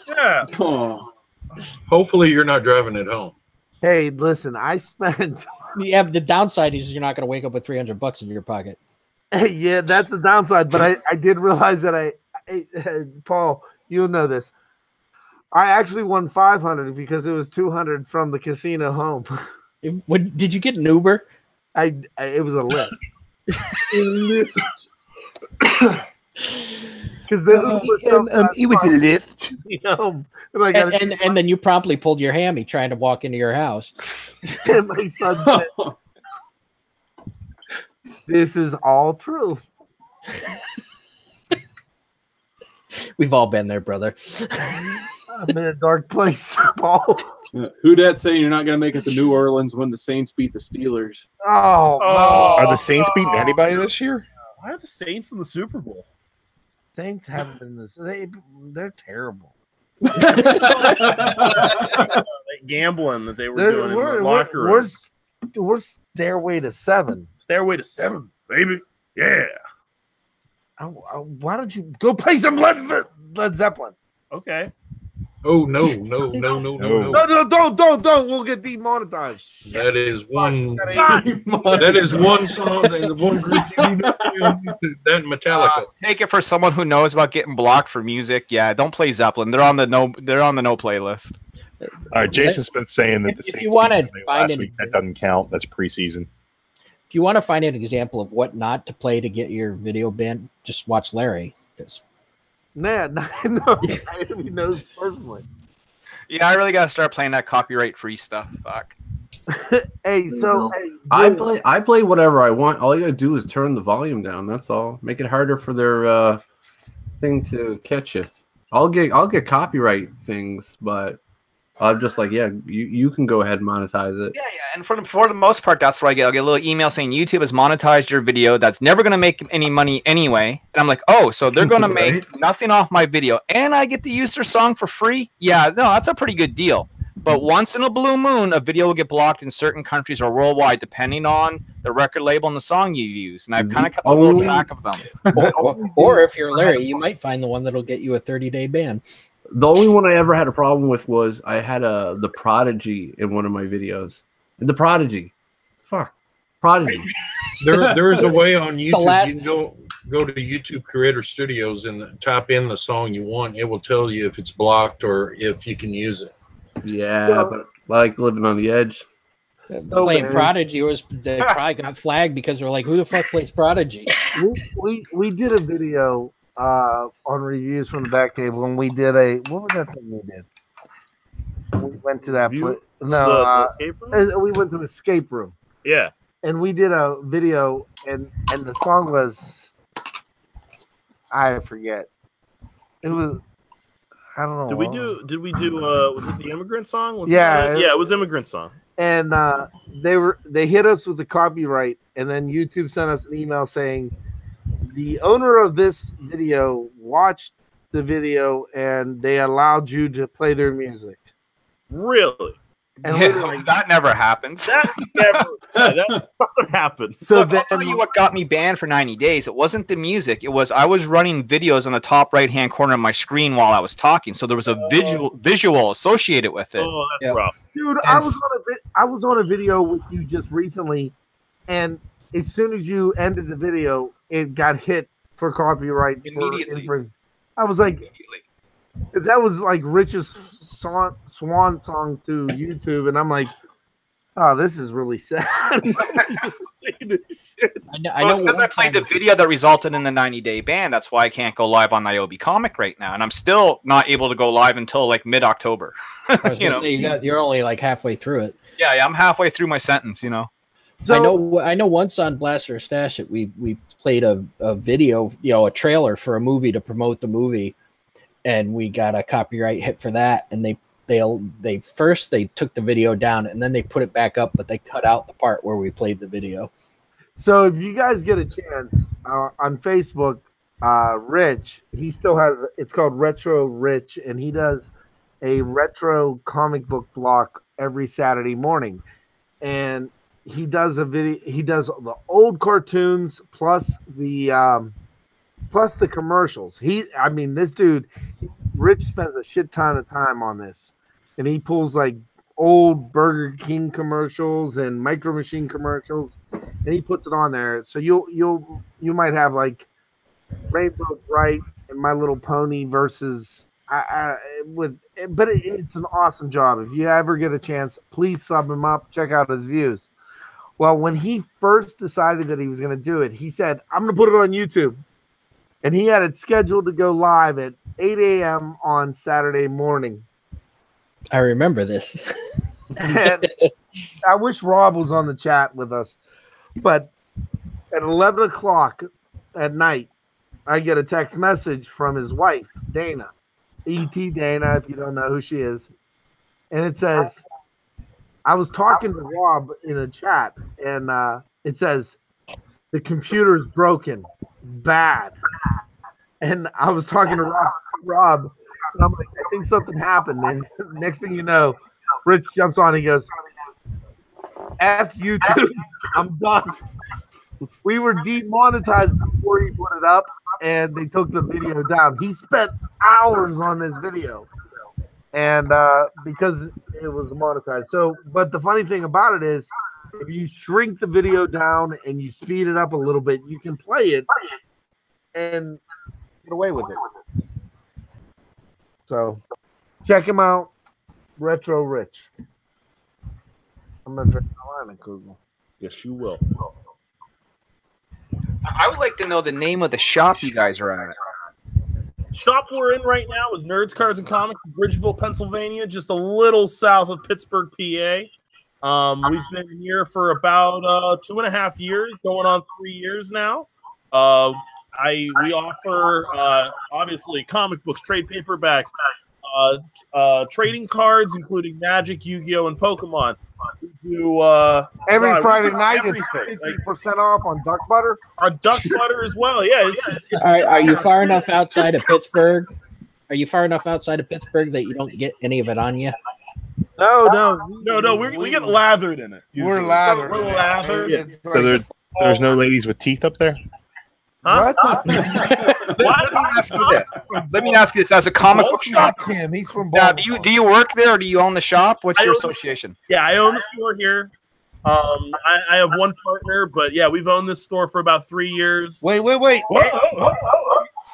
Yeah. Oh. Hopefully, you're not driving it home. Hey, listen, I spent. Yeah, the downside is you're not going to wake up with $300 in your pocket. Yeah, that's the downside. But I did realize that Paul, you'll know this. I actually won $500 because it was $200 from the casino home. Did you get an Uber? It was a Lyft. Because it was a lift. You know, and then you promptly pulled your hammy trying to walk into your house. And my son said, "This is all true." We've all been there, brother. I'm in a dark place, Paul. Who dat saying you're not going to make it to New Orleans when the Saints beat the Steelers? Oh, are the Saints beating anybody this year? Why are the Saints in the Super Bowl? Saints haven't been this. They're terrible. That gambling that they were doing in the locker room. We're Stairway to 7. Stairway to 7, baby. Yeah. Why don't you go play some Led Zeppelin? Okay. Oh no! Don't! We'll get demonetized. That is one. That is one song. That one group you need to do. That Metallica. Take it for someone who knows about getting blocked for music. Yeah, don't play Zeppelin. They're on the no playlist. All right, Jason Smith saying that the Saints you want to beat find last week, that doesn't count. That's preseason. If you want to find an example of what not to play to get your video banned, just watch Larry. Nah, no, he knows personally. Yeah, I really gotta start playing that copyright-free stuff. Fuck. Hey, so I play whatever I want. All you gotta do is turn the volume down. That's all. Make it harder for their thing to catch you. I'll get copyright things, but I'm just like, yeah, you can go ahead and monetize it. Yeah, and for the most part, that's what I get. I'll get a little email saying YouTube has monetized your video. That's never going to make any money anyway. And I'm like, oh, so they're going to make nothing off my video, and I get to use their song for free? Yeah, no, that's a pretty good deal. But once in a blue moon, a video will get blocked in certain countries or worldwide, depending on the record label and the song you use. And I've kind of kept a little track of them. Or if you're Larry, you might find the one that'll get you a 30-day ban. The only one I ever had a problem with was I had the Prodigy in one of my videos. The Prodigy. There is a way on YouTube. You can go to YouTube Creator Studios and type in the song you want. It will tell you if it's blocked or if you can use it. Yeah, but like living on the edge. Playing Prodigy they probably got flagged because they're like, who the fuck plays Prodigy? We did a video on reviews from the back cave when we did what was that thing we did? We went to that place. No, escape room? We went to escape room. Yeah. And we did a video and the song was I forget. It was I don't know. Did we do was it the Immigrant Song? It was Immigrant Song. And they hit us with the copyright, and then YouTube sent us an email saying the owner of this video watched the video and they allowed you to play their music. Really? And that never happens. That doesn't happen. So I'll tell you what got me banned for 90 days. It wasn't the music. It was I was running videos on the top right-hand corner of my screen while I was talking. So there was a visual associated with it. Oh, that's rough. Dude, I was on a video with you just recently, and as soon as you ended the video, it got hit for copyright immediately. I was like, that was like Rich's swan song to YouTube, and I'm like, oh, this is really sad. I know because I played the video that resulted in the 90-day ban. That's why I can't go live on Niobe Comic right now, and I'm still not able to go live until like mid-October. You're only like halfway through it. Yeah, I'm halfway through my sentence. So, I know once on Blaster Stash it we played a video, a trailer for a movie to promote the movie, and we got a copyright hit for that. And they first took the video down and then they put it back up, but they cut out the part where we played the video. So if you guys get a chance on Facebook, Rich, he still has. It's called Retro Rich, and he does a retro comic book block every Saturday morning, and he does a video. He does the old cartoons plus the commercials. I mean, this dude, Rich spends a shit ton of time on this, and he pulls like old Burger King commercials and Micro Machine commercials, and he puts it on there. So you might have like Rainbow Bright and My Little Pony versus but it's an awesome job. If you ever get a chance, please sub him up, check out his views. Well, when he first decided that he was going to do it, he said, I'm going to put it on YouTube. And he had it scheduled to go live at 8 a.m. on Saturday morning. I remember this. And I wish Rob was on the chat with us. But at 11 o'clock at night, I get a text message from his wife, Dana. E.T. Dana, if you don't know who she is. And it says, I was talking to Rob in a chat, and it says, the computer's broken. Bad. And I was talking to Rob, and I'm like, I think something happened. And next thing you know, Rich jumps on and he goes, F YouTube, I'm done. We were demonetized before he put it up, and they took the video down. He spent hours on this video, and because it was monetized. So, but the funny thing about it is, if you shrink the video down and you speed it up a little bit, you can play it and get away with it. So, check him out, Retro Rich. I'm gonna drink my wine, Google. Yes, you will. I would like to know the name of the shop you guys are at. Shop we're in right now is Nerds, Cards, and Comics in Bridgeville, Pennsylvania, just a little south of Pittsburgh, PA. We've been here for about 2.5 years, going on 3 years now. We offer obviously comic books, trade paperbacks, trading cards, including Magic, Yu-Gi-Oh, and Pokemon. We do every Friday night. It's 50% off on duck butter. On duck butter as well. Yeah. Are you far enough outside of Pittsburgh? Are you far enough outside of Pittsburgh that you don't get any of it on you? No. We get lathered in it. We're lathered. We're lathered. Yeah. So there's no ladies with teeth up there? Huh? Let me ask you this: as a comic book shop, Tim, he's from now, do you work there, or do you own the shop? What's your association? Yeah, I own the store here. I have one partner, but yeah, we've owned this store for about 3 years. Wait.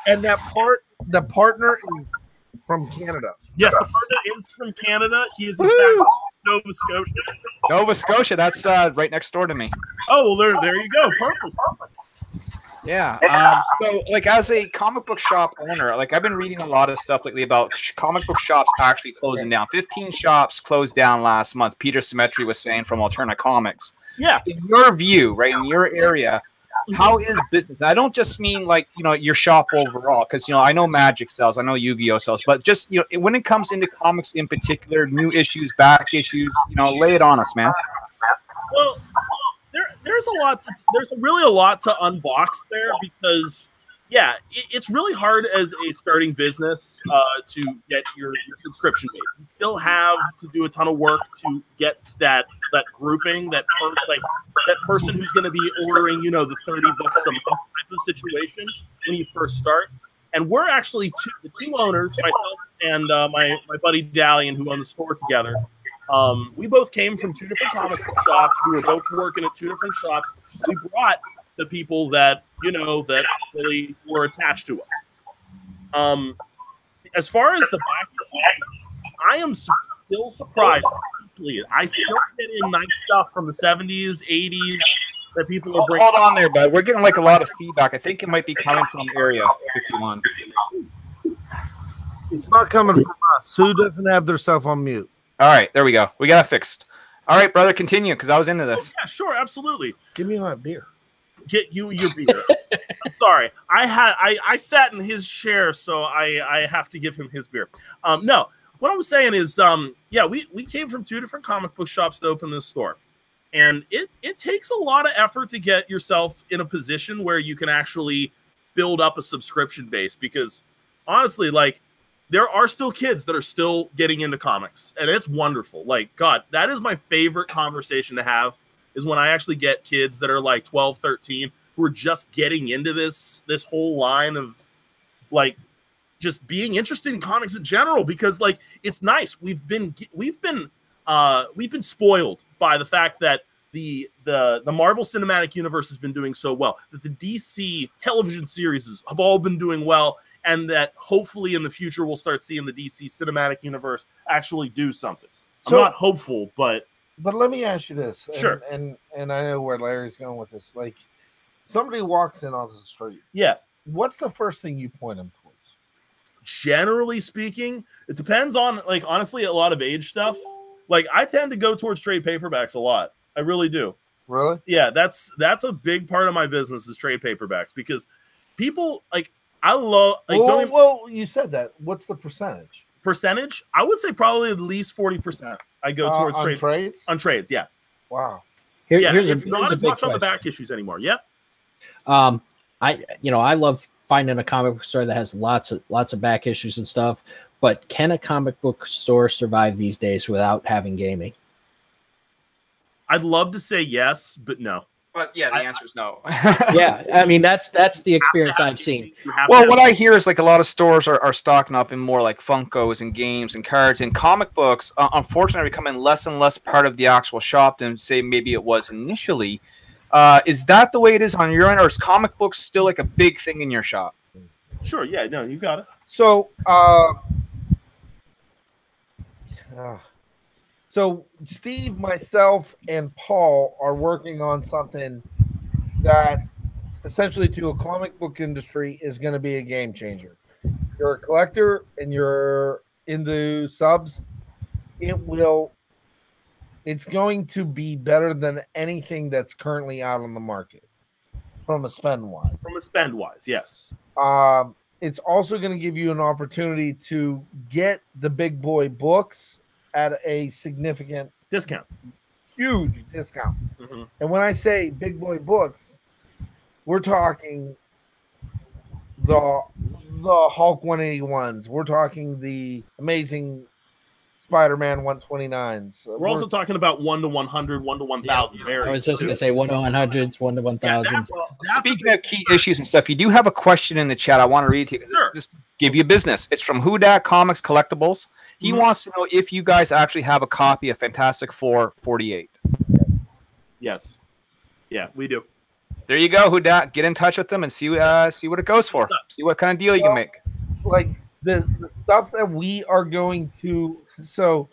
And the partner is from Canada. Yes, the partner is from Canada. He is in fact Nova Scotia. Nova Scotia, that's right next door to me. Oh, well, there you go. Perfect. Yeah. So, like, as a comic book shop owner, like, I've been reading a lot of stuff lately about comic book shops actually closing down. 15 shops closed down last month. Peter Symmetry was saying from Alterna Comics. Yeah. In your view, right, in your area, how is business? And I don't just mean, like, your shop overall, because, I know Magic sells, I know Yu-Gi-Oh sells, but just, when it comes into comics in particular, new issues, back issues, lay it on us, man. Well, there's really a lot to unbox there, because it's really hard as a starting business to get your subscription base. You still have to do a ton of work to get that grouping, that person who's going to be ordering the $30 a month type of situation when you first start. And we're actually the two owners, myself and my buddy Dalian, who own the store together. We both came from two different comic book shops. We were both working at two different shops. We brought the people that that really were attached to us. As far as the back, I am still surprised. I still get in nice stuff from the 70s, 80s that people are bringing. Hold on there, bud. We're getting like a lot of feedback. I think it might be coming from the area 51. It's not coming from us. Who doesn't have their stuff on mute? All right, there we go. We got it fixed. All right, brother, continue, because I was into this. Yeah, sure, absolutely. Give me my beer. Get you your beer. I'm sorry. I sat in his chair, so I have to give him his beer. No, what I was saying is, we came from two different comic book shops to open this store. And it takes a lot of effort to get yourself in a position where you can actually build up a subscription base, because honestly, like, there are still kids that are still getting into comics, and it's wonderful. Like, God, that is my favorite conversation to have, is when I actually get kids that are like 12, 13 who are just getting into this whole line of like just being interested in comics in general, because like it's nice. We've been spoiled by the fact that the Marvel Cinematic Universe has been doing so well, that the DC television series have all been doing well, and that hopefully in the future we'll start seeing the DC Cinematic Universe actually do something. I'm not hopeful, but let me ask you this. Sure. And I know where Larry's going with this. Like, somebody walks in off the street. Yeah. What's the first thing you point them towards? Generally speaking, it depends on, like, honestly, a lot of age stuff. Like, I tend to go towards trade paperbacks a lot. I really do. Really? Yeah, that's a big part of my business is trade paperbacks, because people, like, I love, like, well, you said that. What's the percentage? Percentage? I would say probably at least 40%. I go towards on trades? On trades, yeah. Wow. It's not as much on the back issues anymore. Yep. I love finding a comic book store that has lots of back issues and stuff, but can a comic book store survive these days without having gaming? I'd love to say yes, but no. But yeah, the answer is no. Yeah, I mean that's the experience I've seen. Well, what I hear is like a lot of stores are stocking up in more like Funkos and games and cards, and comic books unfortunately are becoming less and less part of the actual shop than say maybe it was initially. Is that the way it is on your end, or is comic books still like a big thing in your shop? Sure, yeah, no, you got it. So so Steve, myself, and Paul are working on something that essentially to a comic book industry is going to be a game changer. You're a collector and you're into subs, it's going to be better than anything that's currently out on the market from a spend wise. From a spend wise, yes. It's also going to give you an opportunity to get the big boy books at a significant discount, huge discount. Mm-hmm. And when I say big boy books, we're talking the Hulk 181s. We're talking the Amazing Spider-Man 129s. We're also talking about 1 to 100, 1 to 1,000. I was just going to say 1 to 100s, 1 to 1,000s. Speaking of key issues and stuff, you do have a question in the chat. I want to read to you. Sure. Just give you business. It's from Hudak Comics Collectibles. He wants to know if you guys actually have a copy of Fantastic Four 48. Yes. Yeah, we do. There you go, Hudak. Get in touch with them and see what it goes for. See what kind of deal you can make. Like the stuff that we are going to. So,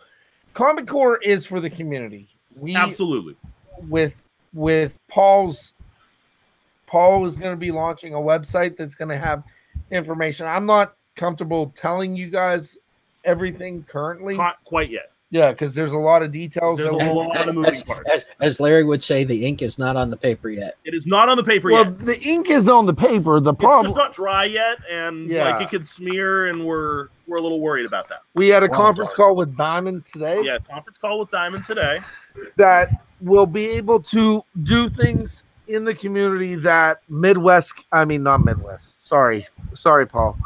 Comic Core is for the community. Absolutely. With Paul is going to be launching a website that's going to have information. I'm not comfortable telling you guys everything currently. Not quite yet. Yeah, because there's a lot of details. There's a lot of moving parts. As Larry would say, the ink is not on the paper yet. It is not on the paper Well, yet. the ink is on the paper. The It's problem just not dry yet, and Yeah. like it could smear, and we're a little worried about that. we had a conference call with Diamond today. Yeah, conference call with Diamond today. That will be able to do things in the community that not Midwest. Sorry, Paul.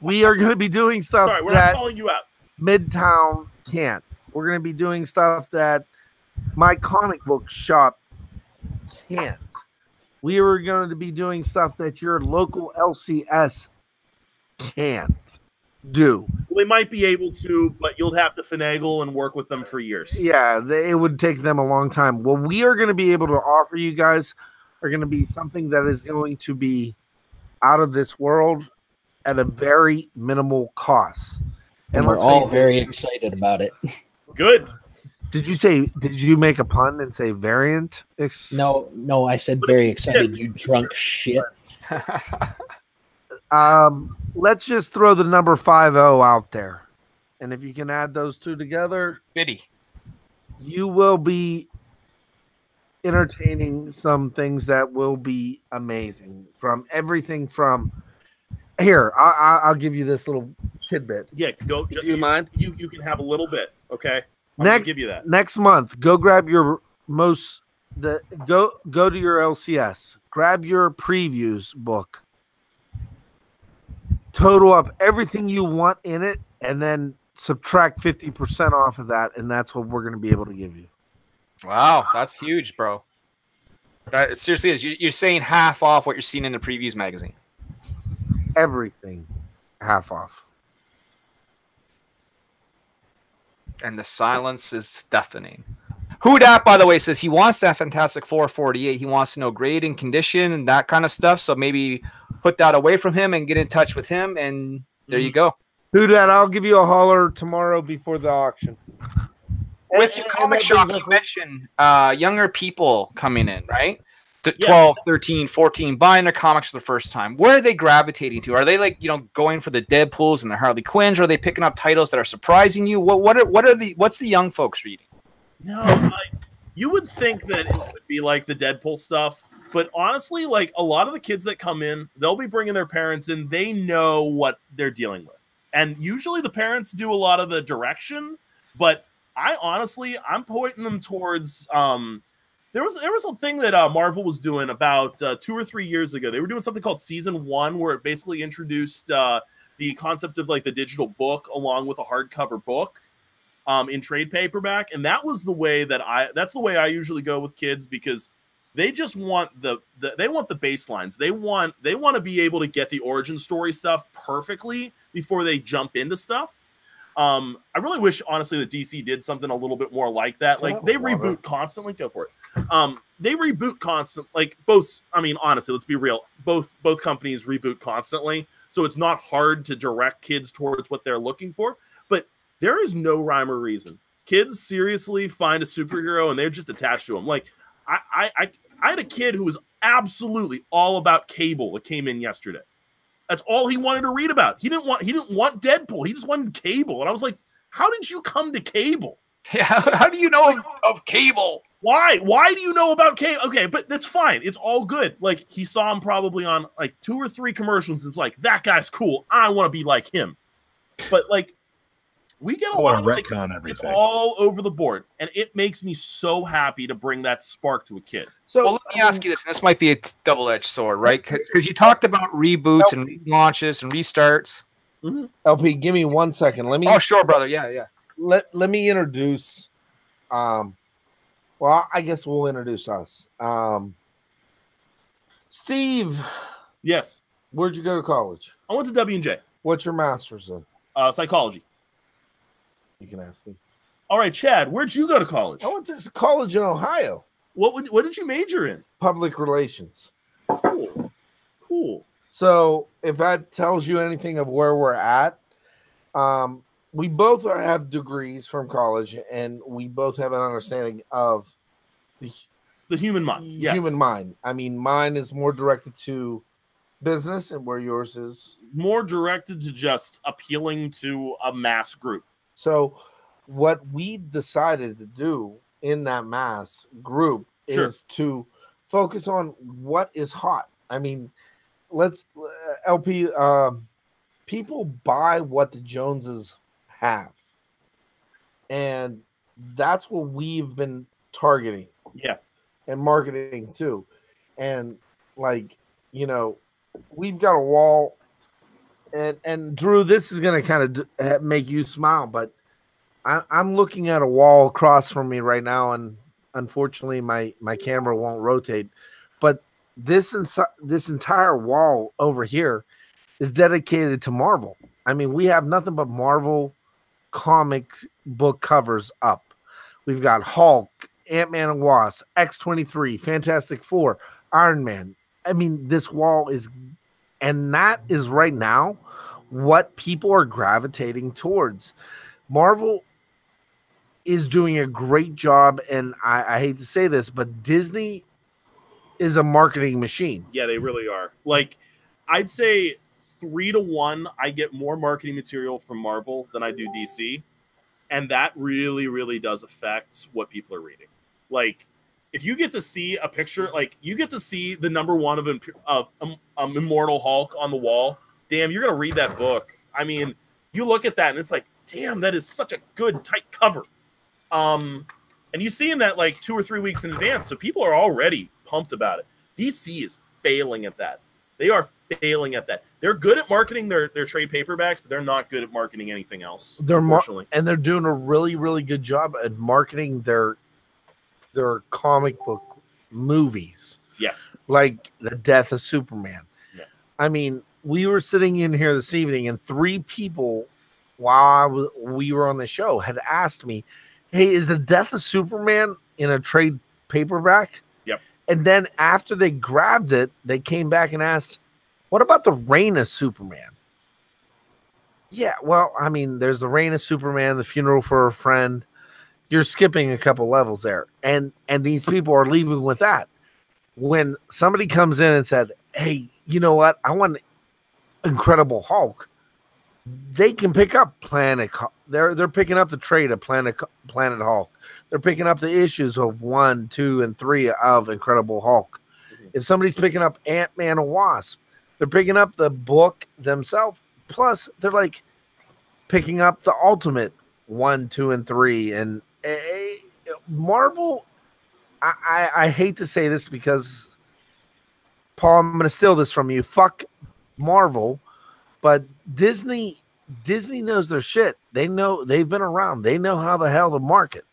We are going to be doing stuff Sorry, we're that not calling you out. Midtown can't. We're going to be doing stuff that my comic book shop can't. We are going to be doing stuff that your local LCS can't do. Well, they might be able to, but you'll have to finagle and work with them for years. Yeah, it would take them a long time. What we are going to be able to offer you guys are going to be something that is going to be out of this world at a very minimal cost. And we're all very excited about it. Good. Did you make a pun and say variant? No, I said very excited, you drunk shit. Let's just throw the number 50 out there. And if you can add those two together, Biddy, you will be entertaining some things that will be amazing. From everything from here, I'll give you this little tidbit. Yeah, go. Do you mind? You can have a little bit, okay? I'm gonna give you that. Next month, go grab your go to your LCS. Grab your previews book. Total up everything you want in it, and then subtract 50% off of that, and that's what we're going to be able to give you. Wow, that's huge, bro. That seriously is. You're saying half off what you're seeing in the previews magazine. Everything half off. And the silence is deafening. Who Dat, by the way, says he wants that Fantastic Four 48. He wants to know grade and condition and that kind of stuff. So maybe put that away from him and get in touch with him. And there you go. Who Dat, I'll give you a holler tomorrow before the auction. With your comic shop, you mentioned younger people coming in, right? 12, 13, 14, buying their comics for the first time. Where are they gravitating to? Are they going for the Deadpools and the Harley Quinns? Or are they picking up titles that are surprising you? What's the young folks reading? No, you would think that it would be like the Deadpool stuff, but honestly, like a lot of the kids that come in, they'll be bringing their parents in. They know what they're dealing with, and usually the parents do a lot of the direction. But I'm pointing them towards. There was a thing that Marvel was doing about 2 or 3 years ago. They were doing something called Season 1, where it basically introduced the concept of like the digital book along with a hardcover book. In trade paperback, and that was the way that's the way I usually go with kids, because they just want they want the baselines. They want to be able to get the origin story stuff perfectly before they jump into stuff. I really wish, honestly, that DC did something a little bit more like that. Like they reboot constantly. Go for it. They reboot constantly. Like both. I mean, honestly, let's be real. Both companies reboot constantly, so it's not hard to direct kids towards what they're looking for. But there is no rhyme or reason. Kids seriously find a superhero and they're just attached to him. Like I had a kid who was absolutely all about Cable that came in yesterday. That's all he wanted to read about. He didn't want Deadpool. He just wanted Cable. And I was like, how did you come to Cable? Yeah, how do you know of Cable? Why? Why do you know about Cable? Okay, but that's fine. It's all good. Like he saw him probably on like 2 or 3 commercials. It's like, that guy's cool. I want to be like him. But like, we get a lot of retcon everything. It's all over the board, and it makes me so happy to bring that spark to a kid. So let me ask you this, and this might be a double-edged sword, right? Because you talked about reboots and relaunches and restarts. Mm-hmm. LP, give me 1 second. Let me. Oh, sure, brother. Yeah. Let me introduce. Well, I guess we'll introduce us. Steve. Yes. Where'd you go to college? I went to W&J. What's your master's in? Psychology. You can ask me. All right, Chad, where'd you go to college? I went to college in Ohio. What did you major in? Public relations. Cool. So if that tells you anything of where we're at, we both have degrees from college, and we both have an understanding of the human mind. Yes. Human mind. I mean, mine is more directed to business, and where yours is more directed to just appealing to a mass group. So what we've decided to do in that mass group is to focus on what is hot. I mean, let's LP people buy what the Joneses have. And that's what we've been targeting. Yeah. And marketing too. And like, we've got a wall. And Drew, this is going to kind of make you smile, but I'm looking at a wall across from me right now, and unfortunately, my camera won't rotate. But this entire wall over here is dedicated to Marvel. I mean, we have nothing but Marvel comic book covers up. We've got Hulk, Ant-Man and Wasp, X-23, Fantastic Four, Iron Man. I mean, this wall is. And that is right now what people are gravitating towards. Marvel is doing a great job, and I hate to say this, but Disney is a marketing machine. Yeah, they really are. Like, I'd say 3 to 1, I get more marketing material from Marvel than I do DC. And that really, really does affect what people are reading. Like, if you get to see a picture, like you get to see the #1 of Immortal Hulk on the wall, damn, you're going to read that book. I mean, you look at that and it's like, damn, that is such a good, tight cover. And you see in that like 2 or 3 weeks in advance, so people are already pumped about it. DC is failing at that. They are failing at that. They're good at marketing their trade paperbacks, but they're not good at marketing anything else. And they're doing a really, really good job at marketing their comic book movies. Yes. Like the Death of Superman. Yeah. I mean, we were sitting in here this evening, and 3 people, while we were on the show, had asked me, hey, is the Death of Superman in a trade paperback? Yep. And then after they grabbed it, they came back and asked, what about the Reign of Superman? Yeah, well, I mean, there's the Reign of Superman, the Funeral for a Friend. You're skipping a couple levels there. And these people are leaving with that. When somebody comes in and said, hey, you know what? I want Incredible Hulk. They can pick up Planet. They're picking up the trade of Planet Hulk. They're picking up the issues of 1, 2, and 3 of Incredible Hulk. If somebody's picking up Ant-Man and Wasp, they're picking up the book themselves. Plus, they're like picking up the Ultimate 1, 2, and 3. And Marvel, I hate to say this because, Paul, I'm going to steal this from you. Fuck Marvel. But Disney knows their shit. They know, they've been around. They know how the hell to market.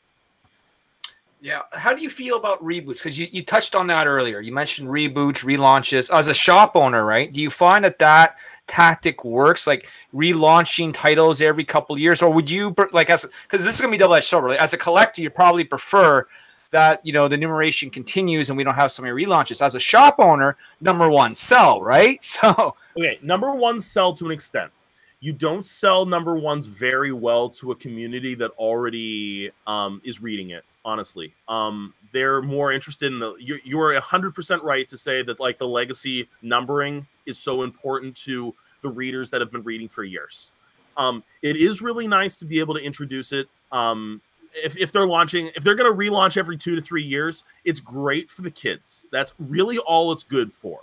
Yeah. How do you feel about reboots? Because you touched on that earlier. You mentioned reboots, relaunches. As a shop owner, right? Do you find that tactic works, like relaunching titles every couple of years? Or would you, like, because this is going to be double-edged sword, right? As a collector, you probably prefer that, the numeration continues and we don't have so many relaunches. As a shop owner, number one, sell, right? So okay, number one, sell to an extent. You don't sell number ones very well to a community that already is reading it. Honestly, they're more interested in you're 100% right to say that like the legacy numbering is so important to the readers that have been reading for years. It is really nice to be able to introduce it. If they're going to relaunch every 2 to 3 years, it's great for the kids. That's really all it's good for.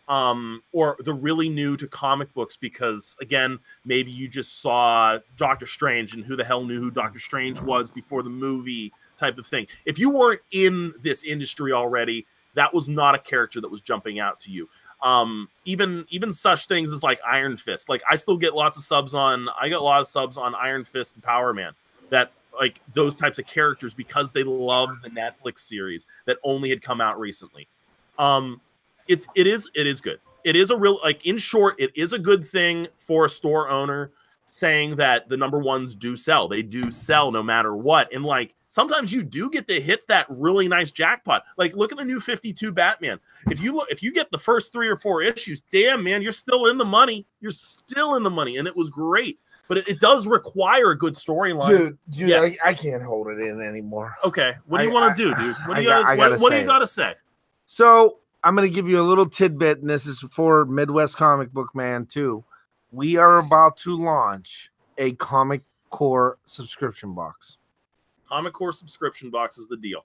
Or the really new to comic books, because again, maybe you just saw Doctor Strange and who the hell knew who Doctor Strange was before the movie type of thing. If you weren't in this industry already, that was not a character that was jumping out to you. Even such things as like Iron Fist. Like I still get lots of subs on Iron Fist and Power Man. That like those types of characters because they love the Netflix series that only had come out recently. It is good. It is a real, like, in short, it is a good thing for a store owner saying that the number ones do sell. They do sell no matter what. And like sometimes you do get to hit that really nice jackpot. Like look at the new 52 Batman. If you get the first 3 or 4 issues, damn man, you're still in the money. You're still in the money, and it was great. But it does require a good storyline. Dude, yes. I can't hold it in anymore. Okay, what do you want to do, dude? What do you got to say? So I'm going to give you a little tidbit, and this is for Midwest Comic Book Man too. We are about to launch a Comic Core subscription box. Comic Core subscription box is the deal.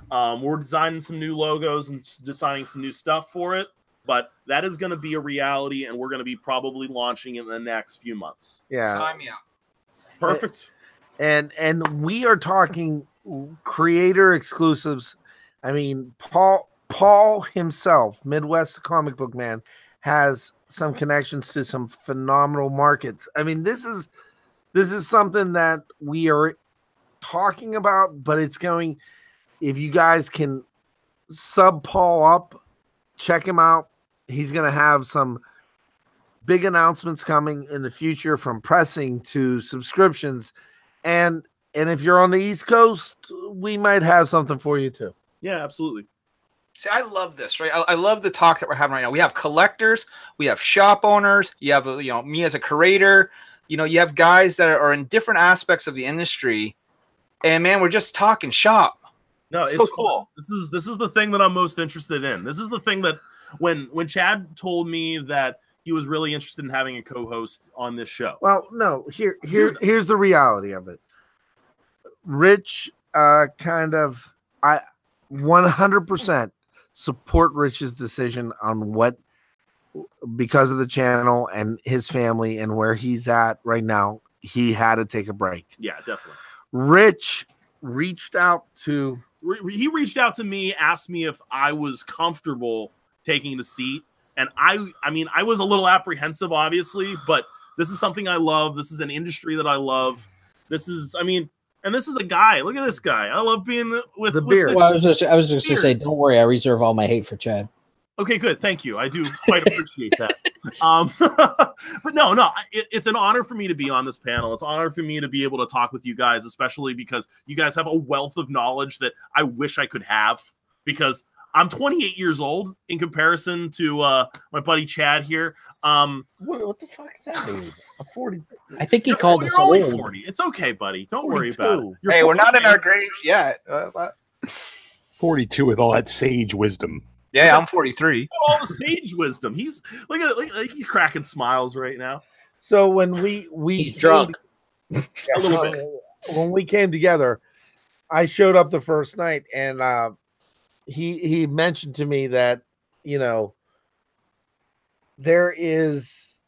We're designing some new logos and designing some new stuff for it, but that is going to be a reality, and we're going to be probably launching in the next few months. Yeah. Sign me up. Perfect. And we are talking creator exclusives. I mean, Paul himself, Midwest Comic Book Man, has some connections to some phenomenal markets. I mean, this is something that we are talking about, but it's going, if you guys can sub Paul up, check him out. He's going to have some big announcements coming in the future, from pressing to subscriptions. And if you're on the East Coast, we might have something for you too. Yeah, absolutely. See, I love this, right? I love the talk that we're having right now. We have collectors, we have shop owners, you have, me as a creator, you have guys that are in different aspects of the industry, and man, we're just talking shop. No, it's so cool. This is the thing that I'm most interested in. This is the thing that when Chad told me that he was really interested in having a co-host on this show. Well, no, here's the reality of it. Rich, I 100% support Rich's decision on because of the channel and his family and where he's at right now. He had to take a break. Yeah, definitely. Rich reached out to. He reached out to me, asked me if I was comfortable taking the seat, and I mean, I was a little apprehensive, obviously, but this is something I love. This is an industry that I love. This is, I mean, and this is a guy. Look at this guy. I love being with the beard. Well, I was just going to say, don't worry, I reserve all my hate for Chad. Okay, good. Thank you. I do quite appreciate that. But no, it's an honor for me to be on this panel. It's an honor for me to be able to talk with you guys, especially because you guys have a wealth of knowledge that I wish I could have, because I'm 28 years old in comparison to my buddy Chad here. What the fuck is that mean? I'm 40. I think he called us only old. 40. It's okay, buddy. Don't 42. worry about it. Hey, we're not in our graves yet. 42 with all that sage wisdom. Yeah, I'm 43. All the sage wisdom. He's look at it. He's cracking smiles right now. So when we he's drunk a little bit. When we came together, I showed up the first night, and he mentioned to me that, you know, there is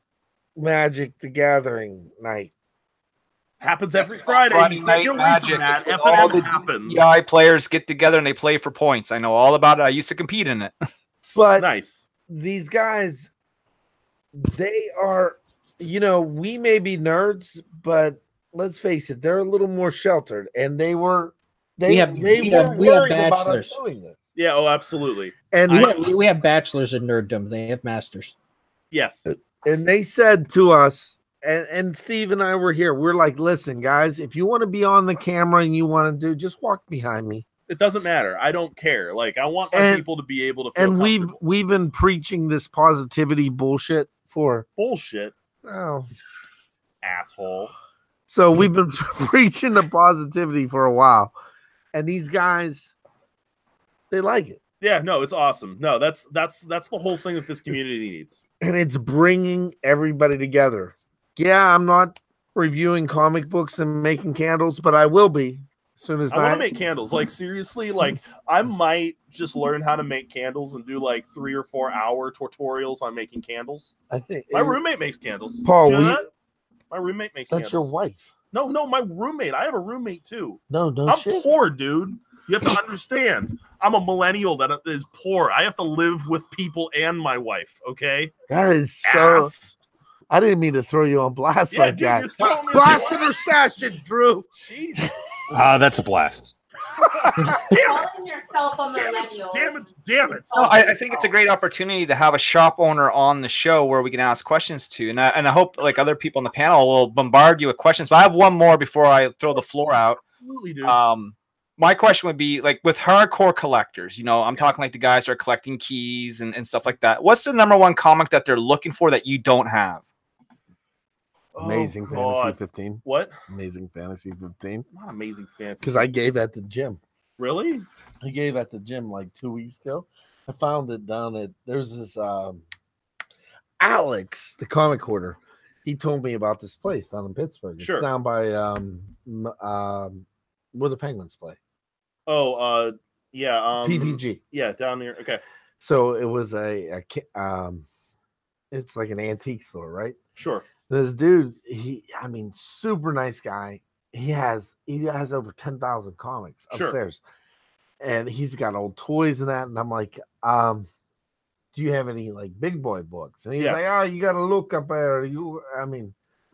Magic the Gathering night. Happens every Friday. Friday night Magic. All the DI players get together and they play for points. I know all about it. I used to compete in it. But nice. These guys, they are, you know, we may be nerds, but let's face it, they're a little more sheltered, and they were. We have bachelors doing this. Yeah. Oh, absolutely. And we have bachelors in nerddom. They have masters. Yes. And they said to us, and Steve and I were here. We're like, listen, guys, if you want to be on the camera and you want to just walk behind me. It doesn't matter. I don't care. Like, I want my people to be able to feel and we've been preaching this positivity bullshit for bullshit. Oh, asshole. So we've been preaching the positivity for a while, and these guys, they like it. Yeah, no, it's awesome. No, that's the whole thing that this community needs. And it's bringing everybody together. Yeah, I'm not reviewing comic books and making candles, but I will be as soon as I want to make candles. Like, seriously, like I might just learn how to make candles and do like 3 or 4 hour tutorials on making candles. I think my roommate makes candles. Paul, You know that? My roommate makes that's candles. your wife. No, my roommate. I have a roommate too. No, I'm shit. poor, dude. You have to understand. I'm a millennial that is poor. I have to live with people and my wife. Okay. That is so. Ass. I didn't mean to throw you on blast Yeah, like dude, that. you're throwing me Blast it or stash it, Drew. Jeez. That's a blast. Calling yourself a millennial. Damn it. No, I think it's a great opportunity to have a shop owner on the show where we can ask questions to, and I hope like other people on the panel will bombard you with questions. But I have one more before I throw the floor out. Absolutely, dude. My question would be like with hardcore collectors, you know, I'm talking like the guys that are collecting keys and stuff like that. What's the #1 comic that they're looking for that you don't have? Amazing Fantasy 15. What? Amazing Fantasy 15. Not Amazing Fantasy. Because I gave at the gym. Really? I gave at the gym like 2 weeks ago. I found it down at there's this Alex, the comic hoarder. He told me about this place down in Pittsburgh. Sure. It's down by where the Penguins play. Oh, yeah. PPG. Yeah, down there. Okay. So it was it's like an antique store, right? Sure. This dude, super nice guy. He has over 10,000 comics upstairs. Sure. And he's got old toys and that. And I'm like, do you have any like big boy books? And he's like, oh, you got to look up there. Sure.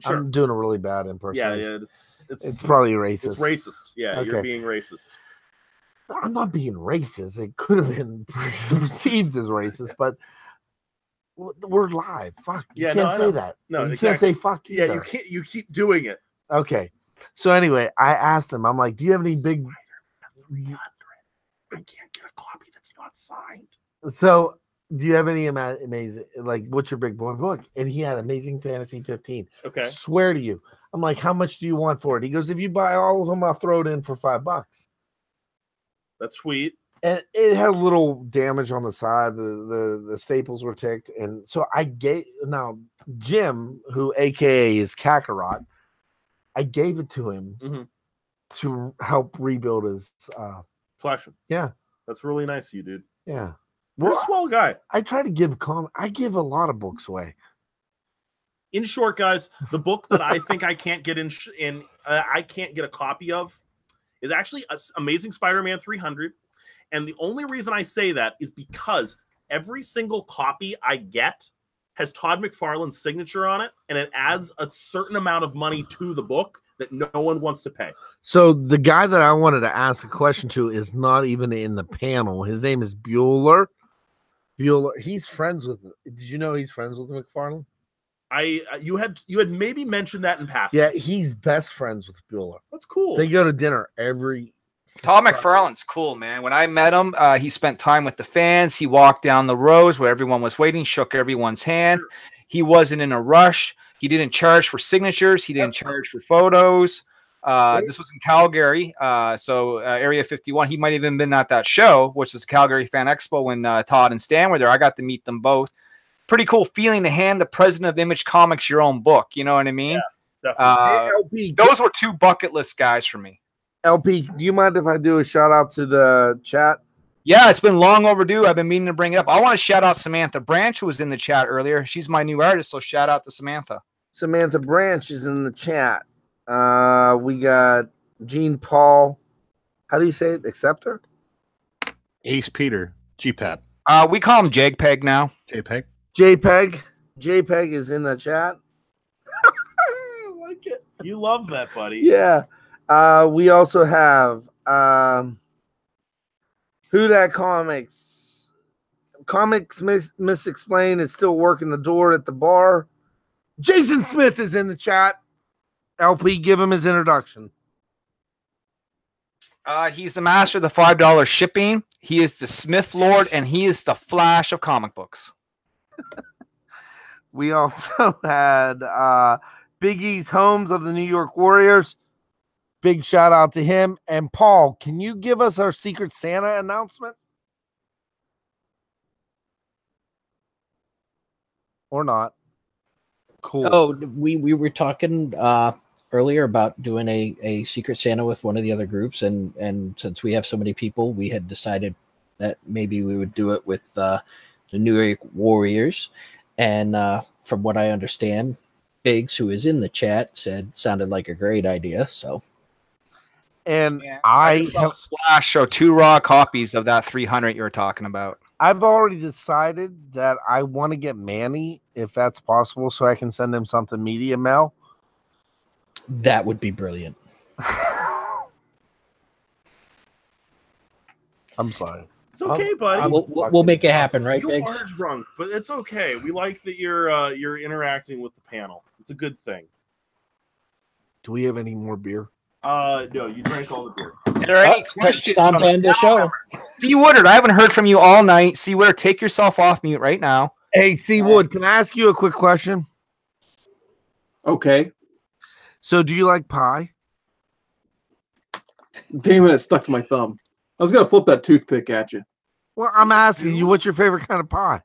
I'm doing a really bad impersonation. Yeah, it's probably racist. It's racist. Yeah, Okay. You're being racist. I'm not being racist. It could have been perceived as racist, but we're live. Fuck. You can't say that. No, you can't say fuck. Yeah, either. you can't. You keep doing it. Okay. So anyway, I asked him, I'm like, do you have any big I can't get a copy that's not signed. So do you have any amazing, like, what's your big boy book? And he had Amazing Fantasy 15. Okay. Swear to you. I'm like, how much do you want for it? He goes, if you buy all of them, I'll throw it in for $5. That's sweet. And it had a little damage on the side. The staples were ticked. And so I gave, now Jim, who AKA is Kakarot, I gave it to him to help rebuild his collection. Yeah. That's really nice of you, dude. Yeah. You're a swell guy. I try to give I give a lot of books away. In short, guys, the book that I think I can't get I can't get a copy of is actually Amazing Spider-Man 300. And the only reason I say that is because every single copy I get has Todd McFarlane's signature on it, and it adds a certain amount of money to the book that no one wants to pay. So the guy that I wanted to ask a question to is not even in the panel. His name is Bueller. He's friends with. Did you know he's friends with McFarlane? You had maybe mentioned that in passing. Yeah, he's best friends with Bueller. That's cool. They go to dinner every. Todd McFarlane's cool, man. When I met him, he spent time with the fans. He walked down the rows where everyone was waiting, shook everyone's hand. He wasn't in a rush. He didn't charge for signatures. He didn't charge for photos. This was in Calgary, so Area 51. He might have even been at that show, which was Calgary Fan Expo, when Todd and Stan were there. I got to meet them both. Pretty cool feeling to hand the president of Image Comics your own book. You know what I mean? Yeah, definitely. Those were two bucket list guys for me. LP, do you mind if I do a shout out to the chat? Yeah, it's been long overdue. I've been meaning to bring it up. I want to shout out Samantha Branch, who was in the chat earlier. She's my new artist, so shout out to Samantha. Samantha Branch is in the chat. We got Gene Paul. How do you say it? Acceptor? Ace Peter. GPAP. We call him JPEG now. JPEG. JPEG is in the chat. I like it. You love that, buddy. Yeah. We also have Who Dat Comics. Comics Misexplained is still working the door at the bar. Jason Smith is in the chat. LP, give him his introduction. He's the master of the $5 shipping. He is the Smith Lord, and he is the Flash of comic books. We also had Big E's Homes of the New York Warriors. Big shout out to him. And Paul, can you give us our Secret Santa announcement? Or not? Cool. Oh, we were talking earlier about doing a Secret Santa with one of the other groups, and since we have so many people, we had decided that maybe we would do it with the New York Warriors. And from what I understand, Biggs, who is in the chat, sounded like a great idea. So, and I have Splash show 2 raw copies of that 300 you were talking about. I've already decided that I want to get Manny, if that's possible, so I can send him something media mail. That would be brilliant. I'm sorry. It's okay, buddy. We'll make it happen, right, You Biggs? are drunk, but it's okay. We like that you're interacting with the panel. It's a good thing. Do we have any more beer? No, you drank all the beer. Are there any questions? It's time to end the show. C. Woodard, I haven't heard from you all night. C. Woodard, take yourself off mute right now. Hey, C. Wood, can I ask you a quick question? Okay. So, do you like pie? Damn it, it stuck to my thumb. I was going to flip that toothpick at you. Well, I'm asking you, what's your favorite kind of pie?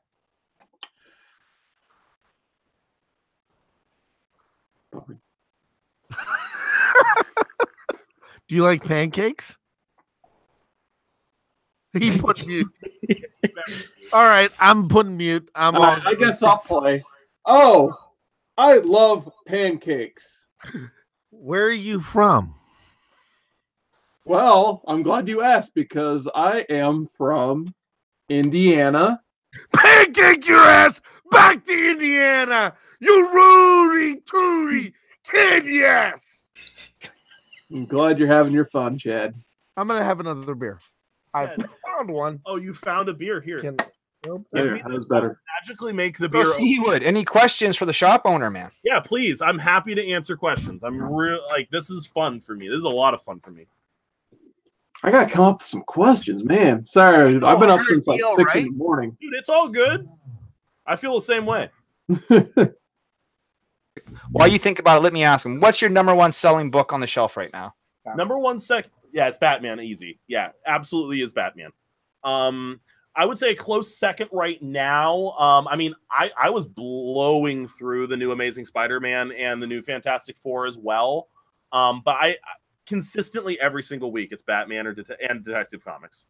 Do you like pancakes? He put mute. All right, I'm putting mute. I'm All right, I guess I'll play. Oh, I love pancakes. Where are you from? Well, I'm glad you asked because I am from Indiana. Pancake your ass back to Indiana, you Rudy Tooty kid, yes. I'm glad you're having your fun, Chad. I'm going to have another beer. I found one. Oh, you found a beer here. There, that was better. Magically make the So beer. C. Wood, any questions for the shop owner, man? Yeah, please. I'm happy to answer questions. I'm real this is fun for me. This is a lot of fun for me. I gotta come up with some questions, man. Sorry, dude. I've been up since like 6 in the morning. Dude, it's all good. I feel the same way. While you think about it, let me ask him, what's your #1 selling book on the shelf right now? #1 yeah, it's Batman. Easy. Yeah, absolutely is Batman. I would say a close second right now. I mean, I was blowing through the new Amazing Spider-Man and the new Fantastic Four as well. But I consistently every single week it's Batman and Detective Comics.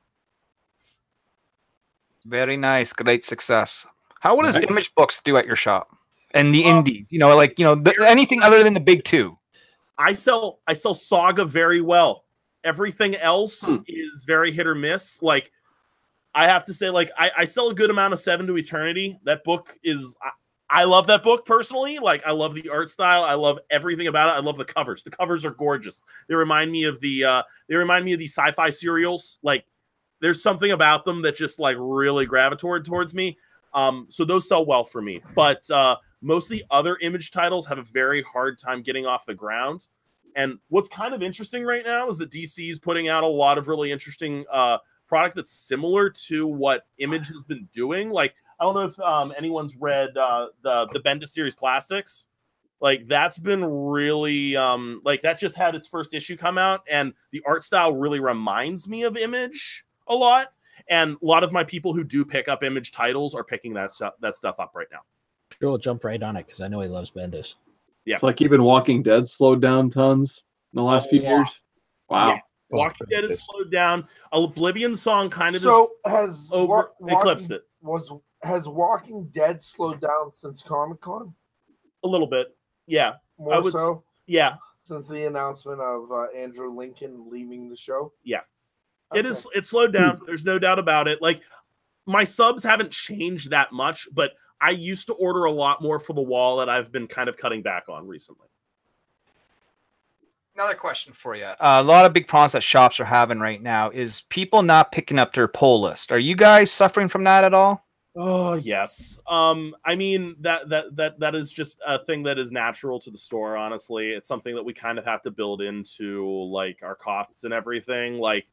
Very nice. Great success. How does Image Books do at your shop? And the indie, anything other than the big two. I sell Saga very well. Everything else is very hit or miss. Like, I have to say, like, I sell a good amount of Seven to Eternity. That book is, I love that book personally. Like, I love the art style. I love everything about it. I love the covers. The covers are gorgeous. They remind me of the sci-fi serials. Like, there's something about them that just like really gravitate towards me. So those sell well for me. But most of the other Image titles have a very hard time getting off the ground. And what's kind of interesting right now is that DC is putting out a lot of really interesting product that's similar to what Image has been doing. Like, I don't know if anyone's read the Bendis series Plastics. Like, that's been really like, that just had its first issue come out, and the art style really reminds me of Image a lot. And a lot of my people who do pick up Image titles are picking that stuff up right now. Sure, we'll jump right on it because I know he loves Bendis. Yeah, it's like even Walking Dead slowed down tons in the last few years. Wow. Yeah. Walking Dead is slowed down. Oblivion Song kind of has eclipsed it. Has Walking Dead slowed down since Comic-Con? A little bit, yeah. More so? Yeah. Since the announcement of Andrew Lincoln leaving the show? Yeah. Okay. It's slowed down. There's no doubt about it. Like, my subs haven't changed that much, but I used to order a lot more for the wall that I've been kind of cutting back on recently. Another question for you. A lot of big problems that shops are having right now is people not picking up their pull list. Are you guys suffering from that at all? Oh, yes. I mean, that is just a thing that is natural to the store, honestly. It's something that we kind of have to build into, like, our costs and everything. Like,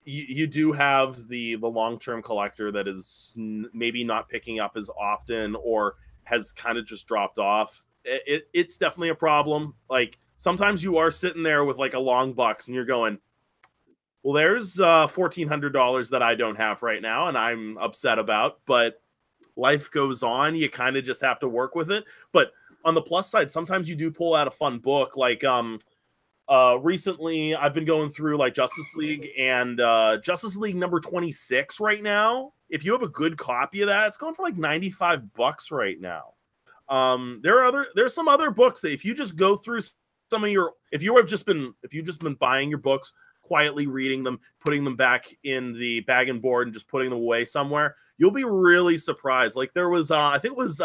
you do have the long-term collector that is maybe not picking up as often or has kind of just dropped off. It's definitely a problem. Like, sometimes you are sitting there with like a long box and you're going, well, there's $1,400 that I don't have right now and I'm upset about, but life goes on. You kind of just have to work with it. But on the plus side, sometimes you do pull out a fun book. Like recently I've been going through like Justice League and Justice League number 26 right now. If you have a good copy of that, it's going for like $95 right now. There's some other books that if you just go through some of your, if you've just been buying your books, quietly reading them, putting them back in the bag and board and just putting them away somewhere, you'll be really surprised. Like there was I think it was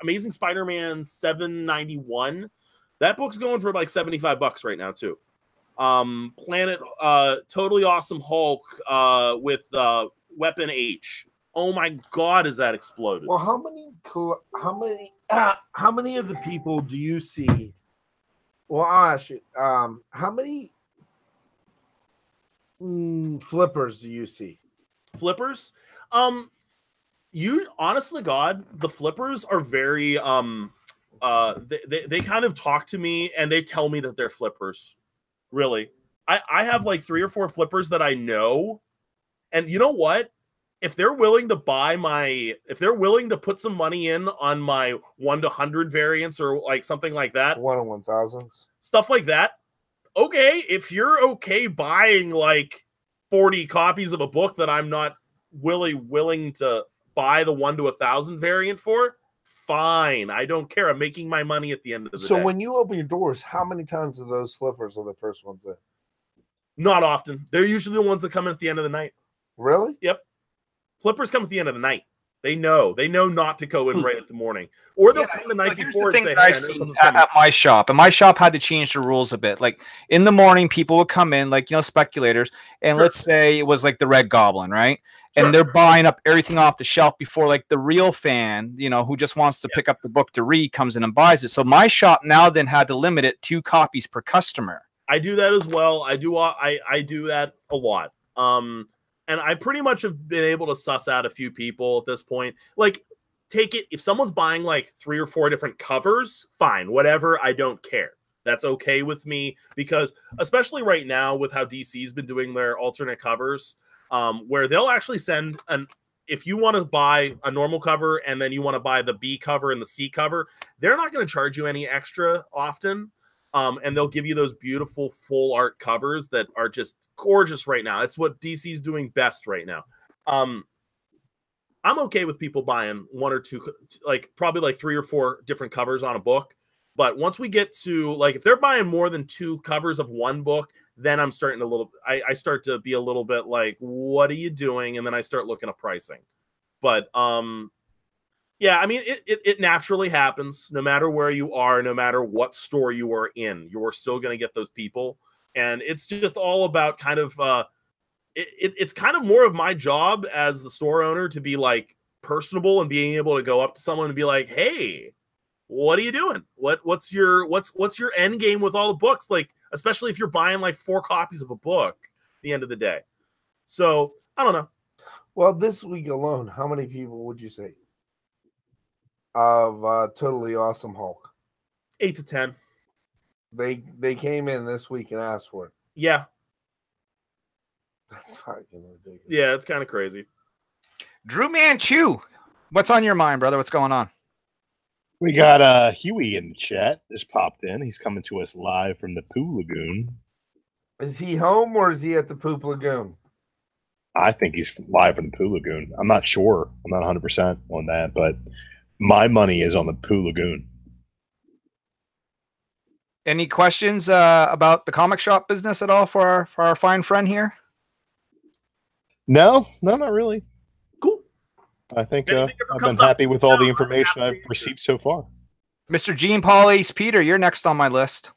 Amazing Spider-Man 791. That book's going for like $75 right now too. Planet Totally Awesome Hulk with Weapon H. Oh my God, is that exploded? Well, how many of the people do you see? Well, I'll ask you, how many flippers do you see? Flippers? You honestly, God, the flippers are very they kind of talk to me and they tell me that they're flippers. Really. I have like 3 or 4 flippers that I know. And you know what? If they're willing to put some money in on my 1 to 100 variants or like something like that, 1 to 1,000s, stuff like that. Okay, if you're okay buying like 40 copies of a book that I'm not willing to buy the 1 to 1,000 variant for, fine. I don't care. I'm making my money at the end of the day. So when you open your doors, how many times are those flippers are the first ones in? Not often. They're usually the ones that come in at the end of the night. Really? Yep. Flippers come at the end of the night. They know not to go in right at the morning, or they'll come the night Here's before. the thing that I've seen at my shop, and my shop had to change the rules a bit. Like in the morning, people would come in, like, you know, speculators, and let's say it was like the Red Goblin, right? And they're buying up everything off the shelf before like the real fan, you know, who just wants to pick up the book to read comes in and buys it. So my shop now then had to limit it 2 copies per customer. I do that as well. I do that a lot. And I pretty much have been able to suss out a few people at this point. Like, take it, if someone's buying like 3 or 4 different covers, fine, whatever, I don't care. That's okay with me, because especially right now with how DC's been doing their alternate covers, where they'll actually send if you want to buy a normal cover and then you want to buy the B cover and the C cover, they're not going to charge you any extra often. And they'll give you those beautiful full art covers that are just gorgeous right now. It's what DC's doing best right now. I'm okay with people buying 1 or 2, like probably like 3 or 4 different covers on a book. But once we get to like, if they're buying more than 2 covers of one book, then I'm starting to I start to be a little bit like, what are you doing? And then I start looking at pricing. But yeah, I mean, it naturally happens. No matter where you are, no matter what store you are in, you're still going to get those people. And it's just all about kind of it's kind of more of my job as the store owner to be like personable and being able to go up to someone and be like, hey, what are you doing? What's your end game with all the books? Like, especially if you're buying like 4 copies of a book at the end of the day. So I don't know. Well, this week alone, how many people would you say of Totally Awesome Hulk? 8 to 10. They came in this week and asked for it. Yeah. That's fucking ridiculous. Yeah, it's kind of crazy. Drew Manchu, what's on your mind, brother? What's going on? We got Huey in the chat. Just popped in. He's coming to us live from the Poo Lagoon. Is he home or is he at the Poop Lagoon? I think he's live from the Poo Lagoon. I'm not sure. I'm not 100% on that, but my money is on the Poo Lagoon. Any questions about the comic shop business at all for our fine friend here? No, not really. Cool. I think I've been happy with all the information I've received so far. Mr. Gene Paul Ace Peter, you're next on my list.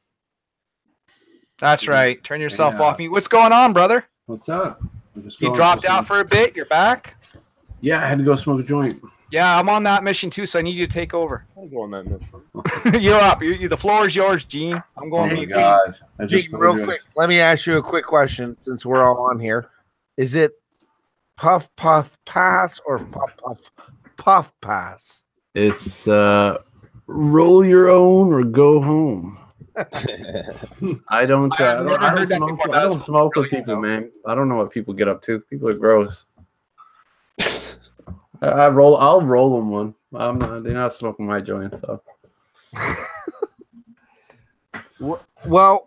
That's right. Turn yourself off me. What's going on, brother? What's up? You dropped out for a bit. You're back. Yeah, I had to go smoke a joint. Yeah, I'm on that mission too, so I need you to take over. I'll go on that mission. You're up. The floor is yours, Gene. I'm going. Oh my God. Gene, real quick, let me ask you a quick question since we're all on here. Is it Puff Puff Pass or Puff Puff Puff Pass? It's roll your own or go home. I don't smoke with people, man. I don't know what people get up to. People are gross. I'll roll them one. They're not smoking my joint, so. Well,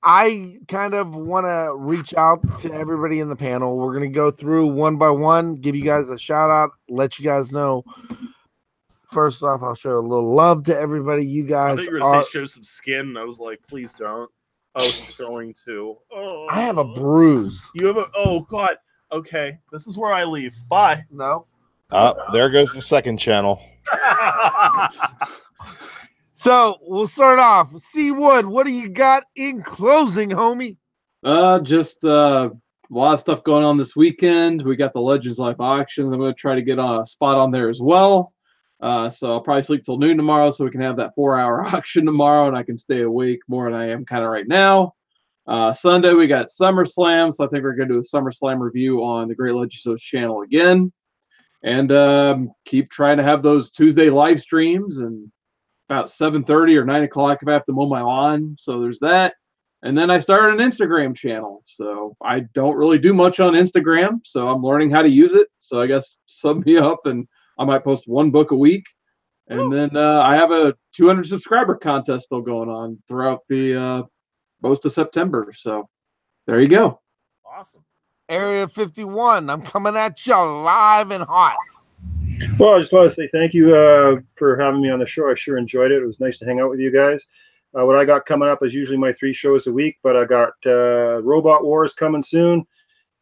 I kind of want to reach out to everybody in the panel. We're going to go through one by one, give you guys a shout out, let you guys know. First off, I'll show a little love to everybody. You guys I thought you were going to say show some skin, and I was like, please don't. Oh, he's going to. Oh, I have a bruise. You have a. Oh, God. Okay. This is where I leave. Bye. No. There goes the second channel. So we'll start off. C. Wood, what do you got in closing, homie? Just a lot of stuff going on this weekend. We got the Legends Live auctions. I'm going to try to get a spot on there as well. So I'll probably sleep till noon tomorrow so we can have that 4-hour auction tomorrow and I can stay awake more than I am kind of right now. Sunday, we got SummerSlam. So I think we're going to do a SummerSlam review on the Great Legends channel again. And keep trying to have those Tuesday live streams and about 7:30 or 9 o'clock if I have to mow my lawn. So there's that. And then I started an Instagram channel. So I don't really do much on Instagram. So I'm learning how to use it. So I guess sub me up and I might post 1 book a week. And then I have a 200 subscriber contest still going on throughout the most of September. So there you go. Awesome. Area 51, I'm coming at you live and hot. Well, I just want to say thank you for having me on the show. I sure enjoyed it. It was nice to hang out with you guys. What I got coming up is usually my 3 shows a week, but I got Robot Wars coming soon.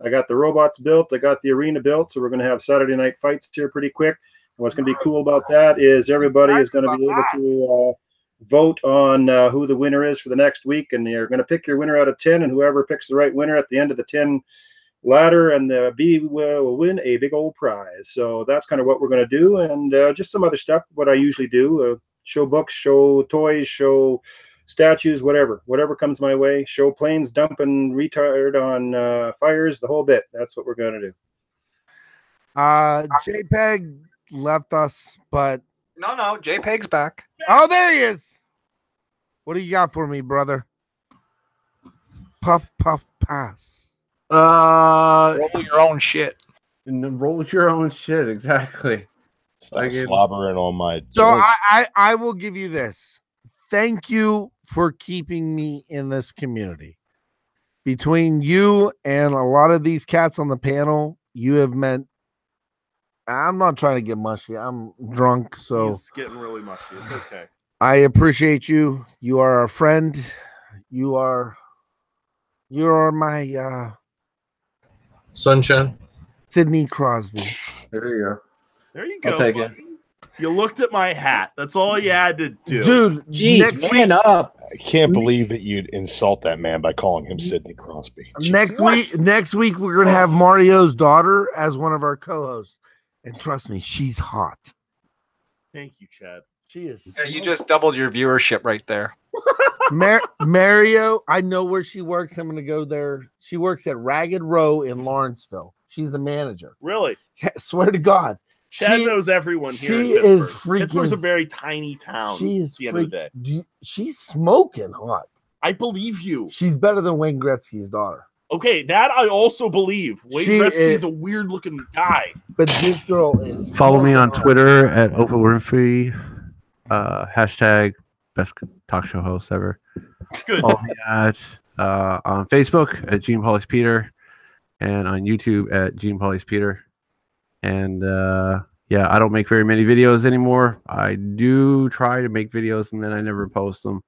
I got the robots built. I got the arena built, so we're going to have Saturday night fights here pretty quick. And what's going to be cool about that is everybody is going to be able to vote on who the winner is for the next week, and you're going to pick your winner out of 10, and whoever picks the right winner at the end of the 10 ladder and the B will win a big old prize. So that's kind of what we're going to do, and just some other stuff, what I usually do, show books, show toys, show statues, whatever comes my way, show planes dumping retard on fires, the whole bit. That's what we're going to do. JPEG left us, but no, JPEG's back. Oh, there he is. What do you got for me, brother? Puff Puff Pass. Roll your own shit. Roll your own shit, exactly. Stop slobbering on my So I will give you this. Thank you for keeping me in this community. Between you and a lot of these cats on the panel, you have meant. I'm not trying to get mushy. I'm drunk, so He's getting really mushy. It's okay. I appreciate you. You are a friend. You are You're my Sunshine. Sidney Crosby. There you go. There you go. I'll take it. You looked at my hat. That's all you had to do. Dude, Jeez, next man week, up. I can't believe that you'd insult that man by calling him Sidney Crosby. next week we're gonna have Mario's daughter as one of our co-hosts. And trust me, she's hot. Thank you, Chad. She is. Yeah, you just doubled your viewership right there. Mario, I know where she works. I'm gonna go there. She works at Ragged Row in Lawrenceville. She's the manager. Really? Yeah, swear to God. Chad knows everyone here. She in is Pittsburgh. Pittsburgh's a very tiny town. She is at the end of the day. She's smoking hot. I believe you. She's better than Wayne Gretzky's daughter. Okay, that I also believe. Wayne She Gretzky is- is a weird looking guy. But this girl is. Follow me on Twitter at Oprah Winfrey. Hashtag best talk show host ever. Good. Follow me at on Facebook at Gene Paulies Peter, and on YouTube at Gene Paulies Peter. And yeah, I don't make very many videos anymore. I do try to make videos and then I never post them.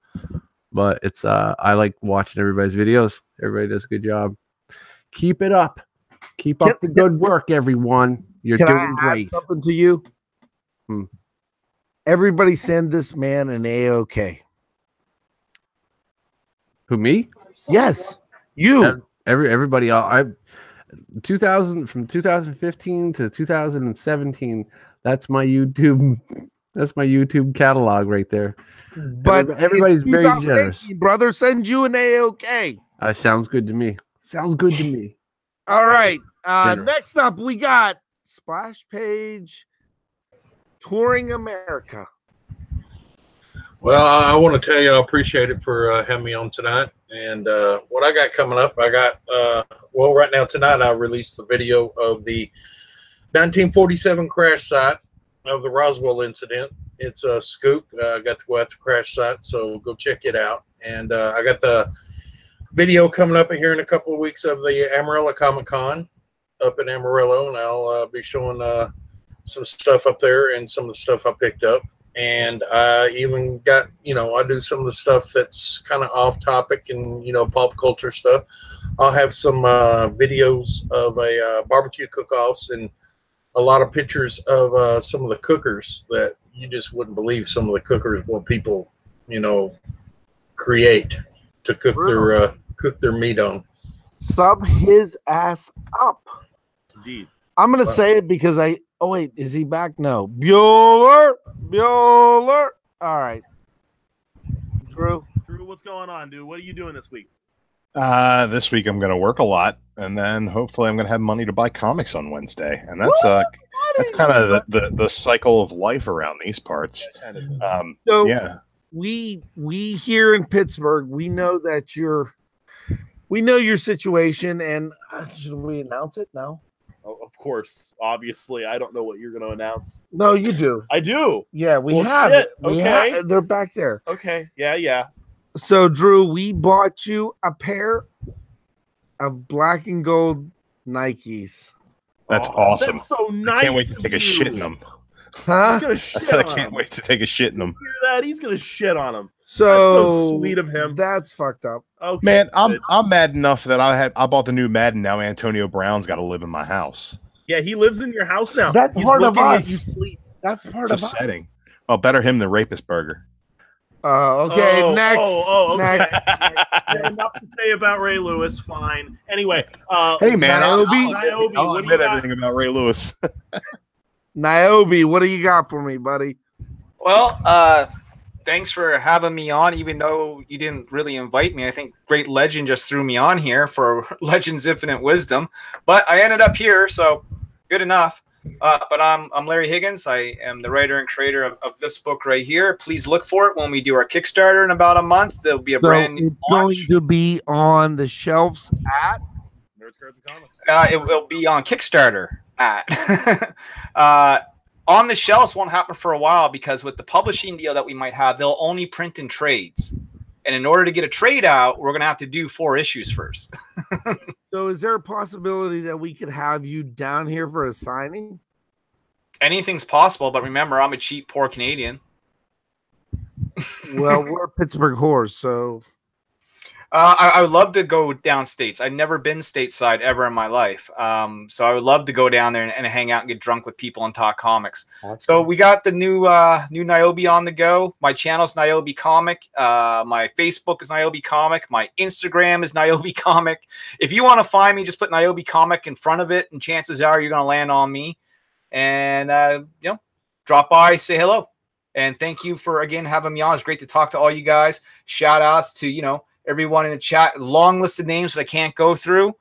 But it's I like watching everybody's videos. Everybody does a good job. Keep it up. Keep up the good work, everyone. You're Can I doing add great. something to you? Hmm. Everybody send this man an AOK. Who, me? Yes, you. Everybody. I 2000 from 2015 to 2017. That's my YouTube. That's my YouTube catalog right there. But everybody's in very 2018, generous. Brother, send you an AOK. Sounds good to me. Sounds good to me. All right. Generous. Next up, we got Splash Page Touring America. Well, I want to tell you I appreciate it for having me on tonight. And what I got coming up, I got, well, right now tonight I released the video of the 1947 crash site of the Roswell incident. It's a scoop. I got to go out to crash site, so go check it out. And I got the video coming up here in a couple of weeks of the Amarillo Comic Con up in Amarillo, and I'll be showing some stuff up there and some of the stuff I picked up. And I even got, I do some of the stuff that's kind of off topic and, pop culture stuff. I'll have some videos of a barbecue cook-offs and a lot of pictures of some of the cookers that you just wouldn't believe some of the cookers what people, create to cook their meat on. Sub his ass up. Indeed. I'm going to say it because oh, wait, is he back? No. Bueller. All right. Drew, what's going on, dude? What are you doing this week? This week I'm going to work a lot, and then hopefully I'm going to have money to buy comics on Wednesday, and that's kind of the cycle of life around these parts. So yeah, we here in Pittsburgh, we know your situation, and should we announce it? No. Oh, of course, obviously, I don't know what you're going to announce. No, you do. I do. Yeah, we Well, have shit. it. Okay. They're back there. Okay. Yeah. So, Drew, we bought you a pair of black and gold Nikes. that's awesome. That's so I nice. can't wait to take a of shit you. in them. Huh? He's gonna I shit said I on can't him. wait to take a shit in them. Hear that? He's gonna shit on him. So, That's so sweet of him. That's fucked up. Okay, Man, good. I'm mad enough that I bought the new Madden. Now Antonio Brown's got to live in my house. Yeah, he lives in your house now. That's He's part of looking at us. you sleep. That's part It's of us. upsetting. Well, better him than Rapist Burger. Okay, next. Okay. Next. Yeah, enough to say about Ray Lewis. Fine. Anyway, Hey man, Niobe, I'll what do you admit got? everything about Ray Lewis. Niobe, what do you got for me, buddy? Well, thanks for having me on, even though you didn't really invite me. I think Great Legend just threw me on here for Legend's Infinite Wisdom, but I ended up here, so good enough. But I'm Larry Higgins. I am the writer and creator of this book right here. Please look for it when we do our Kickstarter in about a month. There'll be a brand new It's going to be on the shelves at Nerds, Cards, and Comics. It will be on Kickstarter. On the shelves won't happen for a while because with the publishing deal that we might have, they'll only print in trades. And in order to get a trade out, we're going to have to do 4 issues first. So is there a possibility that we could have you down here for a signing? Anything's possible, but remember, I'm a cheap, poor Canadian. Well, we're Pittsburgh whores, so I would love to go down states. I've never been stateside ever in my life. So I would love to go down there and hang out and get drunk with people and talk comics. Awesome. So we got the new Niobe on the go. My channel's Niobe Comic. My Facebook is Niobe Comic. My Instagram is Niobe Comic. If you want to find me, just put Niobe Comic in front of it, and chances are you're going to land on me. And, drop by, say hello. And thank you for, again, having me on. It's great to talk to all you guys. Shout outs to, everyone in the chat. Long list of names that I can't go through.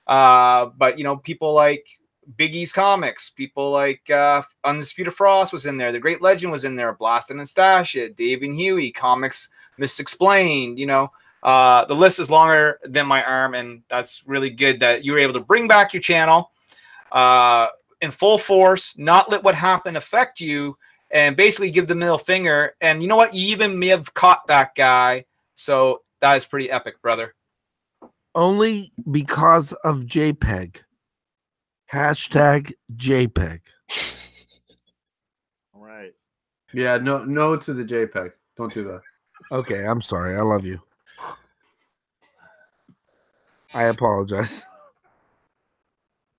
But, people like Big E's Comics, people like Undisputed Frost was in there. The Great Legend was in there. Blast and Stash It. Dave and Huey. Comics Misexplained. The list is longer than my arm, and that's really good that you were able to bring back your channel in full force, not let what happened affect you, and basically give the middle finger. And you know what? You even may have caught that guy. So that is pretty epic, brother. Only because of JPEG. Hashtag JPEG. All right. Yeah, no to the JPEG. Don't do that. Okay, I'm sorry. I love you. I apologize.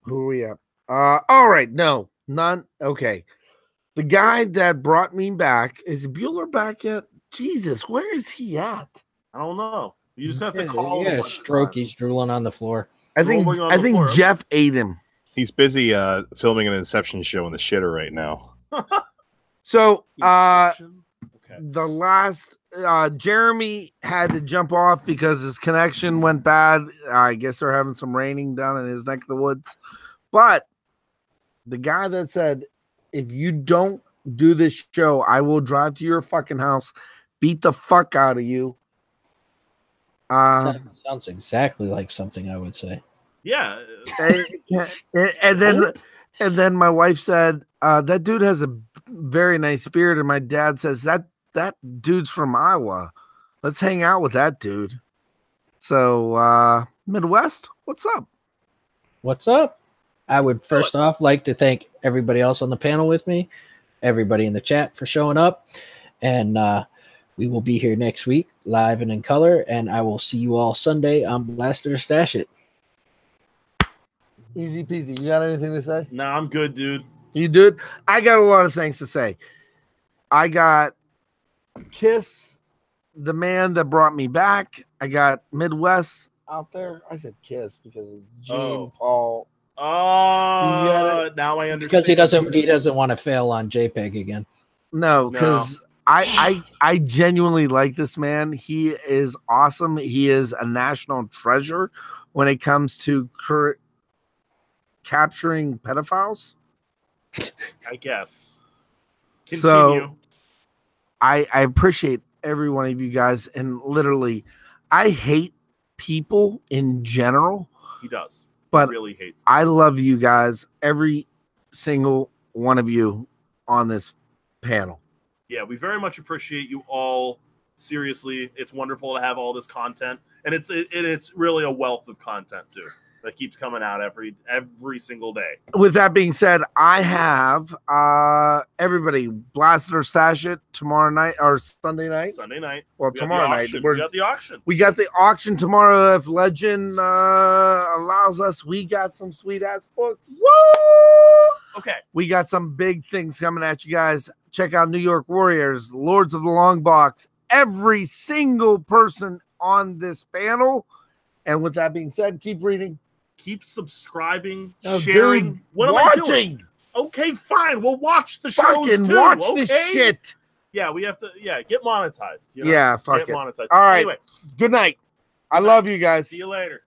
Who are we at? All right. No, none. Okay. The guy that brought me back, is Bueller back yet? Jesus, where is he at? I don't know. You just have to call him. Yeah, stroke. He's drooling on the floor. I think Jeff ate him. He's busy filming an Inception show in the shitter right now. So the last Jeremy had to jump off because his connection went bad. I guess they're having some raining down in his neck of the woods. But the guy that said, if you don't do this show, I will drive to your fucking house, beat the fuck out of you. Sounds exactly like something I would say. Yeah. And then my wife said, that dude has a very nice spirit. And my dad says, that dude's from Iowa. Let's hang out with that dude. So Midwest, what's up? What's up? I would first off like to thank everybody else on the panel with me, everybody in the chat for showing up. And we will be here next week, live and in color. And I will see you all Sunday on Blaster Stash It. Easy peasy. You got anything to say? No, I'm good, dude. You dude? I got a lot of things to say. I got Kiss, the man that brought me back. I got Midwest out there. I said Kiss because it's Gene Paul. Oh, now I understand. Because he doesn't want to fail on JPEG again. No, because I genuinely like this man. He is awesome. He is a national treasure when it comes to capturing pedophiles. I guess. Continue. So I appreciate every one of you guys, and literally, I hate people in general. He does. But he really hates them. I love you guys, every single one of you on this panel. Yeah, we very much appreciate you all. Seriously, it's wonderful to have all this content, and it's really a wealth of content too that keeps coming out every single day. With that being said, I have everybody Blast It or Stash It tomorrow night or Sunday night. Sunday night. Well, tomorrow night. We got the auction. We got the auction tomorrow. If Legend allows us, we got some sweet ass books. Woo! Okay. We got some big things coming at you guys. Check out New York Warriors, Lords of the Long Box. Every single person on this panel. And with that being said, keep reading. Keep subscribing, Oh, sharing. dude, What am I doing? Okay, fine. We'll watch the shows Fucking too. watch okay? this shit. Yeah, we have to. Yeah, get monetized. You know? Yeah, fuck get it. monetized. All right. Anyway, Good night. I love you guys. see you later.